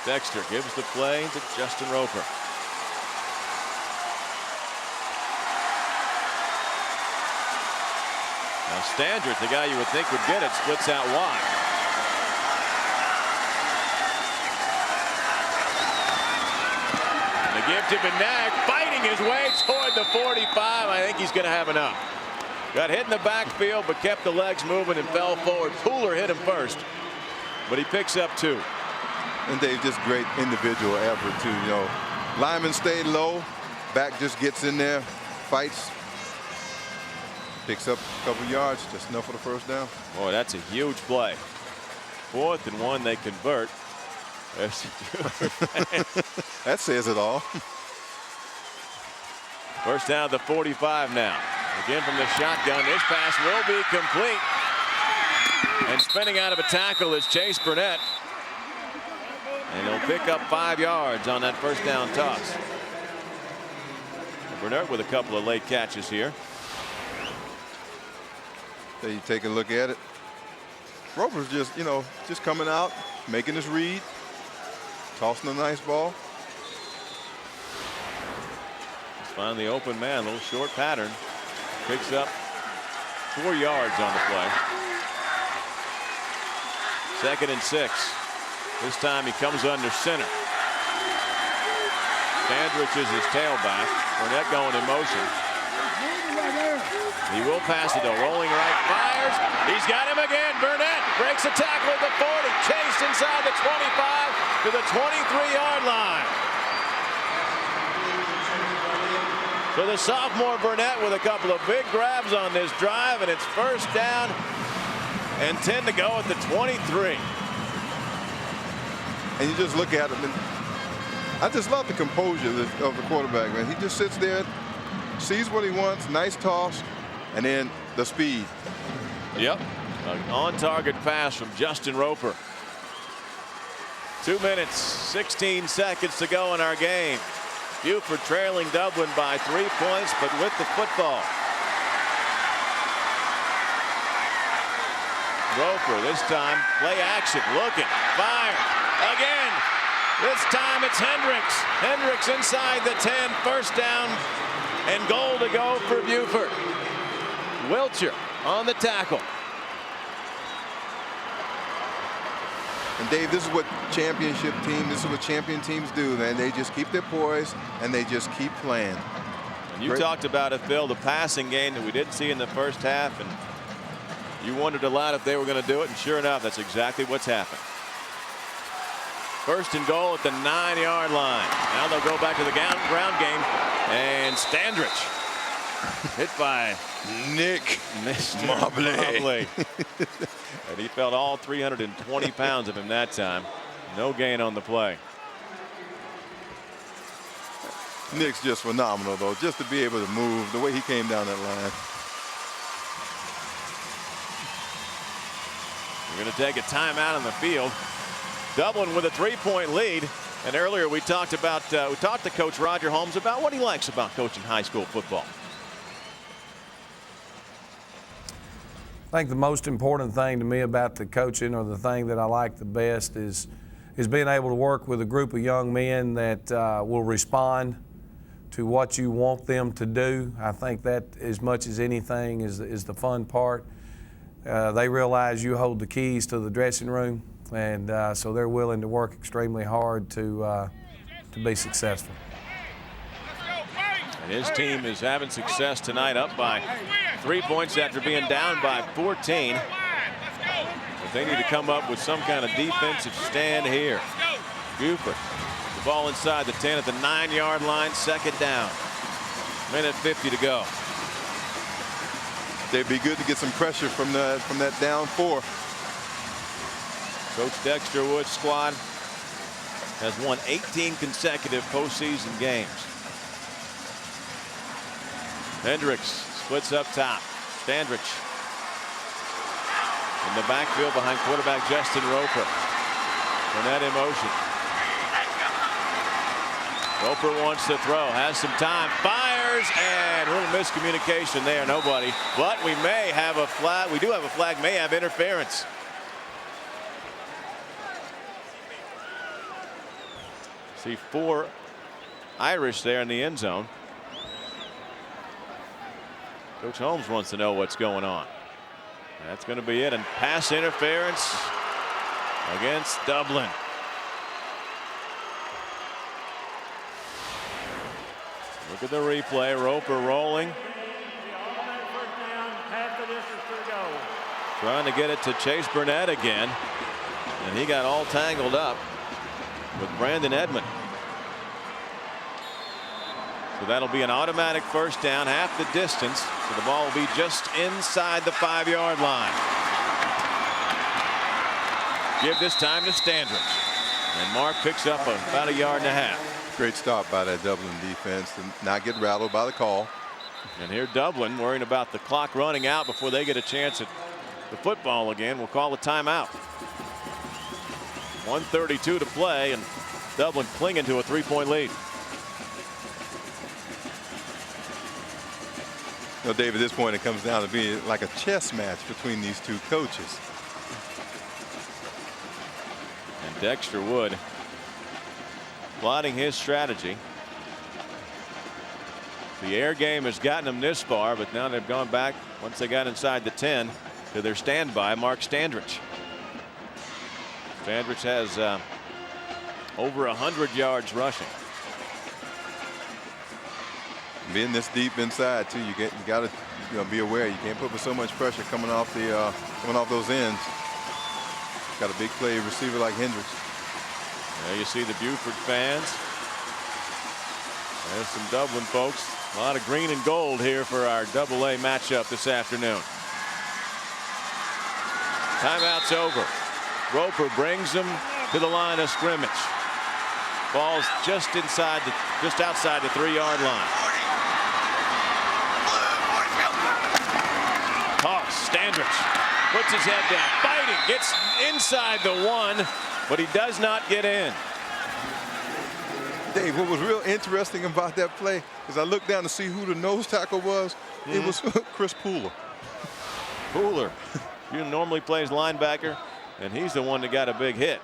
Dexter gives the play to Justin Roper. Now Standridge, the guy you would think would get it, splits out wide. And the give to Benak, fighting his way toward the 45. I think he's going to have enough. Got hit in the backfield, but kept the legs moving and fell forward. Pooler hit him first, but he picks up 2. And Dave, just great individual effort too. You know, lineman stayed low, back just gets in there, fights, picks up a couple yards, just enough for the first down. Boy, that's a huge play. 4th and 1, they convert. That says it all. First down at the 45 now. Again from the shotgun. This pass will be complete. And spinning out of a tackle is Chase Burnett. And he'll pick up 5 yards on that first down toss. Burnett with a couple of late catches here. There you take a look at it. Roper's just, you know, just coming out, making his read, tossing a nice ball. Just find the open man, a little short pattern. Picks up 4 yards on the play. 2nd and 6. This time he comes under center. Standridge is his tailback. Burnett going in motion. He will pass it though. Rolling right, fires. He's got him again. Burnett breaks a tackle at the 40. Chased inside the 25 to the 23-yard line. So the sophomore Burnett with a couple of big grabs on this drive, and it's first down and 10 to go at the 23. And you just look at him, and I just love the composure of the quarterback, man. He just sits there, sees what he wants, nice toss, and then the speed. Yep. An on-target pass from Justin Roper. 2 minutes, 16 seconds to go in our game. Buford trailing Dublin by 3 points, but with the football. Roper this time, play action, looking, fire. Again, this time it's Hendricks. Hendricks inside the 10, first down and goal to go for Buford. Wiltshire on the tackle. And Dave, this is what championship teams, this is what champion teams do, man. They just keep their poise and they just keep playing. And you talked about it, Phil, the passing game that we didn't see in the first half, and you wondered a lot if they were going to do it, and sure enough, that's exactly what's happened. First and goal at the 9-yard line. Now they'll go back to the ground game, and Standridge hit by Nick Mobley. And he felt all 320 pounds of him that time. No gain on the play. Nick's just phenomenal, though, just to be able to move the way he came down that line. We're going to take a timeout on the field. Dublin with a 3-point lead. And earlier we talked to Coach Roger Holmes about what he likes about coaching high school football. I think the most important thing to me about the coaching, or the thing that I like the best, is being able to work with a group of young men that will respond to what you want them to do. I think that, as much as anything, is the fun part. They realize you hold the keys to the dressing room, and so they're willing to work extremely hard to be successful. And his team is having success tonight, up by 3 points after being down by 14. But they need to come up with some kind of defensive stand here. Buford, the ball inside the 10 at the 9-yard line, second down. Minute 50 to go. They'd be good to get some pressure from that down 4. Coach Dexter Wood's squad has won 18 consecutive postseason games. Hendricks splits up top. Standridge in the backfield behind quarterback Justin Roper. Burnett in motion. Roper wants to throw, has some time, fires, and a little miscommunication there, nobody. But we may have a flag, we do have a flag, may have interference. See 4 Irish there in the end zone. Coach Holmes wants to know what's going on. That's going to be it, and pass interference against Dublin. Look at the replay. Roper rolling. Trying to get it to Chase Burnett again. And he got all tangled up with Brandon Edmond. So that'll be an automatic first down, half the distance. So the ball will be just inside the 5-yard line. Give this time to Standridge. And Mark picks up about 1.5 yards. Great stop by that Dublin defense to not get rattled by the call. And here Dublin worrying about the clock running out before they get a chance at the football again. We'll call a timeout. 1:32 to play, and Dublin clinging to a 3-point lead. You know, Dave, at this point it comes down to being like a chess match between these two coaches. And Dexter Wood plotting his strategy. The air game has gotten them this far, but now they've gone back once they got inside the 10 to their standby, Mark Standridge. Standridge has over 100 yards rushing. Being this deep inside too, you got to be aware. You can't put so much pressure coming off those ends. Got a big play receiver like Hendricks. There you see the Buford fans. There's some Dublin folks. A lot of green and gold here for our AA matchup this afternoon. Timeout's over. Roper brings them to the line of scrimmage. Ball's just outside the 3-yard line. Toss. Standridge puts his head down, fighting, gets inside the 1, but he does not get in. Dave, what was real interesting about that play is I looked down to see who the nose tackle was. It was Chris Pooler. Pooler, you normally plays linebacker, and he's the one that got a big hit.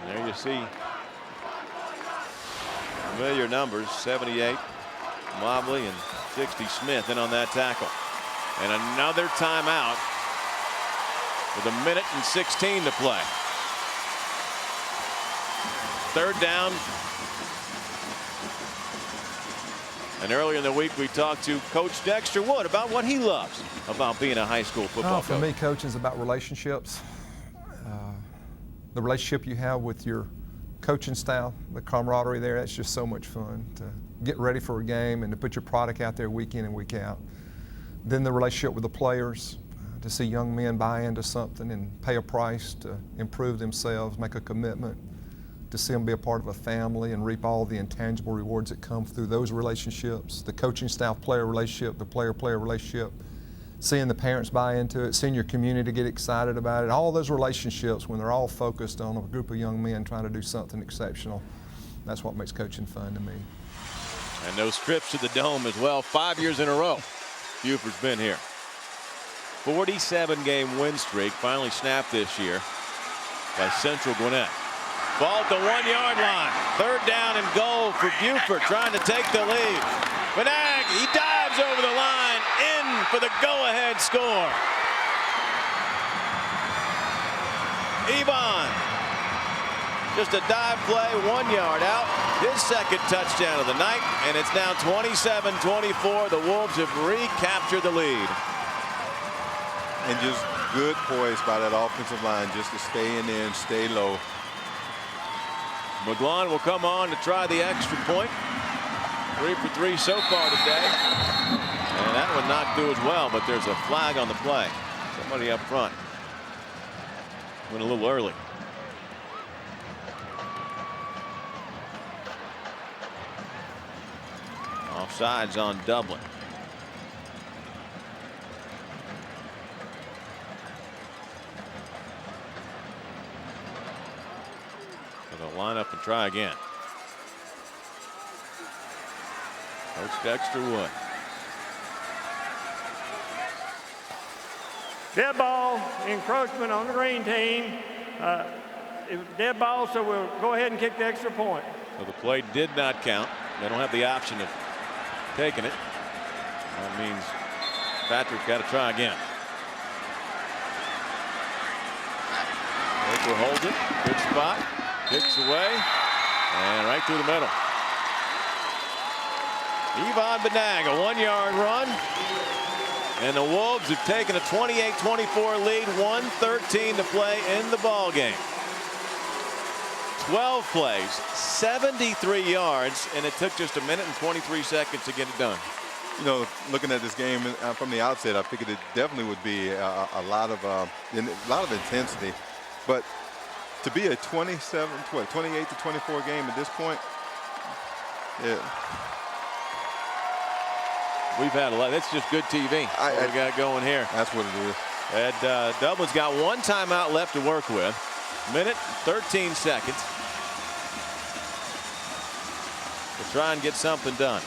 And there you see familiar numbers, 78 Mobley and 60 Smith in on that tackle. And another timeout with 1:16 to play. Third down. And earlier in the week we talked to Coach Dexter Wood about what he loves about being a high school football coach. For me, coaching is about relationships. The relationship you have with your coaching staff, the camaraderie there, that's just so much fun to get ready for a game and to put your product out there week in and week out. Then the relationship with the players, to see young men buy into something and pay a price to improve themselves, make a commitment, to see them be a part of a family and reap all the intangible rewards that come through those relationships, the coaching staff-player relationship, the player-player relationship, seeing the parents buy into it, seeing your community get excited about it, all those relationships when they're all focused on a group of young men trying to do something exceptional, that's what makes coaching fun to me. And those trips to the Dome as well, 5 years in a row. Buford's been here. 47-game win streak finally snapped this year by Central Gwinnett. Ball at the 1-yard line. Third down and goal for Buford, trying to take the lead. Benag, he dives over the line, in for the go-ahead score. Ebon, just a dive play, 1 yard out. His second touchdown of the night, and it's now 27-24. The Wolves have recaptured the lead. And just good poise by that offensive line just to stay in there and stay low. McGlon will come on to try the extra point. 3 for 3 so far today. And that would not do as well, but there's a flag on the play. Somebody up front went a little early. Offsides on Dublin. They'll line up and try again. Coach Dexter Wood. Dead ball, encroachment on the green team. It was dead ball, so we'll go ahead and kick the extra point. So the play did not count. They don't have the option of taking it. That means Patrick got to try again. Roper holds it. Good spot. Kicks away. And right through the middle. Yvonne Benag, a 1-yard run. And the Wolves have taken a 28-24 lead. 1:13 to play in the ball game. 12 plays, 73 yards, and it took just 1 minute and 23 seconds to get it done. You know, looking at this game from the outset, I figured it definitely would be a lot of intensity. But to be a 28 to 24 game at this point, yeah. We've had a lot. That's just good TV. What we got going here. That's what it is. And Dublin's got 1 timeout left to work with. 1 minute, 13 seconds. To try and get something done.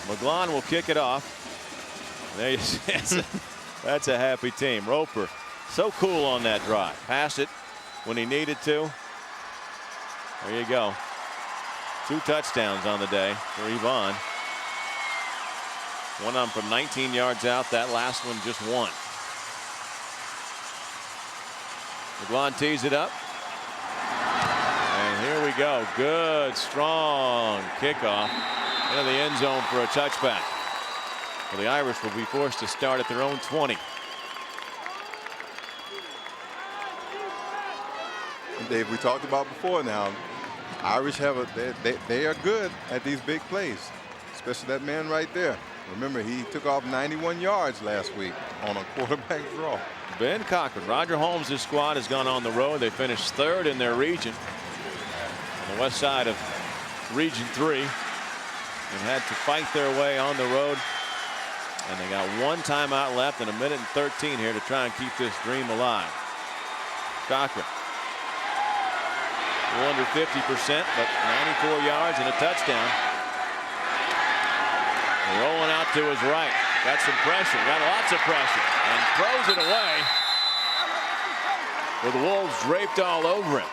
McGlon will kick it off. There you see. That's a happy team. Roper, so cool on that drive. Passed it when he needed to. There you go. 2 touchdowns on the day for Yvonne. One of them from 19 yards out. That last one just 1. McGlon tees it up. And here we go. Good, strong kickoff into the end zone for a touchback. Well, the Irish will be forced to start at their own 20. And Dave, we talked about before now, Irish they are good at these big plays, especially that man right there. Remember, he took off 91 yards last week on a quarterback draw. Ben Cochran, Roger Holmes' squad has gone on the road. They finished 3rd in their region on the west side of Region 3 and had to fight their way on the road. And they got 1 timeout left and 1 minute and 13 here to try and keep this dream alive. Cochran. Under 50%, but 94 yards and a touchdown. Rolling out to his right. Got some pressure. Got lots of pressure. And throws it away. With the Wolves draped all over him.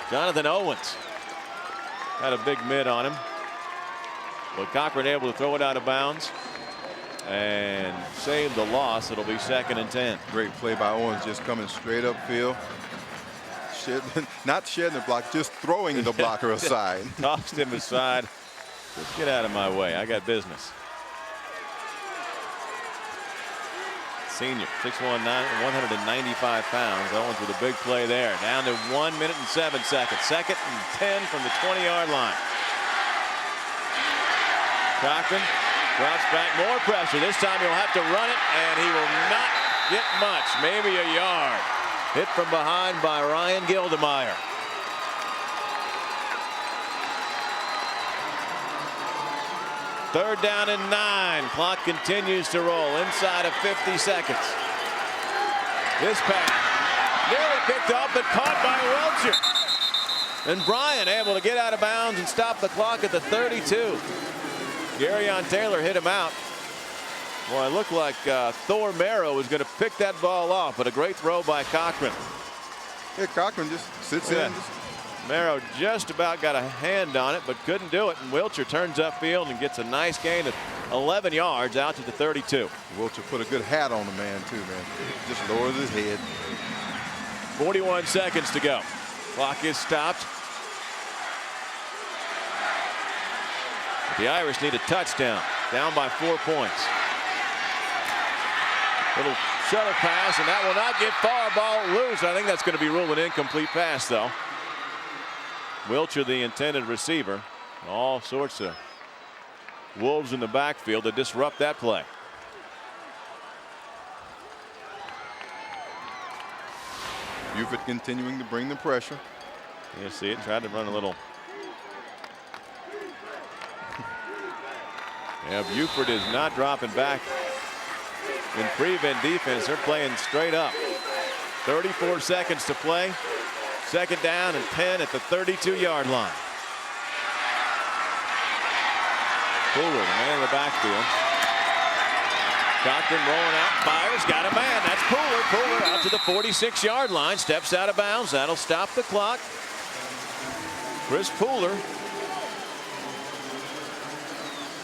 Jonathan Owens had a big mid on him. But Cochran able to throw it out of bounds and save the loss. It'll be 2nd and 10. Great play by Owens, just coming straight upfield. Not shedding the block, just throwing the blocker aside. Tossed him aside. Just get out of my way. I got business. Senior, 6'1", 195 pounds. Owens with a big play there. Down to 1 minute and 7 seconds. 2nd and 10 from the 20-yard line. Cochran drops back, more pressure. This time he'll have to run it, and he will not get much. Maybe a yard. Hit from behind by Ryan Gildemeyer. Third down and 9. Clock continues to roll inside of 50 seconds. This pass nearly picked off but caught by Welcher. And Bryan able to get out of bounds and stop the clock at the 32. Garyon Taylor hit him out. Boy, it looked like Thor Merrow was going to pick that ball off, but a great throw by Cochran. Yeah, Cochran just sits in. Merrow just about got a hand on it, but couldn't do it. And Wilcher turns upfield and gets a nice gain of 11 yards out to the 32. Wilcher put a good hat on the man, too, man. Just lowers his head. 41 seconds to go. Clock is stopped. The Irish need a touchdown. Down by 4 points. Little shuttle pass, and that will not get far. Ball loose. I think that's going to be ruled an incomplete pass, though. Wilcher, the intended receiver. All sorts of Wolves in the backfield to disrupt that play. Buford continuing to bring the pressure. You see it. Tried to run a little. Yeah, Buford is not dropping back in prevent defense. They're playing straight up. 34 seconds to play. 2nd down and 10 at the 32-yard line. Fuller, the man in the backfield. Cochran rolling out, fires, got a man. That's Fuller. Fuller out to the 46-yard line, steps out of bounds. That'll stop the clock. Chris Fuller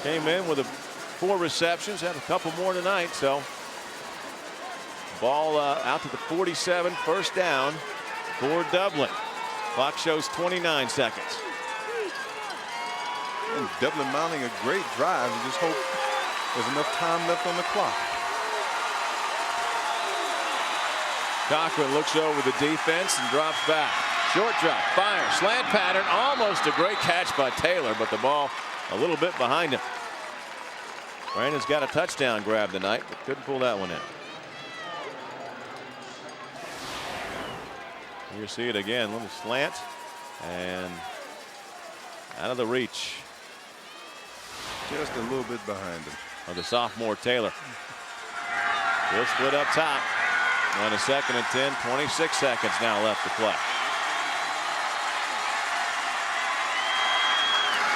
came in with 4 receptions, had a couple more tonight, so Ball out to the 47, first down for Dublin. Clock shows 29 seconds. And Dublin mounting a great drive. You just hope there's enough time left on the clock. Cochran looks over the defense and drops back. Short drop, fire, slant pattern, almost a great catch by Taylor, but the ball a little bit behind him. Brandon's got a touchdown grab tonight, but couldn't pull that one in. You see it again, little slant and out of the reach. Just a little bit behind him. Of the sophomore Taylor. He'll split up top. On a 2nd and 10, 26 seconds now left to play.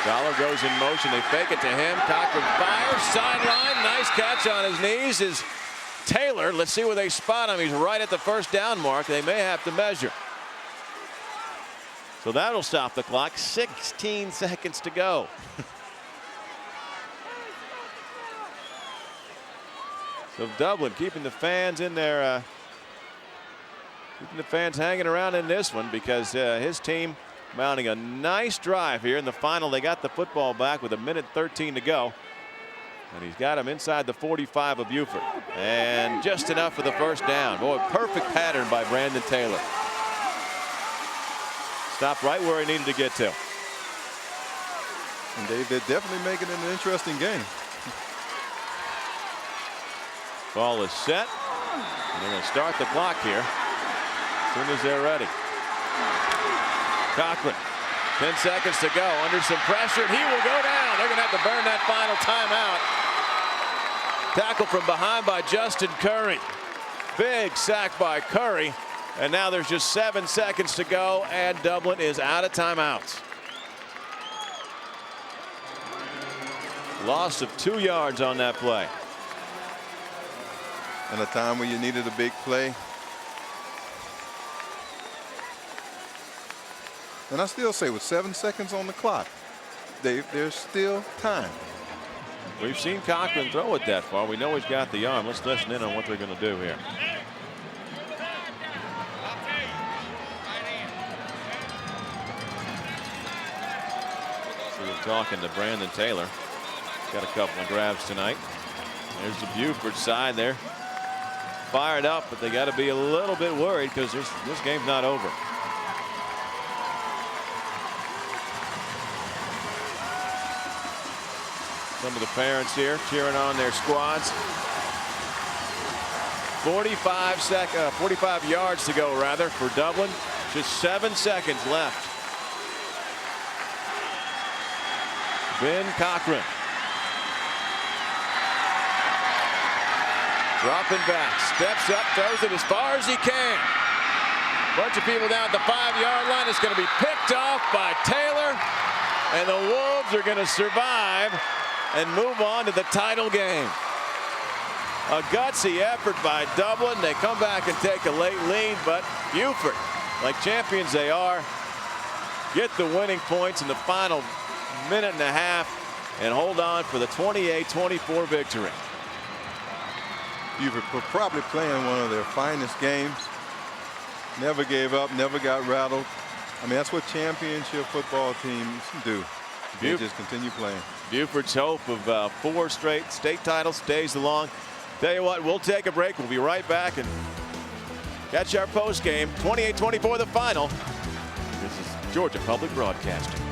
Dollar goes in motion. They fake it to him. Cochran fires. Sideline. Nice catch on his knees is Taylor. Let's see where they spot him. He's right at the first down mark. They may have to measure. So that'll stop the clock. 16 seconds to go. So Dublin keeping the fans in there. Keeping the fans hanging around in this one because his team mounting a nice drive here in the final. They got the football back with 1:13 to go. And he's got him inside the 45 of Buford. And just enough for the first down. Boy, perfect pattern by Brandon Taylor. Stopped right where he needed to get to. And Dave, they're definitely making it an interesting game. Ball is set. And they're going to start the clock here. As soon as they're ready. Cochran, 10 seconds to go, under some pressure, and he will go down. They're going to have to burn that final timeout. Tackle from behind by Justin Curry. Big sack by Curry, and now there's just 7 seconds to go, and Dublin is out of timeouts. Loss of 2 yards on that play. And a time where you needed a big play. And I still say with 7 seconds on the clock, Dave, there's still time. We've seen Cochran throw it that far. We know he's got the arm. Let's listen in on what they're going to do here. So we're talking to Brandon Taylor. Got a couple of grabs tonight. There's the Buford side there. Fired up, but they got to be a little bit worried because this game's not over. Some of the parents here cheering on their squads. 45 yards to go rather for Dublin. Just 7 seconds left. Ben Cochran. Dropping back, steps up, throws it as far as he can. Bunch of people down at the 5-yard line. It's going to be picked off by Taylor. And the Wolves are going to survive and move on to the title game. A gutsy effort by Dublin. They come back and take a late lead, but Buford, like champions they are, get the winning points in the final minute and a half and hold on for the 28-24 victory. Buford probably playing one of their finest games. Never gave up, never got rattled. I mean, that's what championship football teams do. They just continue playing. Buford's hope of 4 straight state titles stays along. Tell you what, we'll take a break. We'll be right back and catch our post game. 28-24 the final. This is Georgia Public Broadcasting.